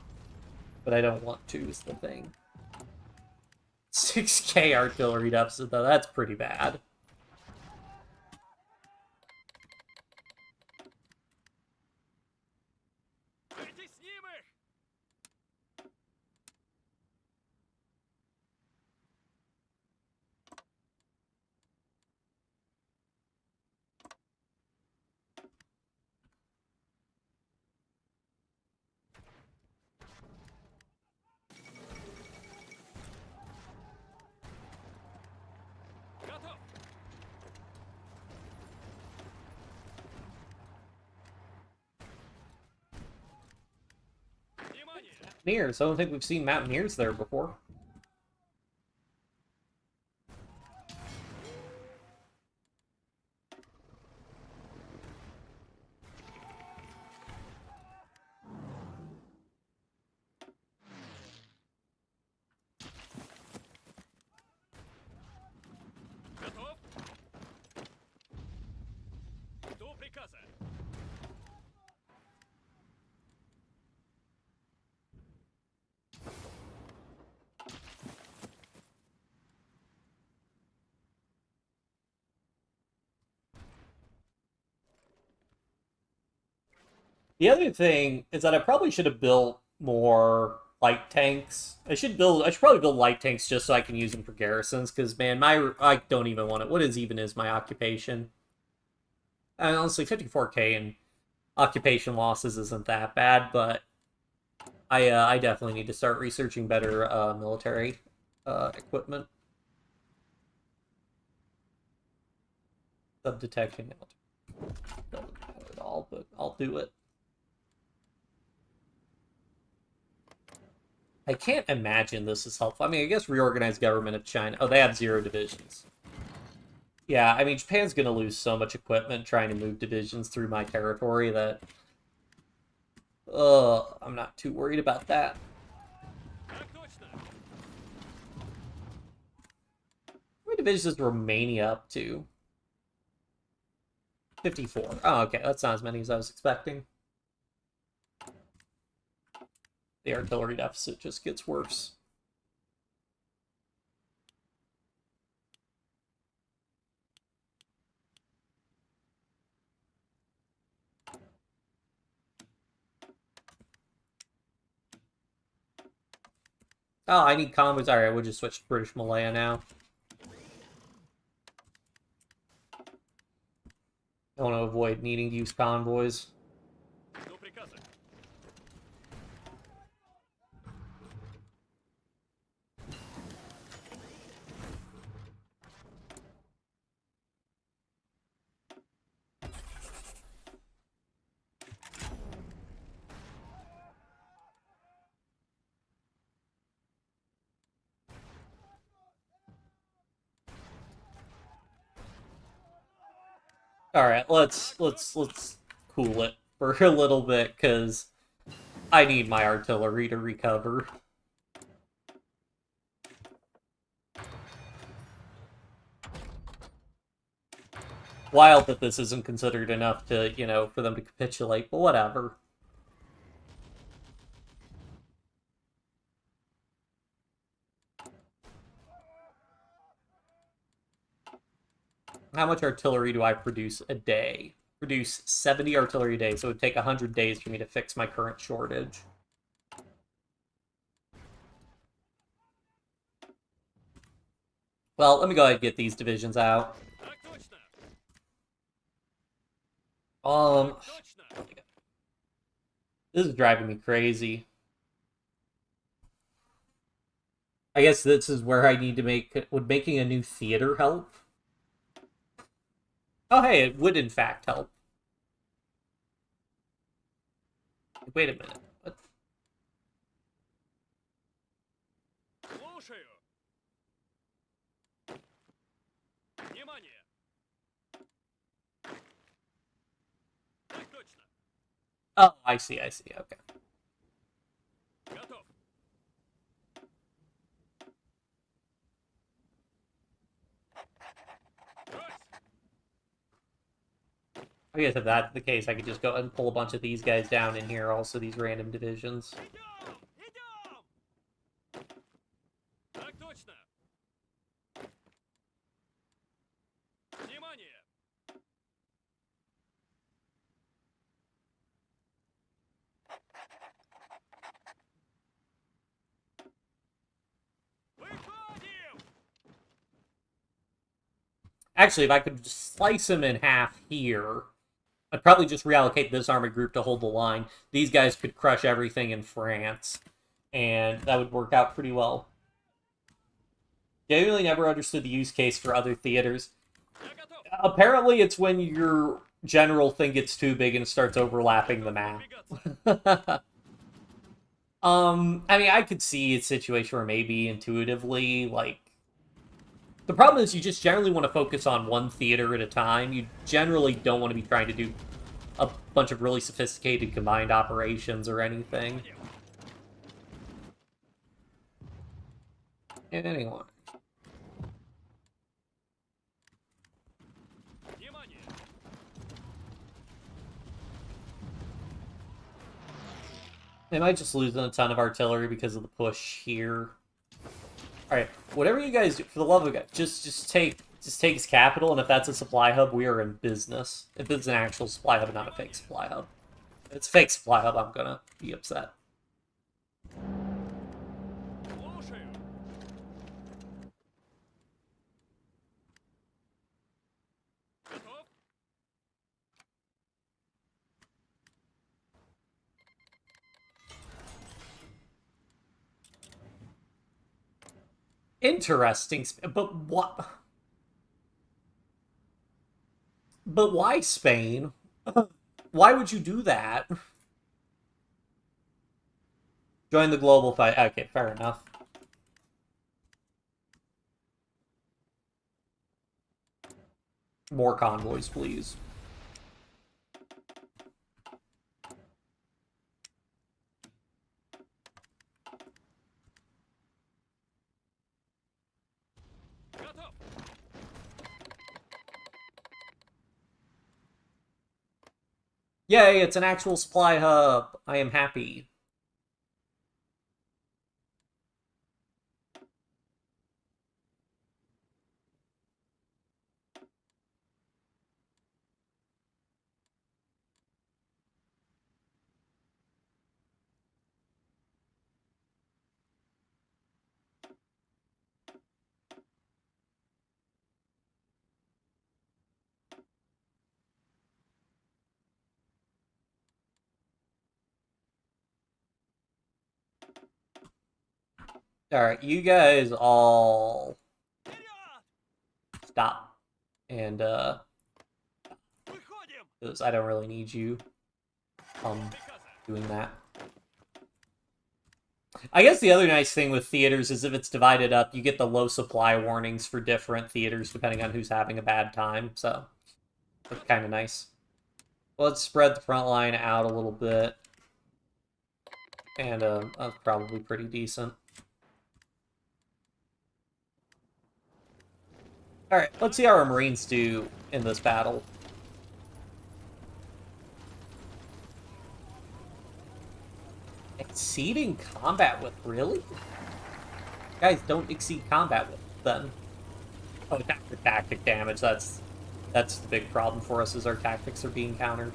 but I don't want to, is the thing. 6k artillery deficit, though, that's pretty bad. Вытесним их! Готов! Внимание! Mountaineers, I don't think we've seen Mountaineers there before. Готов? До приказа. The other thing is that I probably should have built more light tanks. I should probably build light tanks just so I can use them for garrisons, because, man, I don't even want it. What is my occupation? Honestly, 54k in occupation losses isn't that bad, but I definitely need to start researching better military equipment. Sub-detection. Doesn't matter at all, but I'll do it. I can't imagine this is helpful. I mean, I guess reorganized government of China. Oh, they have 0 divisions. Yeah, I mean, Japan's going to lose so much equipment trying to move divisions through my territory that... I'm not too worried about that. Так точно. How many divisions is Romania up to? 54. Oh, okay, that's not as many as I was expecting. The artillery deficit just gets worse. Oh, I need convoys. Alright, we'll just switch to British Malaya now. I want to avoid needing to use convoys. До приказа. Alright, let's cool it for a little bit, because I need my artillery to recover. Wild that this isn't considered enough to, you know, for them to capitulate, but whatever. How much artillery do I produce a day? Produce 70 artillery a day, so it would take 100 days for me to fix my current shortage. Well, let me go ahead and get these divisions out. Так точно. Точно. This is driving me crazy. I guess this is where I need to make... Would making a new theater help? Oh, hey, it would in fact help. Wait a minute. What? Слушаю. Внимание. Так точно. Oh, I see, okay. Готов. Брось. I guess if that's the case, I could just go and pull a bunch of these guys down in here, also these random divisions. Идем! Идем! Так точно. Внимание! Выходим! Actually, if I could just slice them in half here, I'd probably just reallocate this armored group to hold the line. These guys could crush everything in France, and that would work out pretty well. Genuinely never understood the use case for other theaters. Я готов. Apparently, it's when your general thing gets too big and starts overlapping the map. Двигаться. I mean, I could see a situation where maybe intuitively, like... The problem is you just generally want to focus on one theater at a time. You generally don't want to be trying to do a bunch of really sophisticated combined operations or anything. Anyway. Внимание! They might just lose a ton of artillery because of the push here. Alright, whatever you guys do, for the love of God, just take his capital, and if that's a supply hub, we are in business. If it's an actual supply hub and not a fake supply hub. If it's a fake supply hub, I'm gonna be upset. Слушаю. Готов? Interesting, but what? But why Spain? Why would you do that? Join the global fight. Okay, fair enough. More convoys, please. Готов. Yay, it's an actual supply hub. I am happy. Alright, you guys all Вперед! stop. And, Выходим! because I don't really need you Приказы. doing that. I guess the other nice thing with theaters is if it's divided up, you get the low supply warnings for different theaters depending on who's having a bad time, so that's kind of nice. Let's spread the front line out a little bit. And that's probably pretty decent. Alright, let's see how our Marines do in this battle. Exceeding combat with, really? Guys, don't exceed combat with, then. Oh, tactic damage, that's the big problem for us, is our tactics are being countered.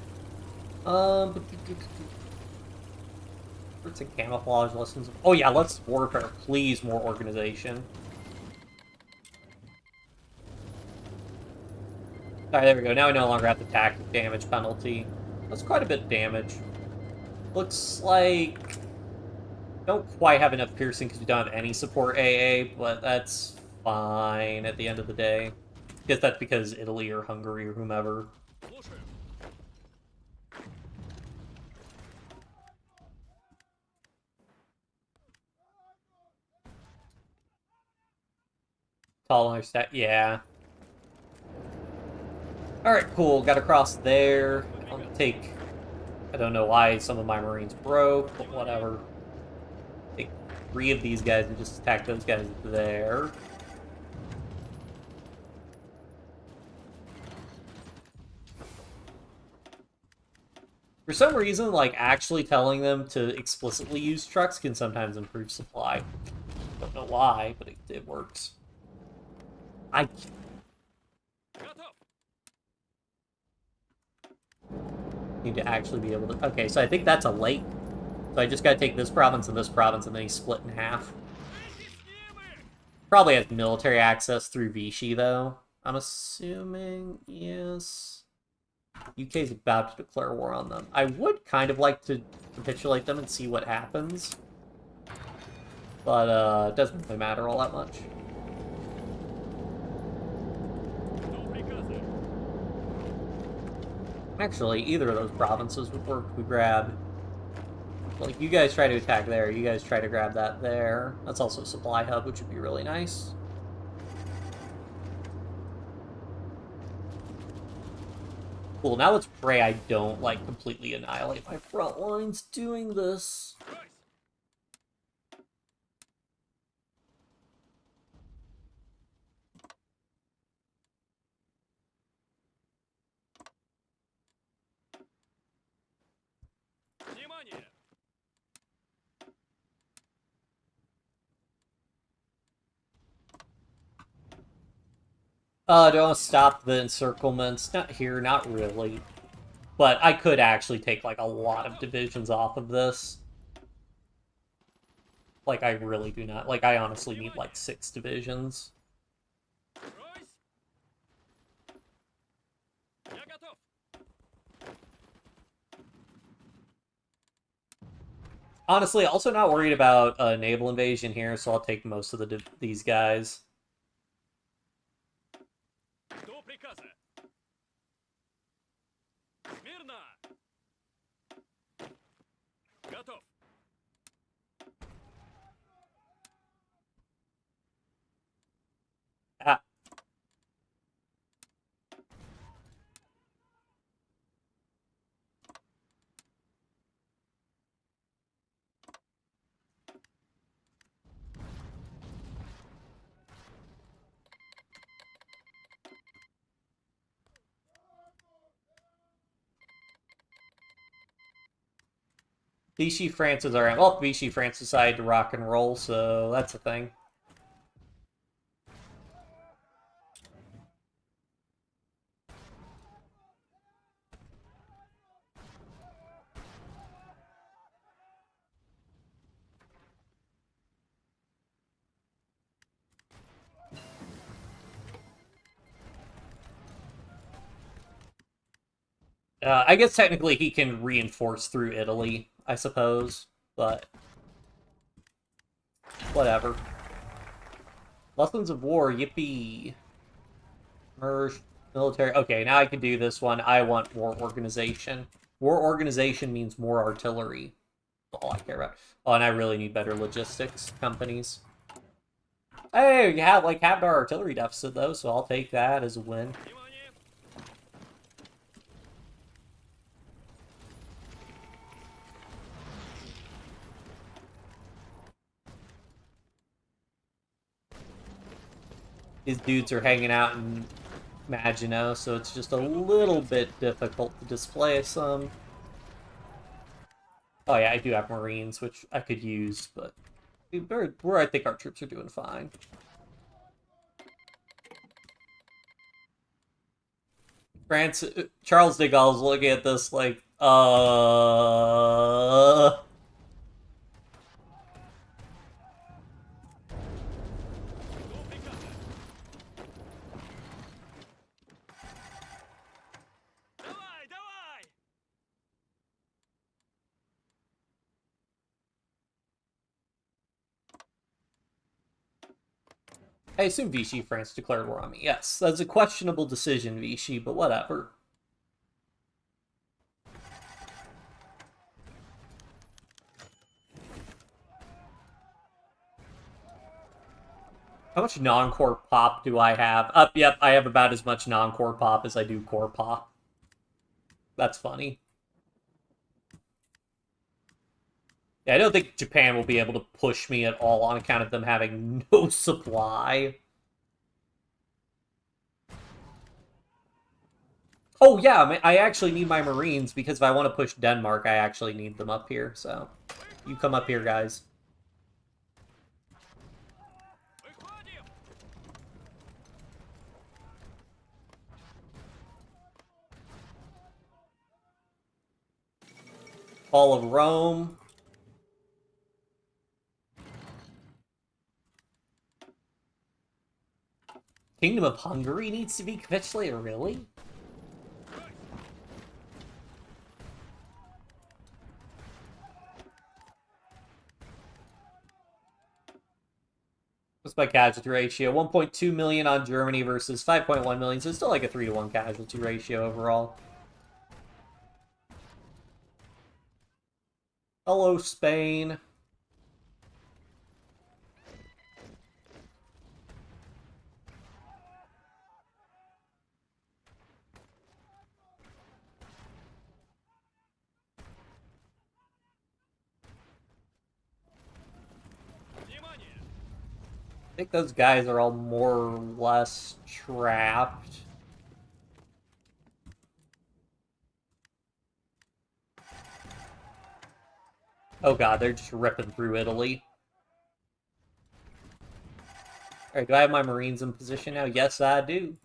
It's a camouflage lessons. Oh yeah, let's warfare. Please, more organization. Alright, there we go. Now we no longer have the tactic damage penalty. That's quite a bit of damage. Looks like... don't quite have enough piercing because we don't have any support AA, but that's fine at the end of the day. I guess that's because Italy or Hungary or whomever. Слушаю. Taller stat, yeah. Alright, cool. Got across there. I'll take... I don't know why some of my Marines broke, but whatever. Take 3 of these guys and just attack those guys there. For some reason, like, actually telling them to explicitly use trucks can sometimes improve supply. Don't know why, but it works. I Готов. need to actually be able to... Okay, so I think that's a lake. So I just gotta take this province, and then he's split in half. Probably has military access through Vichy, though. I'm assuming, yes. UK's about to declare war on them. I would kind of like to capitulate them and see what happens. But, it doesn't really matter all that much. Жду приказы. Actually, either of those provinces would work if we grab... Like, you guys try to attack there, you guys try to grab that there. That's also a supply hub, which would be really nice. Cool, now let's pray I don't, like, completely annihilate my front lines doing this. Брось. Внимание! Do I want to stop the encirclements? Not here, not really. But I could actually take, like, a lot of divisions off of this. Like, I really do not. Like, I honestly need, like, 6 divisions. Брось. Я готов. Honestly, also not worried about naval invasion here, so I'll take most of these guys. Жду приказа. Vichy France is alright. Well, Vichy France decided to rock and roll, so that's a thing. I guess technically he can reinforce through Italy, I suppose, but whatever. Lessons of War, yippee. Merge, military. Okay, now I can do this one. I want war organization. War organization means more artillery. That's all I care about. Oh, and I really need better logistics companies. Hey, we have like halved our artillery deficit though, so I'll take that as a win. Внимание! These dudes are hanging out in Maginot, so it's just a little bit difficult to display some. Oh yeah, I do have Marines, which I could use, but I think our troops are doing fine. France, Charles de Gaulle's looking at this like, Жду приказа. Давай, давай! I assume Vichy France declared war on me. Yes, that's a questionable decision, Vichy, but whatever. How much non-core pop do I have? Yep, I have about as much non-core pop as I do core pop. That's funny. Yeah, I don't think Japan will be able to push me at all on account of them having no supply. Oh yeah, I actually need my Marines because if I want to push Denmark, I actually need them up here, so you come up here, guys. Выходим! Fall of Rome. Kingdom of Hungary needs to be capitulated, really? What's my casualty ratio? 1.2 million on Germany versus 5.1 million, so it's still like a 3-to-1 casualty ratio overall. Hello, Spain. Внимание! I think those guys are all more or less trapped. Oh god, they're just ripping through Italy. Alright, do I have my Marines in position now? Yes, I do.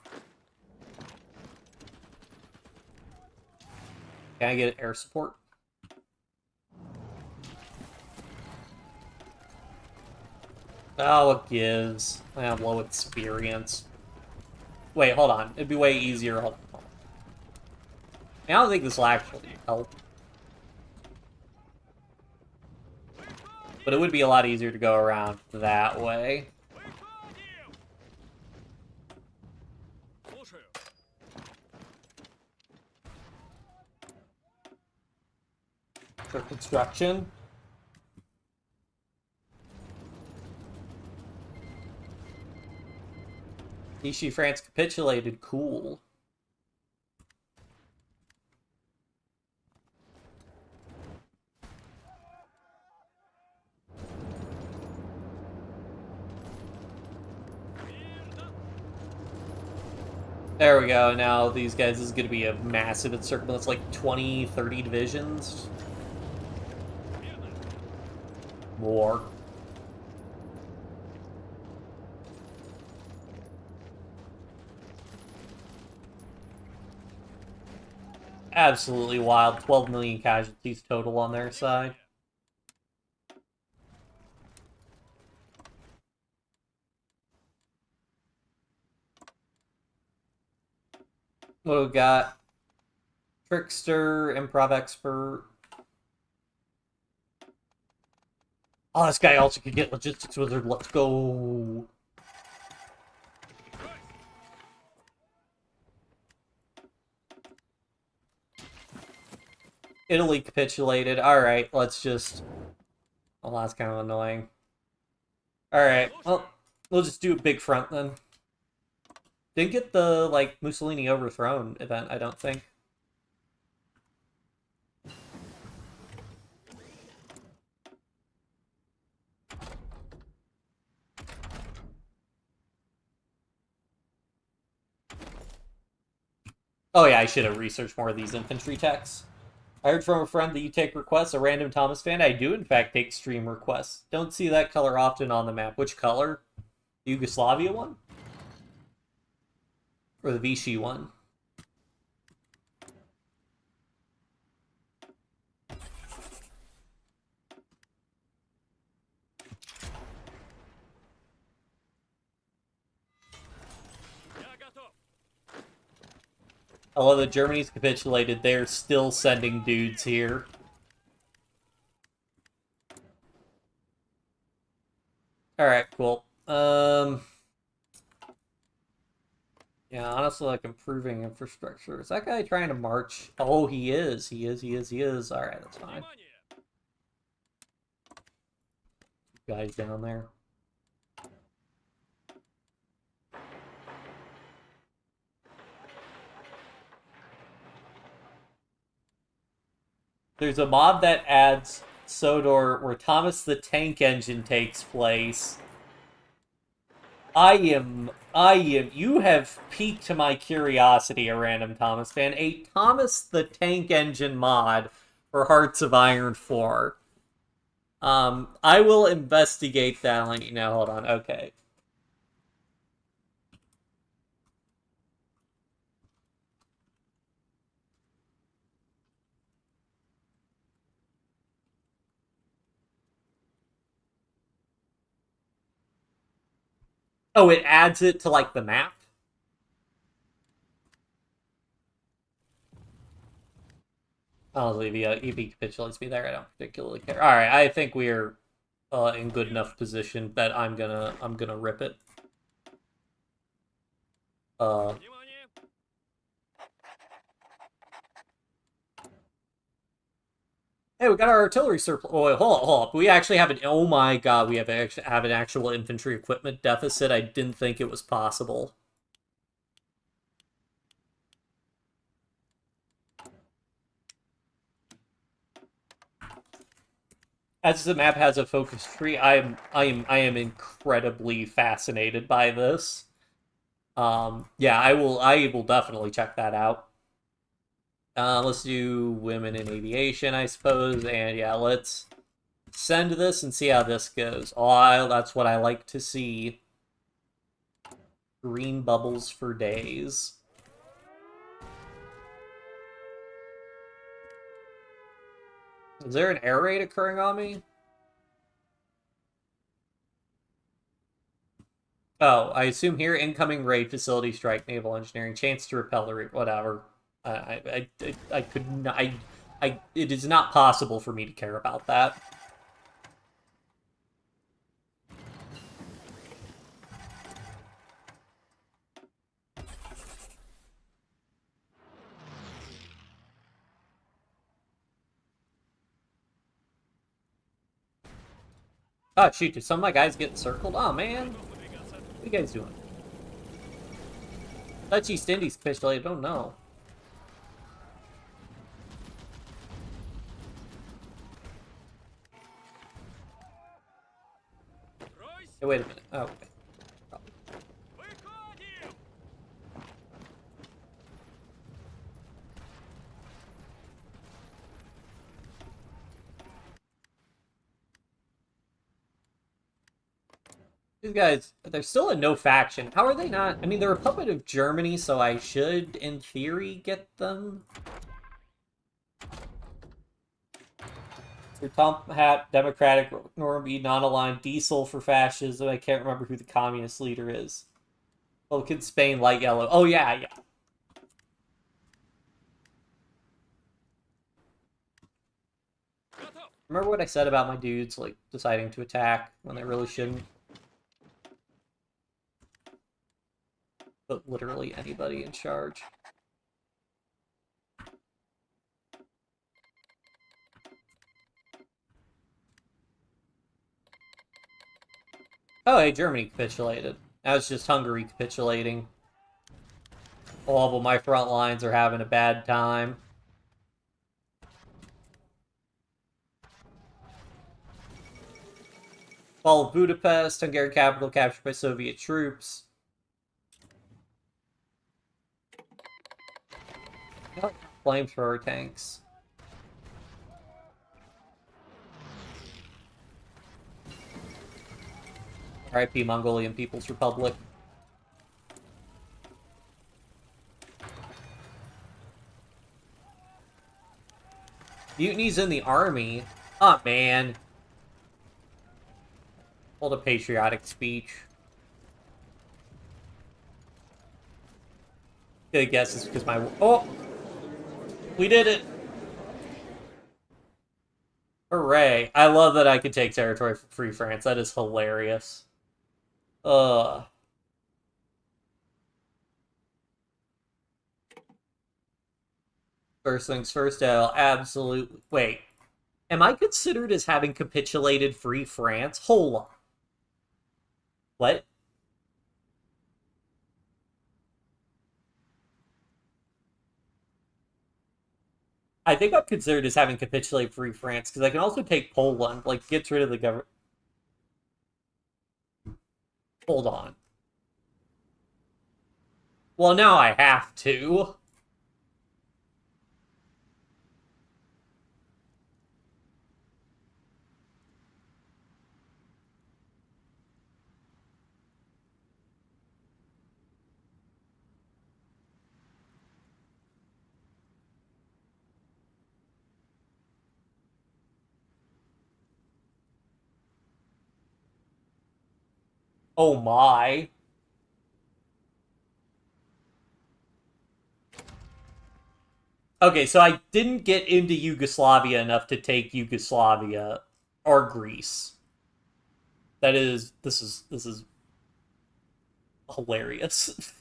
Can I get air support? Oh, it gives. I have low experience. Wait, hold on. It'd be way easier. Hold on. I don't think this will actually help. But it would be a lot easier to go around that way. Выходим! Слушаю. For construction. Vichy France capitulated. Cool. Мирно! There we go. Now these guys, this is going to be a massive encirclement. It's like 20, 30 divisions. more. Absolutely wild. 12 million casualties total on their side. What do we got? Trickster, Improv Expert. Oh, this guy also could get Logistics Wizard. Let's go. Italy capitulated. Alright, let's just... Well, that's kind of annoying. Alright, well, we'll just do a big front then. Didn't get the, like, Mussolini overthrown event, I don't think. Oh yeah, I should have researched more of these infantry techs. I heard from a friend that you take requests, a random Thomas fan. I do, in fact, take stream requests. Don't see that color often on the map. Which color? The Yugoslavia one? Or the Vichy one? Although the Germany's capitulated, they're still sending dudes here. Alright, cool. Yeah, honestly, like, improving infrastructure. Is that guy trying to march? Oh, he is. He is. Alright, that's fine. Guys down there. There's a mod that adds Sodor where Thomas the Tank Engine takes place. You have piqued my curiosity, a random Thomas fan. A Thomas the Tank Engine mod for Hearts of Iron 4. I will investigate that and let you know. Hold on, okay. Oh, it adds it to, like, the map? Honestly, if he capitulates me there, I don't particularly care. Alright, I think we're in good enough position that I'm gonna rip it. Hey, we got our artillery surplus. Oh, wait, hold up. We actually have an... Oh my god, we have an actual infantry equipment deficit. I didn't think it was possible. As the map has a focus tree, I am incredibly fascinated by this. Yeah, I will definitely check that out. Let's do women in aviation, I suppose, and yeah, let's send this and see how this goes. Oh, that's what I like to see. Green bubbles for days. Is there an air raid occurring on me? Oh, I assume here, incoming raid, facility strike, naval engineering, chance to repel the raid, whatever. I could not, it is not possible for me to care about that. Oh, shoot, did some of my guys get circled? Oh, man. What are you guys doing? Dutch East Indies officially, I don't know. Hey, wait a minute. Oh, okay. These guys, they're still in no faction. How are they not? I mean, they're a puppet of Germany, so I should, in theory, get them. So Tom Hat, Democratic, Normandy, non-aligned, Diesel for fascism. I can't remember who the communist leader is. Republican Spain, light yellow. Oh, yeah, yeah. Готов. Remember what I said about my dudes, like, deciding to attack when they really shouldn't? Put literally anybody in charge. Oh, hey, Germany capitulated. Now it's just Hungary capitulating. All of my front lines are having a bad time. Fall of Budapest, Hungarian capital captured by Soviet troops. Flamethrower tanks. RIP Mongolian People's Republic. Mutinies in the army. Oh, man. Hold a patriotic speech. Good guess is because my... Oh! We did it! Hooray. I love that I could take territory from Free France. That is hilarious. First things first, I'll absolutely... Wait. Am I considered as having capitulated Free France? Hold on. What? I think I'm considered as having capitulated Free France, because I can also take Poland, like, gets rid of the government. Hold on. Well, now I have to. Oh my. Okay, so I didn't get into Yugoslavia enough to take Yugoslavia or Greece. This is hilarious.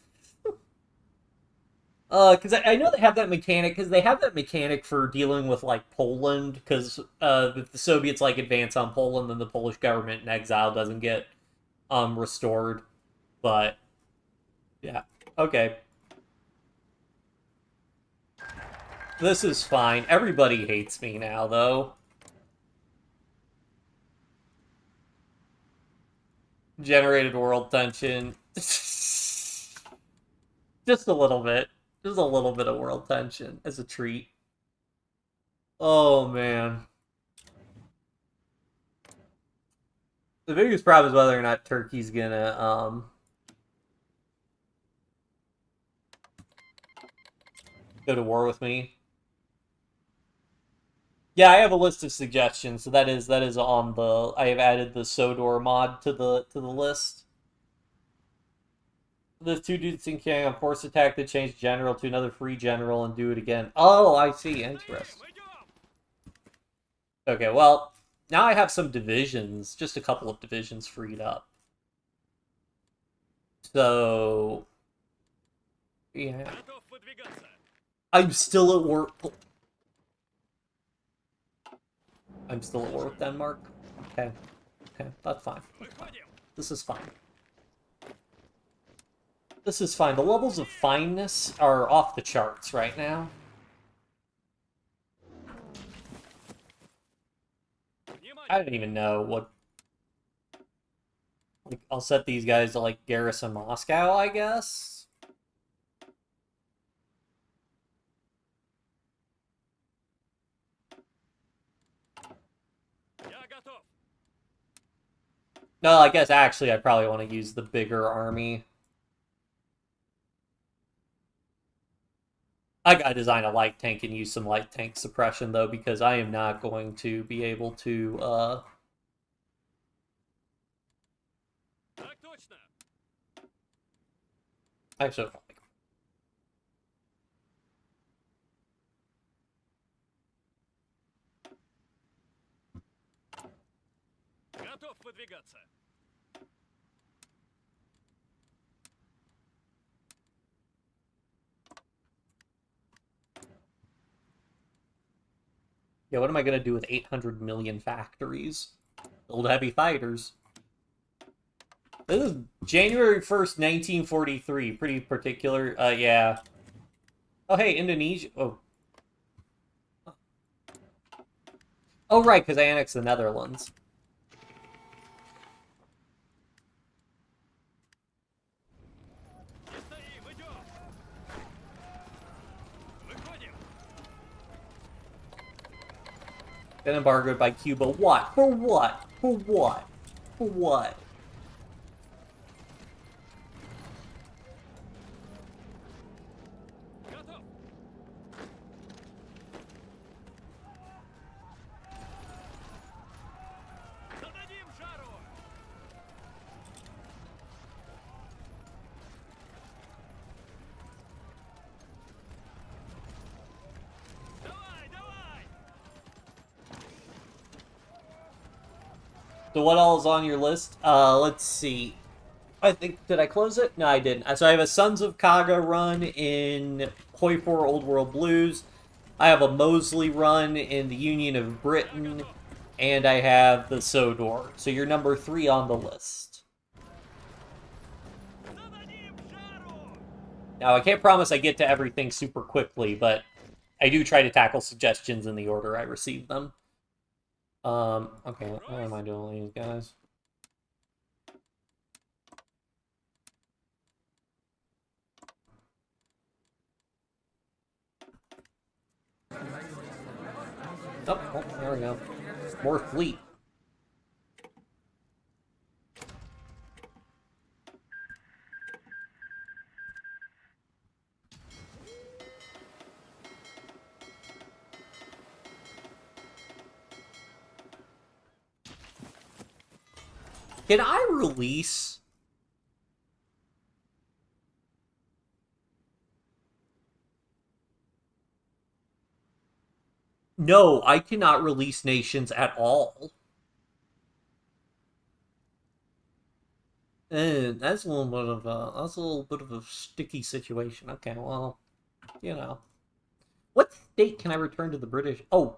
Because I know they have that mechanic, because they have that mechanic for dealing with, like, Poland, because if the Soviets, like, advance on Poland, then the Polish government in exile doesn't get, restored. But, yeah. Okay. This is fine. Everybody hates me now, though. Generated world tension. Just a little bit. Just a little bit of world tension as a treat. Oh, man. The biggest problem is whether or not Turkey's gonna, go to war with me. Yeah, I have a list of suggestions, so that is on the... I have added the Sodor mod to the list. There's two dudes thinking on force attack to change general to another free general and do it again. Oh, I see. Interesting. Okay, well, now I have some divisions, just a couple of divisions freed up. So, yeah. I'm still at war. I'm still at war with Denmark. Okay. Okay, that's fine. This is fine. This is fine. The levels of fineness are off the charts right now. I don't even know what... Like, I'll set these guys to, like, garrison Moscow, I guess? No, I guess actually I probably want to use the bigger army. I gotta design a light tank and use some light tank suppression, though, because I am not going to be able to, Так точно. actually, Готов выдвигаться. yeah, what am I gonna do with 800 million factories? Build heavy fighters. This is January 1st, 1943. Pretty particular. Yeah. Oh, hey, Indonesia. Oh. Oh, right, because I annexed the Netherlands. Не стоим, идем. Выходим. Been embargoed by Cuba. What? For what? For what? For what? Готов. Зададим жару. Давай, давай. So what all is on your list? Let's see. I think, did I close it? No, I didn't. So I have a Sons of Kaga run in HOI4 Old World Blues. I have a Mosley run in the Union of Britain. And I have the Sodor. So you're number 3 on the list. Зададим жару. Now, I can't promise I get to everything super quickly, but I do try to tackle suggestions in the order I receive them. Okay, what am I doing with these guys? Oh, there we go. More fleet. Can I release? No, I cannot release nations at all. And that's a little bit of a sticky situation. Okay, well, you know. What state can I return to the British? Oh.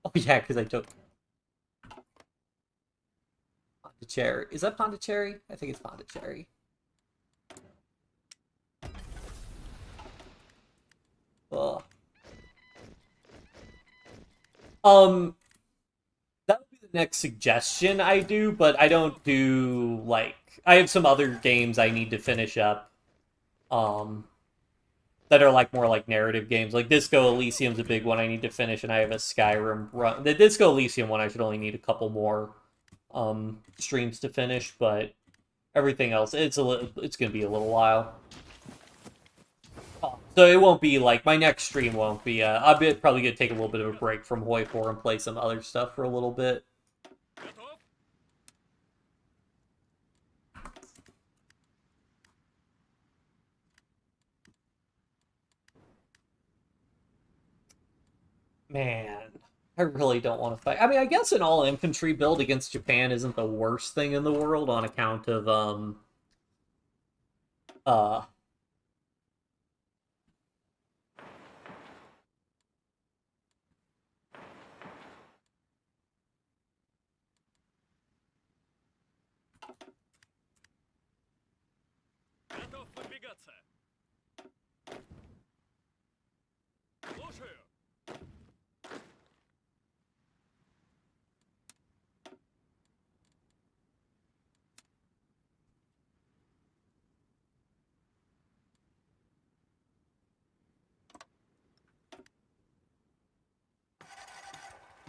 Oh yeah, because I took Pondicherry. Is that Pondicherry? I think it's Pondicherry. Ugh. That would be the next suggestion I do, but I don't do, like, I have some other games I need to finish up, that are, like, more like narrative games. Like, Disco Elysium's a big one I need to finish, and I have a Skyrim run. The Disco Elysium one, I should only need a couple more, streams to finish, but everything else, it's gonna be a little while. So it won't be, like, my next stream won't be, I'll be probably gonna take a little bit of a break from HOI4 and play some other stuff for a little bit. Готов. Man, I really don't want to fight. I mean, I guess an all-infantry build against Japan isn't the worst thing in the world on account of, uh, Готов выдвигаться. Слушаю.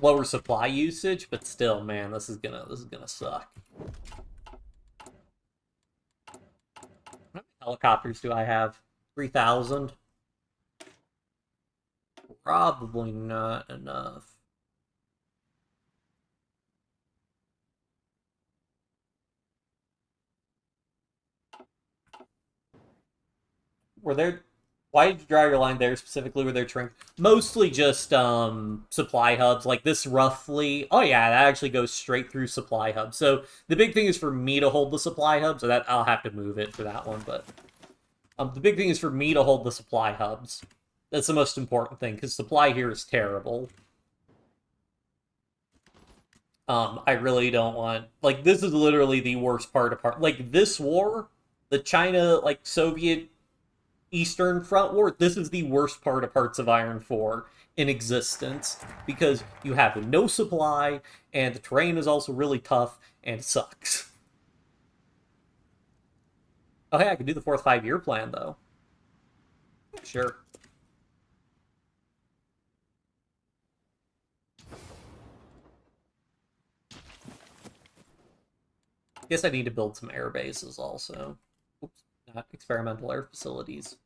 lower supply usage, but still, man, this is gonna suck. helicopters do I have? 3,000? Probably not enough. Were there... Why did you draw your line there specifically? Were there trink? Mostly just supply hubs. Like this roughly... Oh yeah, that actually goes straight through supply hubs. So the big thing is for me to hold the supply hub. So that I'll have to move it for that one. But the big thing is for me to hold the supply hubs. That's the most important thing, because supply here is terrible. I really don't want... Like, this is literally the worst part of part. Like, this war, the China, like, Soviet Eastern Front War, this is the worst part of Hearts of Iron 4 in existence, because you have no supply, and the terrain is also really tough, and it sucks. Oh, hey, I can do the 4th 5-year plan, though. Sure. Guess I need to build some air bases also. Oops, not experimental air facilities.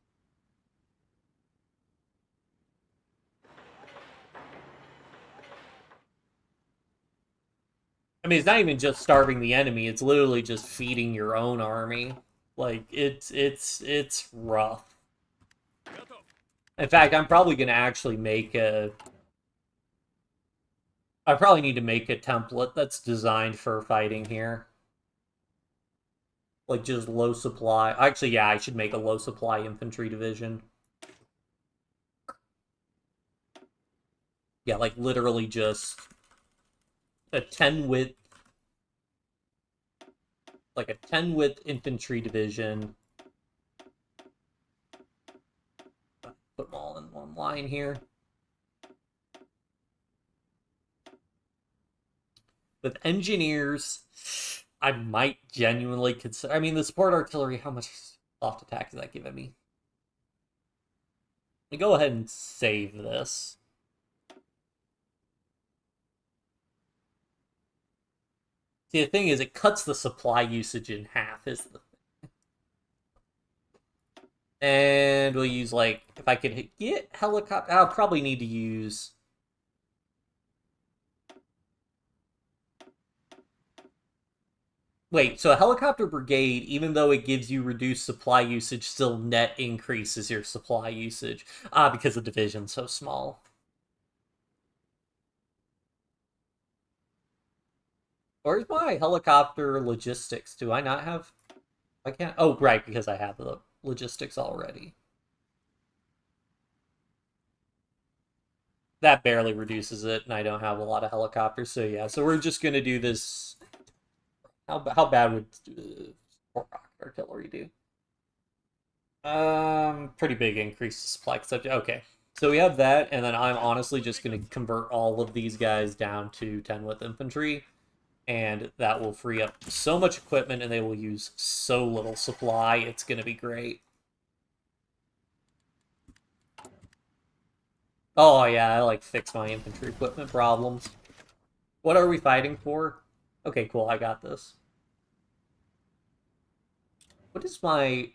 I mean, it's not even just starving the enemy, it's literally just feeding your own army. Like, it's rough. In fact, I'm probably going to actually make a... I probably need to make a template that's designed for fighting here. Like, just low supply. Actually, yeah, I should make a low supply infantry division. Yeah, like, literally just a 10 width... Like, a 10 width infantry division. Put them all in one line here. With engineers... I might genuinely consider... I mean, the support artillery, how much soft attack is that giving me? Let me go ahead and save this. See, the thing is, it cuts the supply usage in half, is the thing. And we'll use, like, if I could get helicopter... I'll probably need to use... Wait, so a helicopter brigade, even though it gives you reduced supply usage, still net increases your supply usage. Because the division's so small. Where's my helicopter logistics? Do I not have... I can't... Oh, right, because I have the logistics already. That barely reduces it, and I don't have a lot of helicopters, so yeah. So we're just going to do this... How bad would support rocket artillery do? Pretty big increase to supply. Okay, so we have that, and then I'm honestly just going to convert all of these guys down to 10 width infantry, and that will free up so much equipment, and they will use so little supply. It's going to be great. Oh yeah, I like fix my infantry equipment problems. What are we fighting for? Okay, cool, I got this. What is my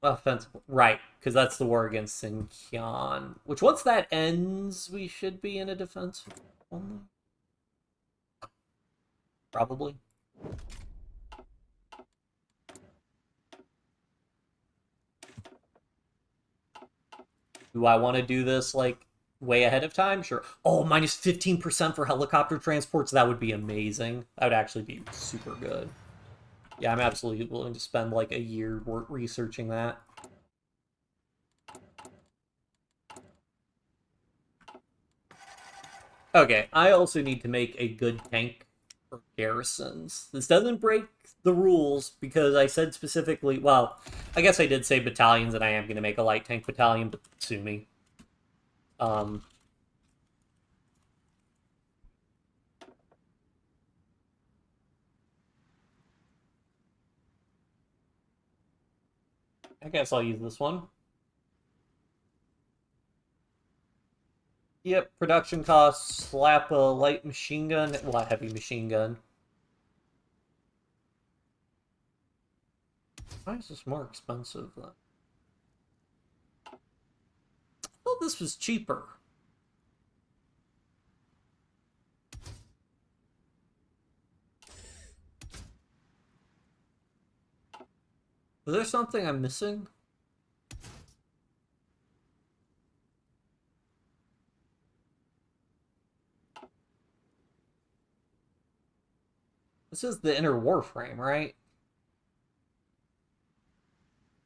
offensive? Right, because that's the war against Sinkian. Which, once that ends, we should be in a defense only. Probably. Do I want to do this, like, way ahead of time? Sure. Oh, minus 15% for helicopter transports? That would be amazing. That would actually be super good. Yeah, I'm absolutely willing to spend, like, a year researching that. Okay, I also need to make a good tank for garrisons. This doesn't break the rules, because I said specifically... Well, I guess I did say battalions, and I am going to make a light tank battalion, but sue me. I guess I'll use this one. Yep, production costs, slap a light machine gun, well, a heavy machine gun. Why is this more expensive then? Well, this was cheaper. Was there something I'm missing? This is the inner warframe, right?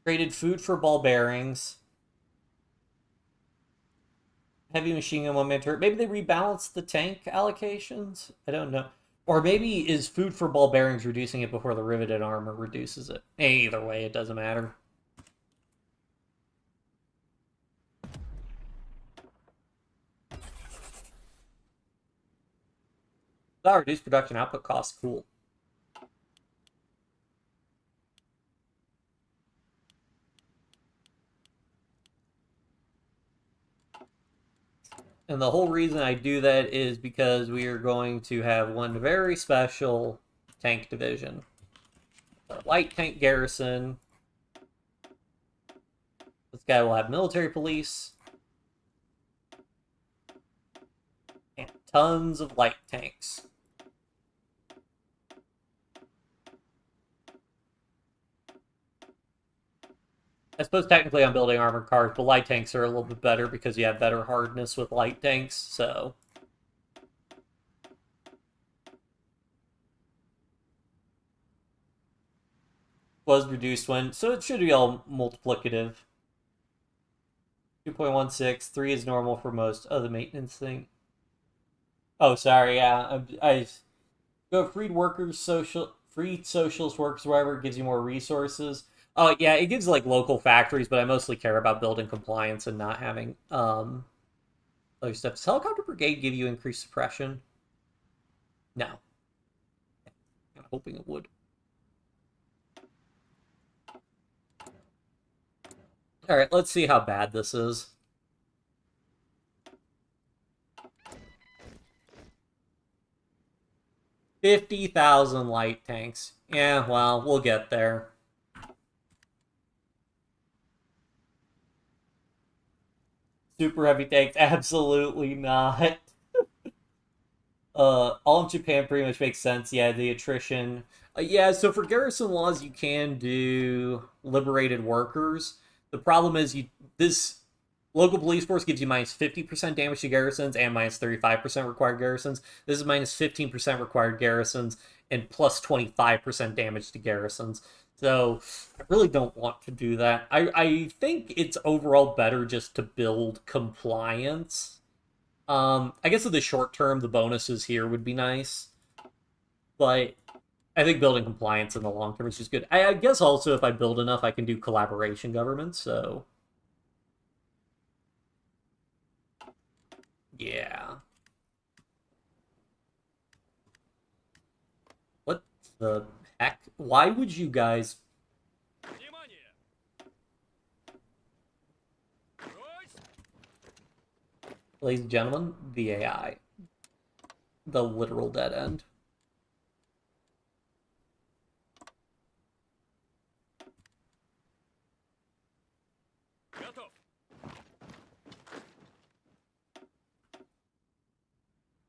Traded food for ball bearings. Heavy machine gun, 1-man turret. Maybe they rebalanced the tank allocations? I don't know. Or maybe is food for ball bearings reducing it before the riveted armor reduces it? Either way, it doesn't matter. That reduced production output costs, cool. And the whole reason I do that is because we are going to have one very special tank division. A light tank garrison. This guy will have military police. And tons of light tanks. I suppose technically I'm building armored cars, but light tanks are a little bit better because you have better hardness with light tanks, so... Was reduced when... So it should be all multiplicative. 2.16, 3 is normal for most other maintenance thing. Oh, sorry, yeah. I go freed workers, freed socialist workers, wherever it gives you more resources. Oh, yeah, it gives, like, local factories, but I mostly care about building compliance and not having, other stuff. Does Helicopter Brigade give you increased suppression? No. I'm hoping it would. Alright, let's see how bad this is. $50,000 light tanks. Yeah, well, we'll get there. Super heavy tanks? Absolutely not. All of Japan pretty much makes sense. Yeah, the attrition. Yeah, so for garrison laws, you can do liberated workers. The problem is this local police force gives you minus 50% damage to garrisons and minus 35% required garrisons. This is minus 15% required garrisons and plus 25% damage to garrisons. So I really don't want to do that. I think it's overall better just to build compliance. I guess in the short term, the bonuses here would be nice, but I think building compliance in the long term is just good. I guess also if I build enough, I can do collaboration government, so... Yeah. What the heck? Why would you guys... Внимание! Брось! Ladies and gentlemen, the AI. The literal dead end. Готов!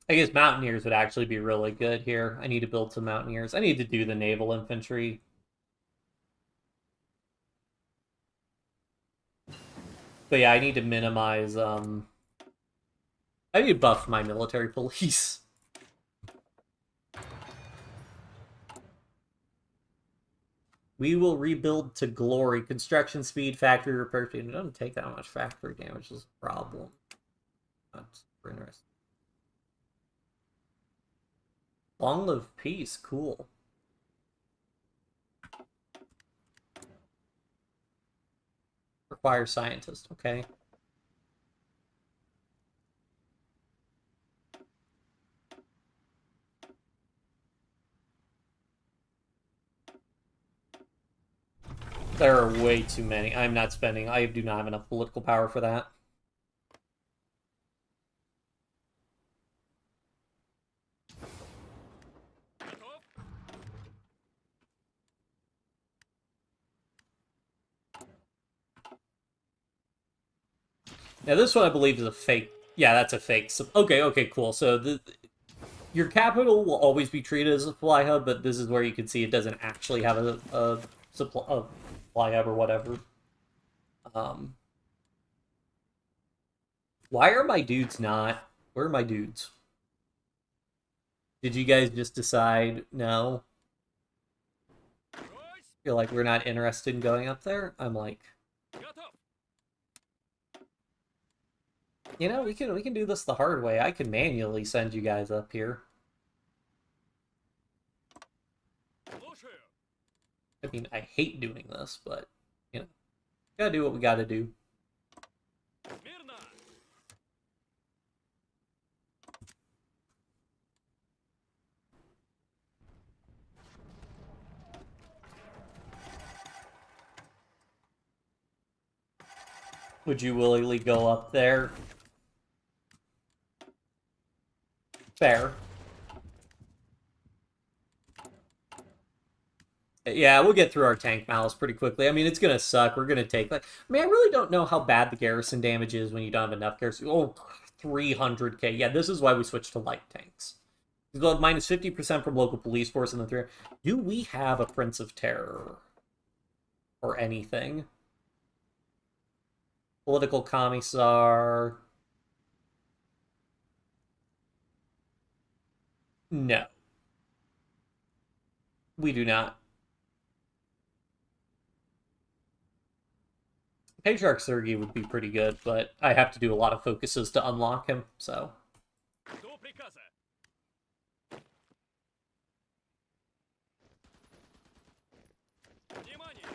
I guess Mountaineers would actually be really good here. I need to build some Mountaineers. I need to do the naval infantry. But yeah, I need to minimize, I need to buff my military police. We will rebuild to glory. Construction speed, factory repair speed. It doesn't take that much factory damage is a problem. That's super interesting. Long live peace, cool. Require scientist, okay. There are way too many. I'm not spending. I do not have enough political power for that. Готов! Now this one I believe is a fake. Yeah, that's a fake. Okay, okay, cool. So your capital will always be treated as a supply hub, but this is where you can see it doesn't actually have a supply hub or whatever. Um, why are my dudes not? Where are my dudes? Did you guys just decide no? Брось! You're like we're not interested in going up there. I'm like, Готов! you know, we can do this the hard way. I can manually send you guys up here. Слушаю! I mean, I hate doing this, but you know, gotta do what we gotta do. Смирно! Would you willingly go up there? Fair. Yeah, we'll get through our tank malice pretty quickly. I mean, it's gonna suck. We're gonna take like. I mean, I really don't know how bad the garrison damage is when you don't have enough garrison. Oh, 300k. Yeah, this is why we switched to light tanks. We go minus 50% from local police force and the three. Do we have a Prince of Terror or anything? Political commissar. No, we do not. Patriarch Sergei would be pretty good, but I have to do a lot of focuses to unlock him, so. До приказа! Внимание!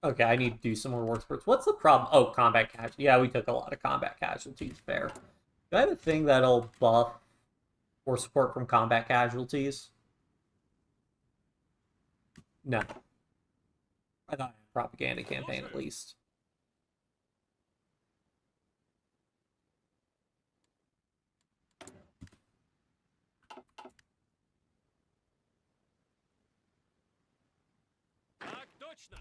Okay, I need to do some more war sports. What's the problem? Oh, combat casualties. Yeah, we took a lot of combat casualties. Fair. Do I have a thing that'll buff or support from combat casualties? No. I thought I had a propaganda campaign at least. Так точно!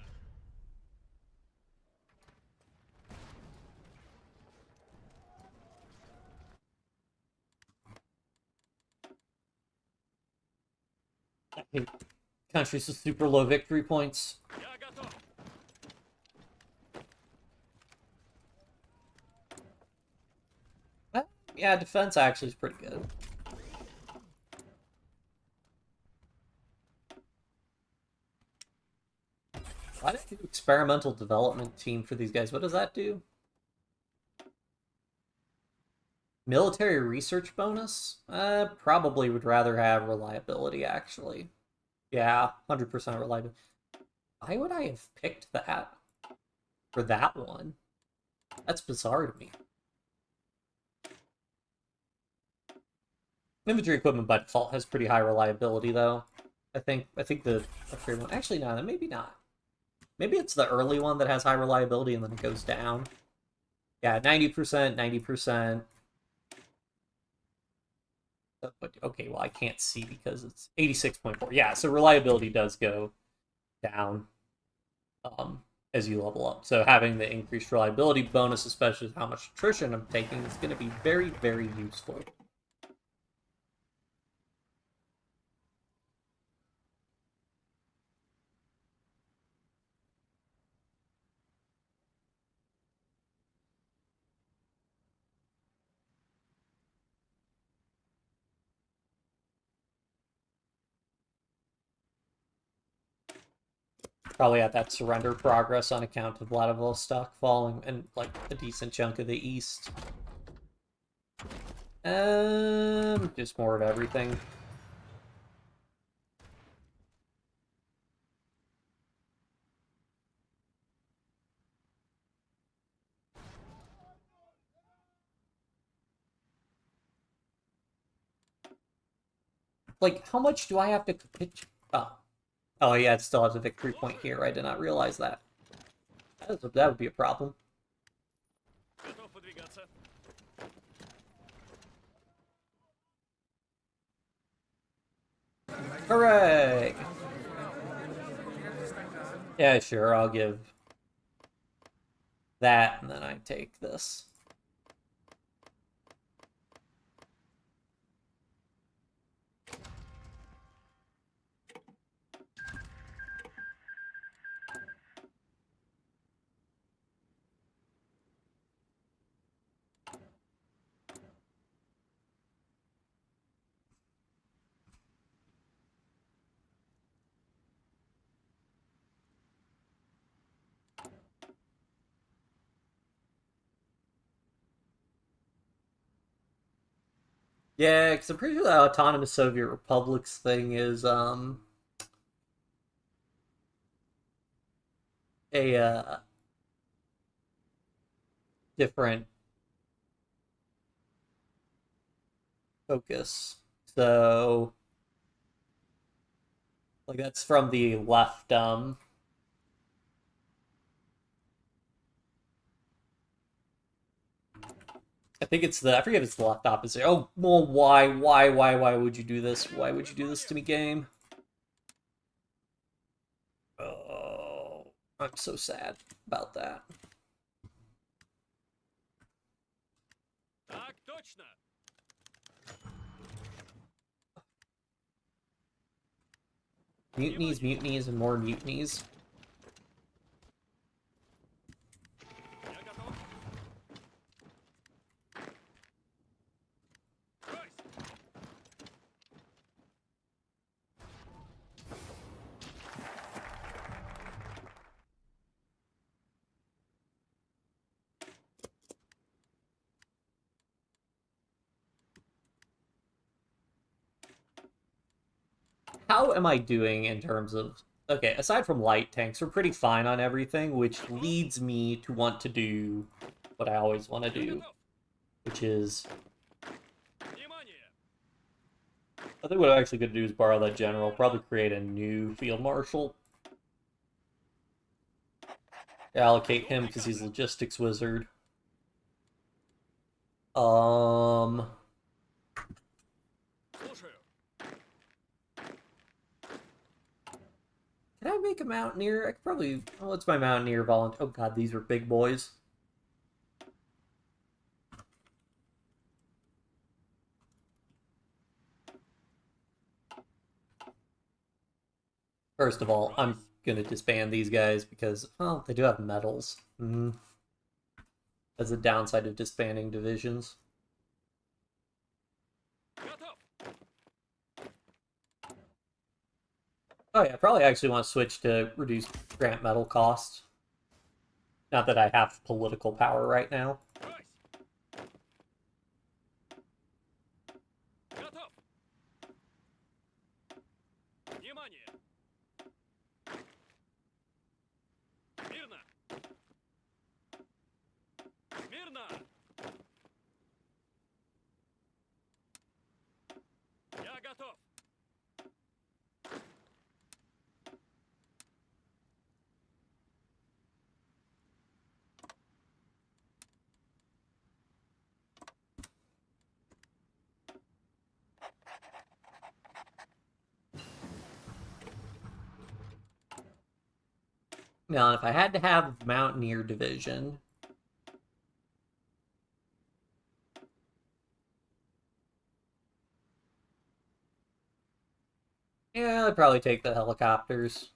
I hate countries with super low victory points. Я готов! Yeah, defense actually is pretty good. Why did I do experimental development team for these guys? What does that do? Military research bonus? Probably would rather have reliability, actually. Yeah, 100% reliability. Why would I have picked that for that one? That's bizarre to me. Infantry equipment by default has pretty high reliability, though. I think the upgrade one. Actually, no, maybe not. Maybe it's the early one that has high reliability and then it goes down. Yeah, 90%, 90%. But okay, well, I can't see because it's 86.4. Yeah, so reliability does go down as you level up. So having the increased reliability bonus, especially with how much attrition I'm taking, is going to be very, very useful. Probably at that surrender progress on account of Vladivostok falling and like a decent chunk of the east. Just more of everything. Like, how much do I have to capitulate? Oh. Oh, yeah, it still has a victory point here. I did not realize that. That would be a problem. Готов выдвигаться! Hooray! Yeah, sure, I'll give that, and then I take this. Yeah, because I'm pretty sure that autonomous Soviet republics thing is a different focus. So like that's from the left I think it's the I forget if it's the left opposite. Oh well why would you do this? Why would you do this to me, game? Oh, I'm so sad about that. Так точно. Mutinies, mutinies, and more mutinies. Я готов. Брось. How am I doing in terms of... Okay, aside from light tanks, we're pretty fine on everything, which leads me to want to do what I always want to Я do, готов. which is... Внимание. I think what I'm actually going to do is borrow that general, probably create a new field marshal. Allocate him because he's logistics wizard. Слушаю. Can I make a mountaineer? I could probably... Oh, what's my mountaineer volunteer? Oh god, these are big boys. First of all, I'm gonna disband these guys because, well, they do have medals. That's the downside of disbanding divisions. Готов. Oh yeah, I probably actually want to switch to reduce grant medal costs. Not that I have political power right now. Брось. Готов. Внимание. Мирно. Мирно. Я готов. Now, if I had to have Mountaineer Division... Yeah, I'd probably take the helicopters.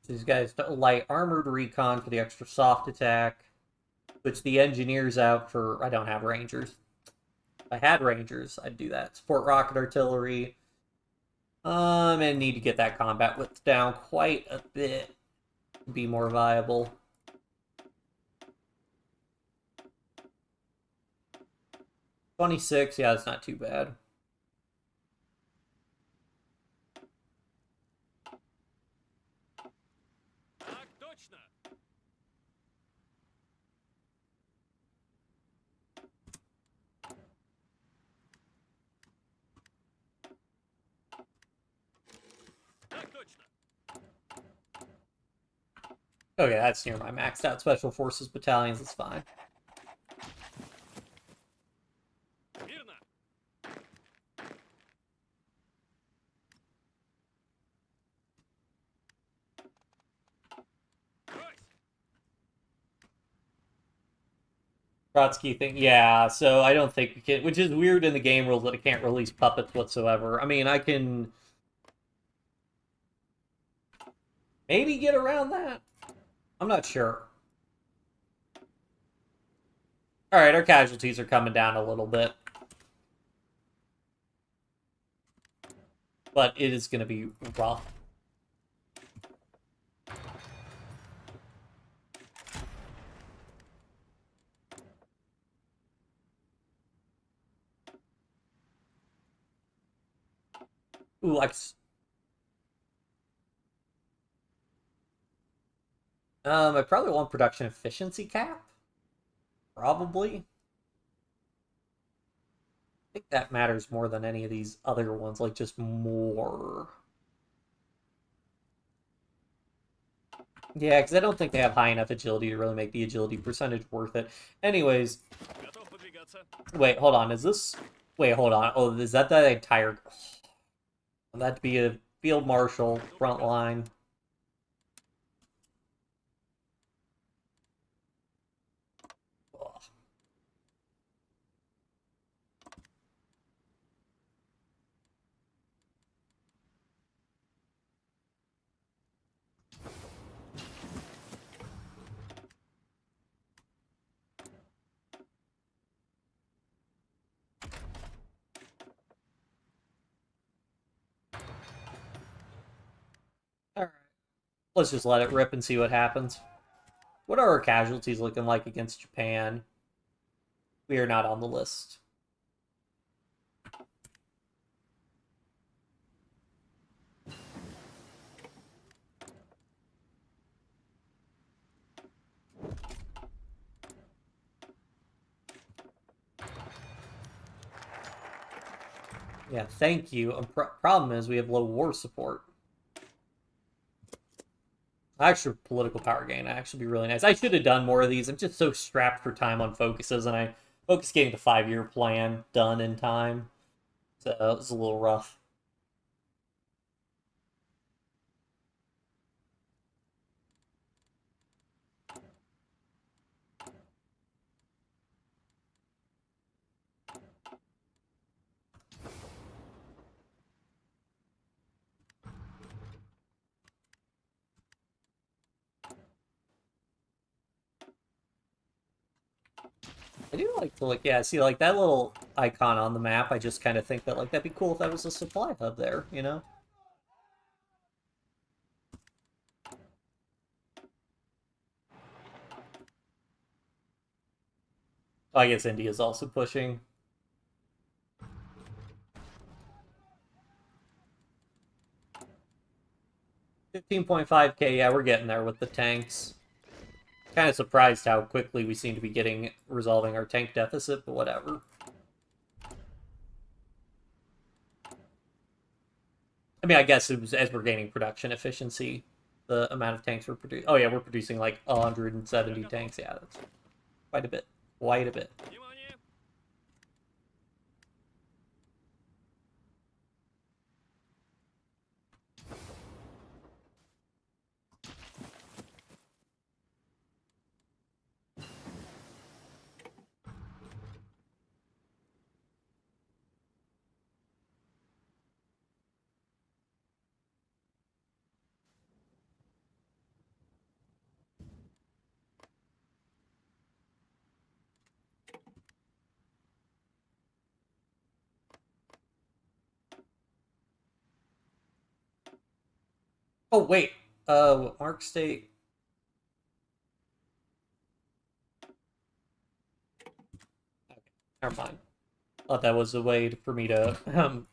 These guys light armored recon for the extra soft attack. Switch the engineers out for... I don't have rangers. If I had rangers, I'd do that. Support rocket artillery. And need to get that combat width down quite a bit to be more viable. $26, yeah, that's not too bad. Так точно. Так точно. Okay, that's near my maxed out special forces battalions, that's fine. Мирно. Trotsky thing. Yeah, so I don't think we can, which is weird in the game rules that I can't release puppets whatsoever. I mean, I can maybe get around that. I'm not sure. All right, our casualties are coming down a little bit, but it is going to be rough. Ooh, I probably want production efficiency cap. Probably. I think that matters more than any of these other ones, like just more. Yeah, because I don't think they have high enough agility to really make the agility percentage worth it. Anyways, Готов подвигаться. wait, hold on. Is this... Wait, hold on. Oh, is that the entire... That'd be a field marshal, front line. Ugh. Alright. Let's just let it rip and see what happens. What are our casualties looking like against Japan? We are not on the list. Yeah, thank you. Problem is we have low war support. Actual political power gain actually be really nice. I should have done more of these. I'm just so strapped for time on focuses, and I focused getting the 5-year plan done in time. So it was a little rough. I do like to look, yeah, see, like, that little icon on the map, I just kind of think that, like, that'd be cool if that was a supply hub there, you know? Oh, I guess India's also pushing. 15.5k, yeah, we're getting there with the tanks. Kind of surprised how quickly we seem to be resolving our tank deficit, but whatever. I mean, I guess it was as we're gaining production efficiency, the amount of tanks we're producing. Oh yeah, we're producing like 170 tanks. Yeah, that's quite a bit. Quite a bit. Внимание! Oh wait, what Mark State? Okay, never mind. Thought that was a way for me to oh,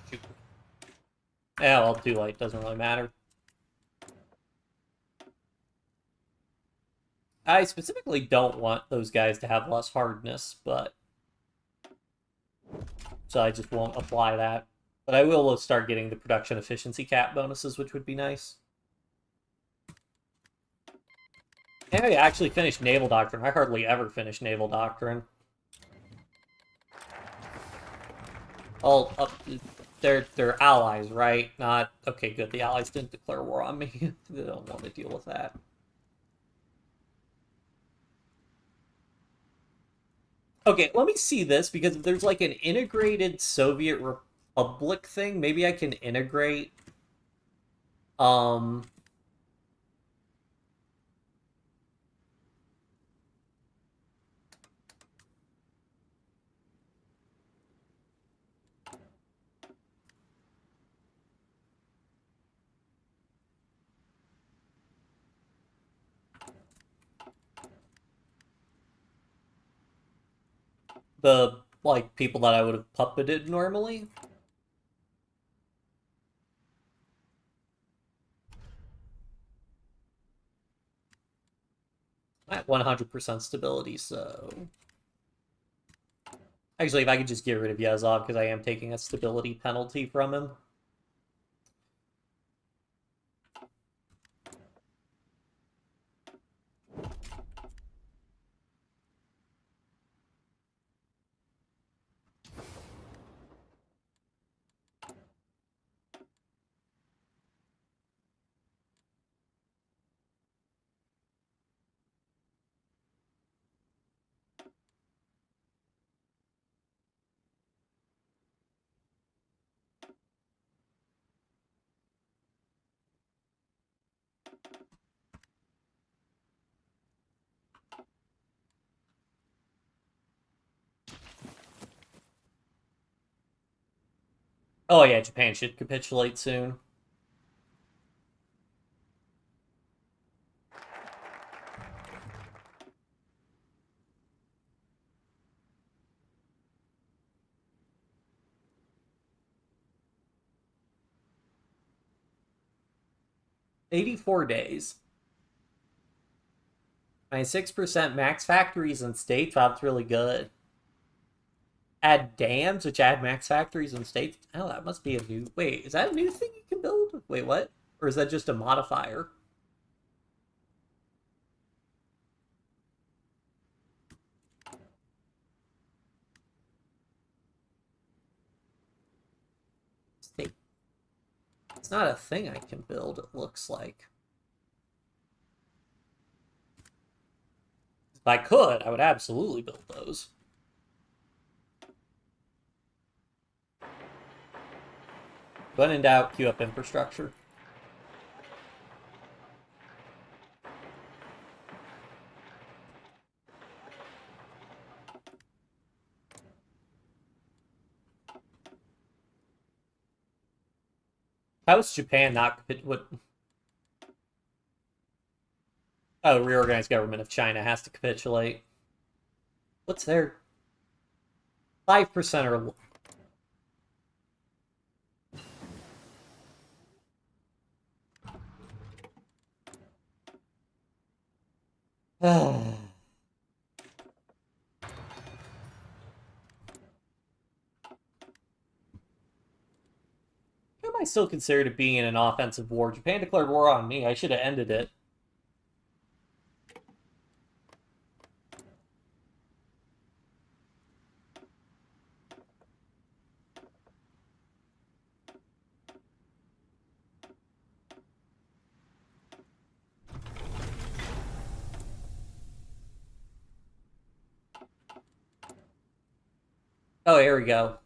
shoot. Yeah, well, too late. Doesn't really matter. I specifically don't want those guys to have less hardness, but so I just won't apply that. But I will start getting the production efficiency cap bonuses, which would be nice. And I actually finished Naval Doctrine. I hardly ever finish Naval Doctrine. Oh, they're allies, right? Not okay. Good. The allies didn't declare war on me. They don't want to deal with that. Okay, let me see this, because if there's like an integrated Soviet Republic thing, maybe I can integrate um the like people that I would have puppeted normally. At 100% stability, so actually, if I could just get rid of Yazov, because I am taking a stability penalty from him. Oh yeah, Japan should capitulate soon. $84 days. 96% max factories and states. Wow, that's really good. Add dams, which add max factories and states. Oh, that must be a new. Wait, is that a new thing you can build? Wait, what? Or is that just a modifier? State. It's not a thing I can build, it looks like. If I could, I would absolutely build those. When in doubt, queue up infrastructure. How is Japan not what? Oh, the reorganized government of China has to capitulate. What's their 5% or How am I still considered being in an offensive war? Japan declared war on me. I should have ended it. Oh, here we go.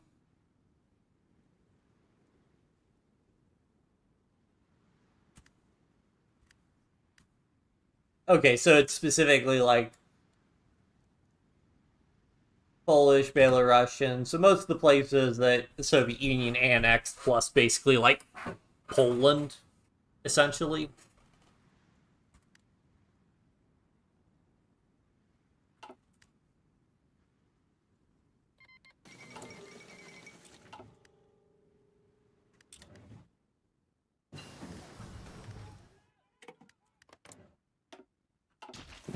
Okay, so it's specifically like Polish, Belarusian. So most of the places that the Soviet Union annexed, plus basically like Poland, essentially.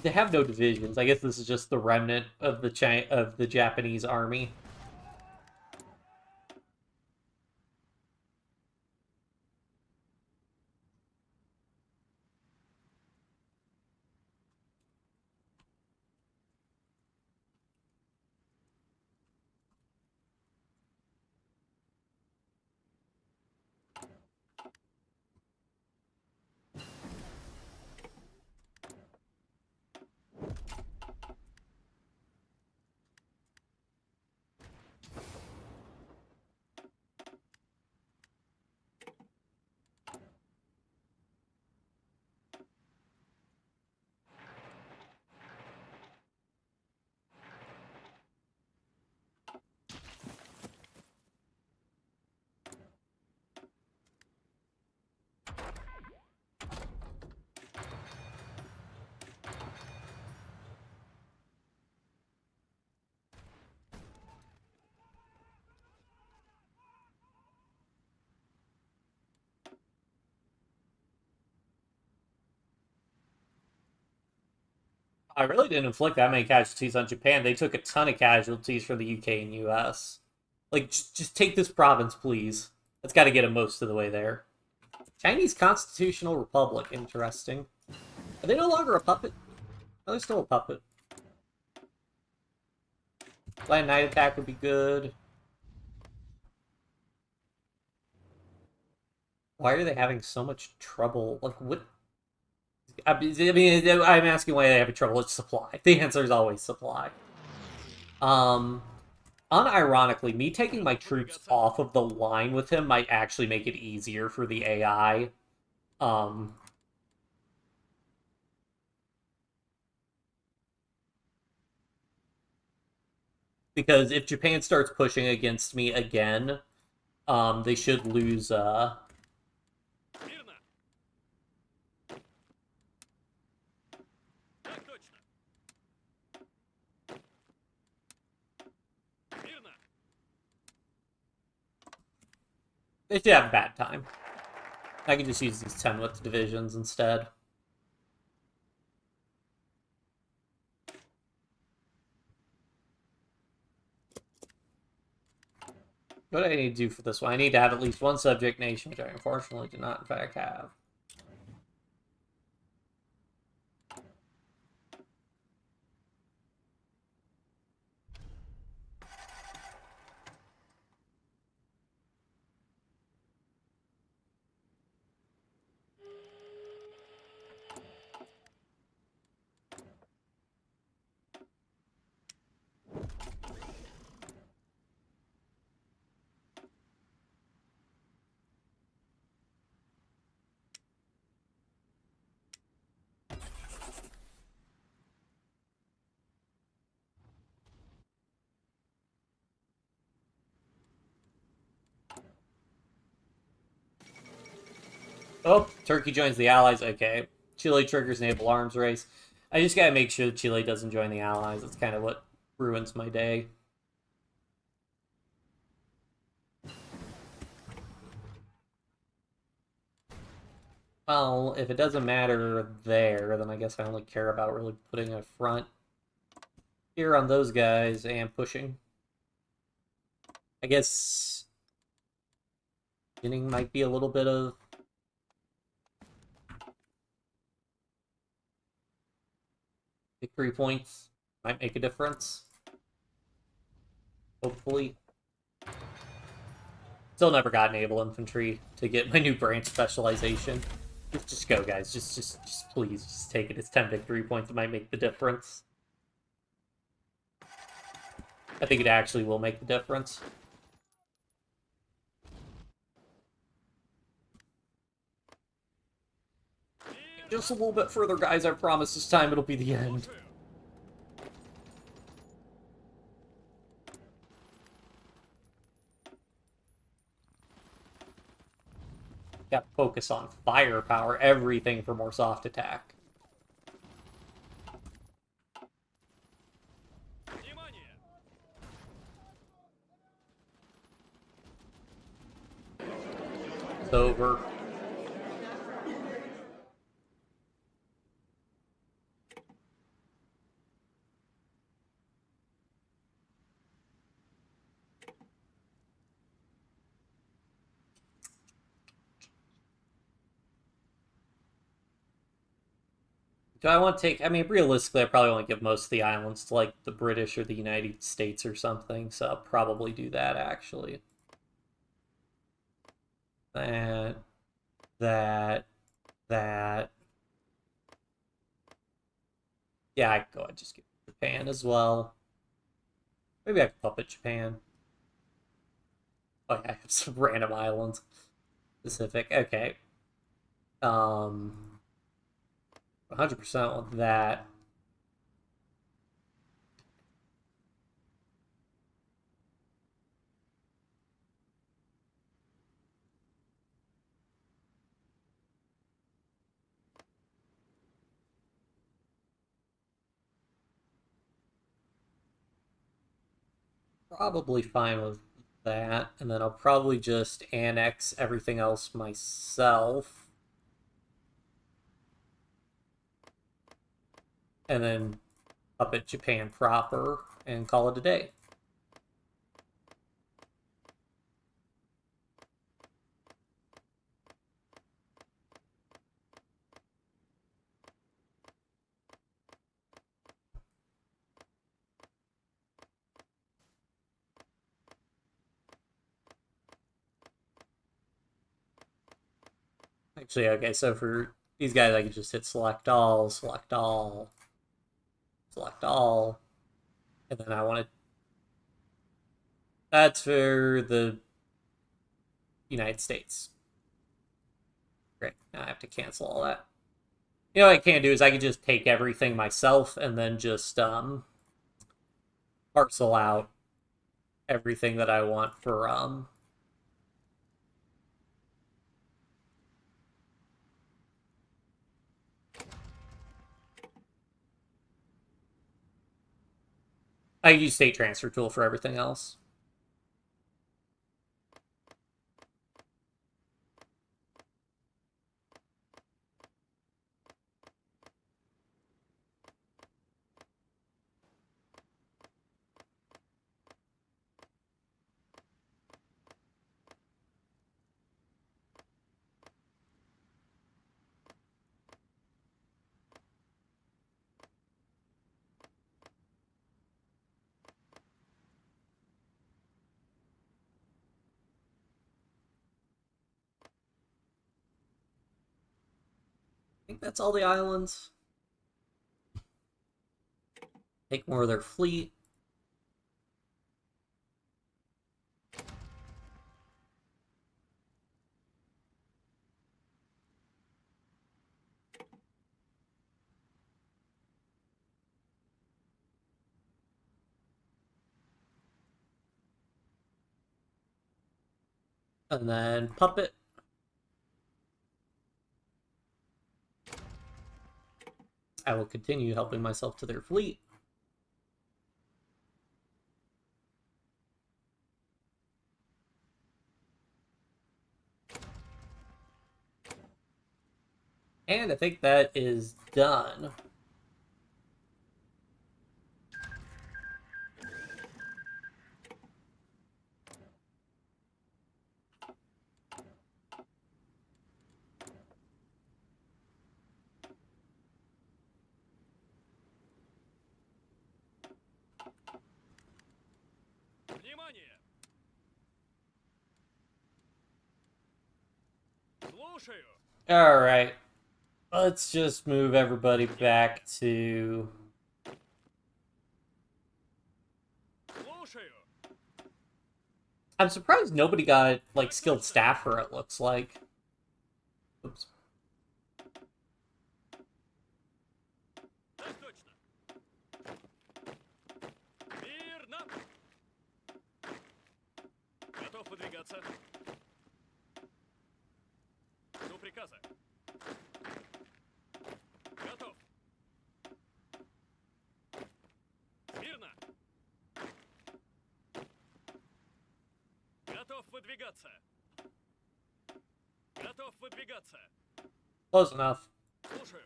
They have no divisions. I guess this is just the remnant of the Japanese army. I really didn't inflict that many casualties on Japan. They took a ton of casualties from the UK and US. Like, just take this province, please. That's got to get them most of the way there. Chinese Constitutional Republic, interesting. Are they no longer a puppet? No, they're still a puppet. Land Night Attack would be good. Why are they having so much trouble? Like, what? I mean, I'm asking why they have trouble with supply. The answer is always supply. Unironically, me taking my troops off of the line with him might actually make it easier for the AI. Because if Japan starts pushing against me again, they should lose, Мирно. Так точно. Мирно. they should have a bad time. I can just use these 10-width divisions instead. What do I need to do for this one? I need to have at least one subject nation, which I unfortunately do not, in fact, have. Oh, Turkey joins the Allies. Okay. Chile triggers naval arms race. I just gotta make sure that Chile doesn't join the Allies. That's kind of what ruins my day. Well, if it doesn't matter there, then I guess I only care about really putting a front here on those guys and pushing. I guess beginning might be a little bit of victory points. Might make a difference. Hopefully. Still never got naval infantry to get my new branch specialization. Just go, guys. Just please, just take it. It's 10 victory points. It might make the difference. I think it actually will make the difference. Just a little bit further, guys. I promise this time it'll be the end. Got to focus on firepower, everything for more soft attack. Внимание. It's over. Do I want to take... I mean, realistically, I probably want to give most of the islands to, like, the British or the United States or something, so I'll probably do that, actually. That... That... Yeah, I can go ahead and just give Japan as well. Maybe I can puppet Japan. Oh, yeah, I have some random islands. Specific. Okay. 100% want that. Probably fine with that, and then I'll probably just annex everything else myself. And then up at Japan proper and call it a day. Actually, okay, so for these guys, I can just hit select all, select all, select all, and then I want to. That's for the United States. Great. Now I have to cancel all that. You know what I can do is I can just take everything myself and then just parcel out everything that I want for I use state transfer tool for everything else. I think that's all the islands. Take more of their fleet. And then puppet. I will continue helping myself to their fleet. And I think that is done. Внимание! Слушаю! Alright. Let's just move everybody back to... Слушаю! I'm surprised nobody got, like, skilled staffer, it looks like. Oops. Так точно! Мирно! Готов выдвигаться. Жду приказа. Готов. Мирно! Готов выдвигаться. Готов выдвигаться. Close enough. Слушаю.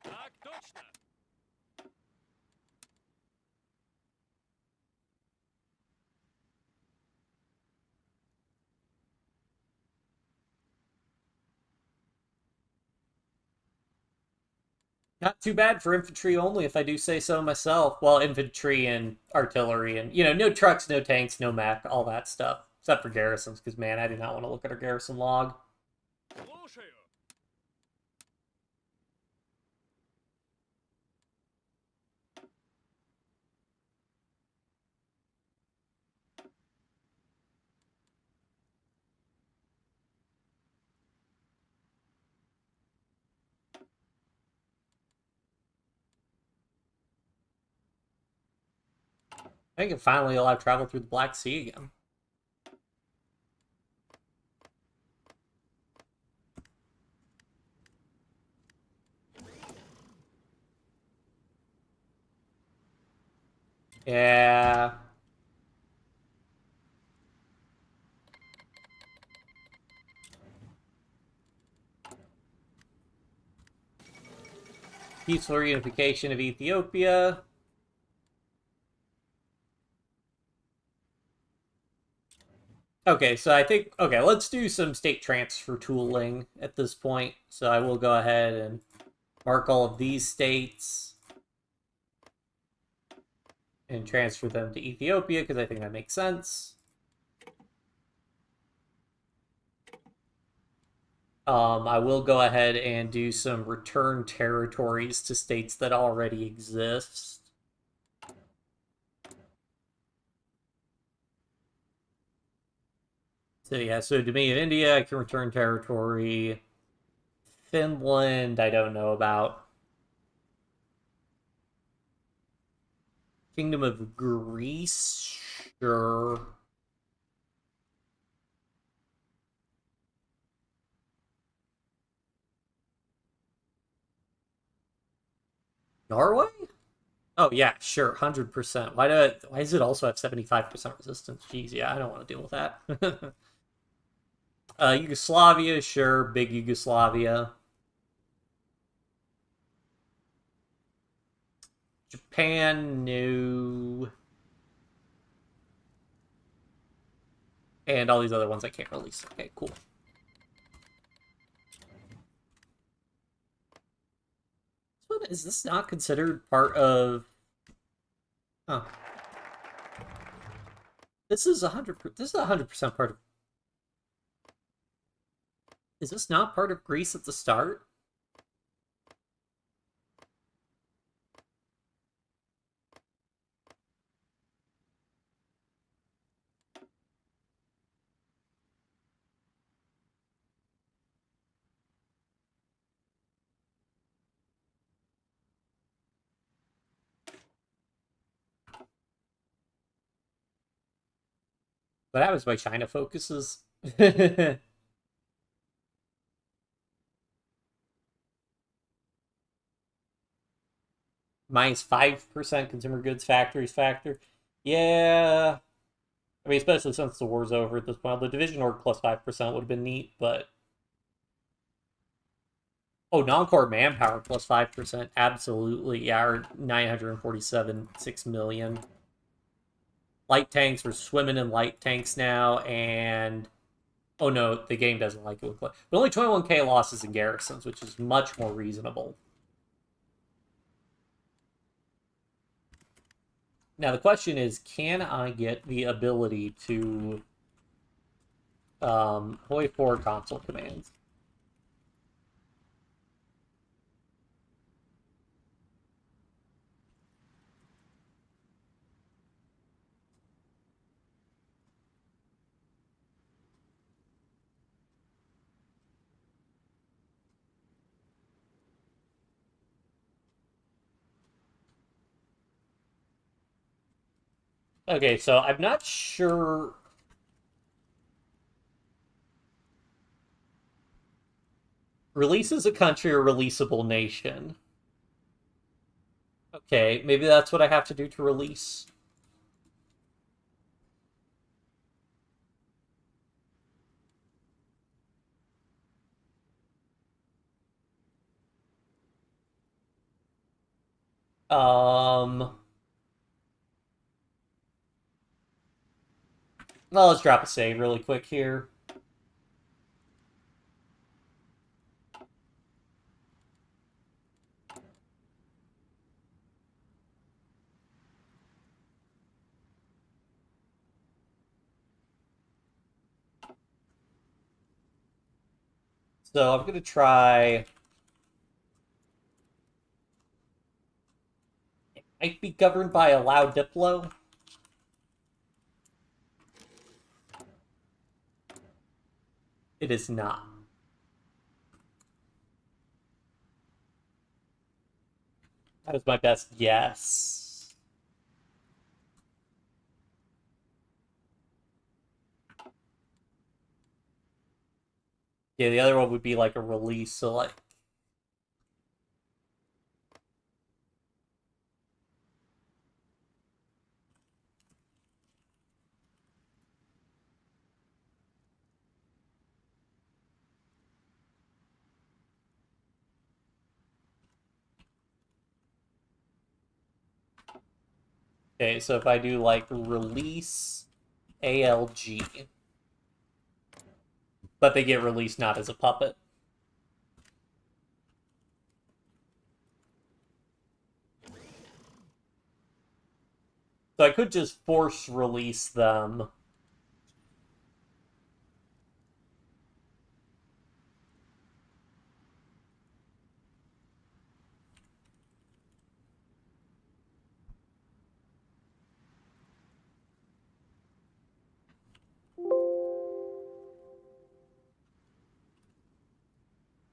Так точно. Not too bad for infantry only, if I do say so myself. Well, infantry and artillery and, you know, no trucks, no tanks, no mech, all that stuff. Except for garrisons, because, man, I do not want to look at our garrison log. Слушаю. I think finally I'll have traveled through the Black Sea again. Yeah. peaceful reunification of Ethiopia. Okay, so I think, okay, let's do some state transfer tooling at this point. So I will go ahead and mark all of these states and transfer them to Ethiopia because I think that makes sense. I will go ahead and do some return territories to states that already exist. So yeah, so Dominion of India, I can return territory. Finland, I don't know about. Kingdom of Greece, sure. Norway? Oh yeah, sure, 100%. Why does it also have 75% resistance? Jeez, yeah, I don't want to deal with that. Yugoslavia, sure, big Yugoslavia. Japan, no. And all these other ones I can't release. Okay, cool. Is this not considered part of? Huh. This is 100. This is 100% part of. Is this not part of Greece at the start? But that was why China focuses. Minus 5% consumer goods factories factor. Yeah. I mean, especially since the war's over at this point. The division org plus 5% would have been neat, but. Oh, non-core manpower plus 5%. Absolutely. Yeah, or 947, 6 million. Light tanks, we're swimming in light tanks now, and. Oh no, the game doesn't like it. But only 21k losses in garrisons, which is much more reasonable. Now the question is, can I get the ability to HOI4 console commands? Okay, so I'm not sure. Releases a country or releasable nation. Okay, maybe that's what I have to do to release. Um, well, let's drop a save really quick here. So I'm gonna try. It might be governed by allow Diplo. It is not. That is my best guess. Yeah, the other one would be like a release, so like. Okay, so if I do like release ALG, but they get released not as a puppet. So I could just force release them.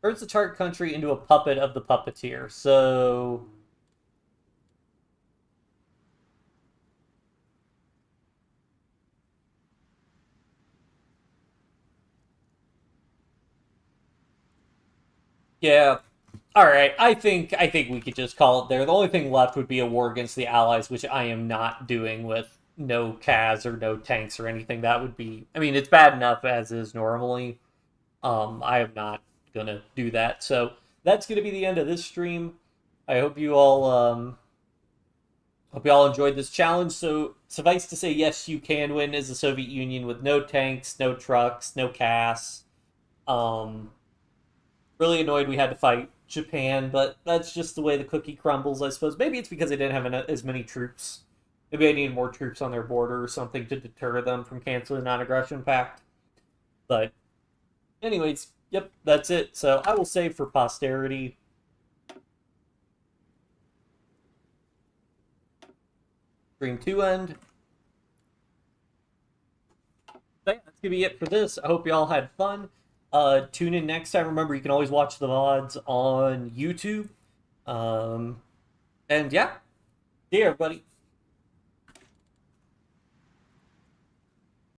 Turns the target country into a puppet of the puppeteer. So yeah. Alright, I think we could just call it there. The only thing left would be a war against the Allies, which I am not doing with no CAS or no tanks or anything. That would be, I mean, it's bad enough as is normally. I am not gonna do that. So that's gonna be the end of this stream. I hope you all enjoyed this challenge. So suffice to say, yes, you can win as the Soviet Union with no tanks, no trucks, no CAS. Um, really annoyed we had to fight Japan, but that's just the way the cookie crumbles, I suppose. Maybe it's because they didn't have as many troops. Maybe I needed more troops on their border or something to deter them from canceling the non-aggression pact. But anyways, yep, that's it. So I will save for posterity. Stream 2 end. That's gonna be it for this. I hope you all had fun. Tune in next time. Remember, you can always watch the VODs on YouTube. And yeah, see you, everybody.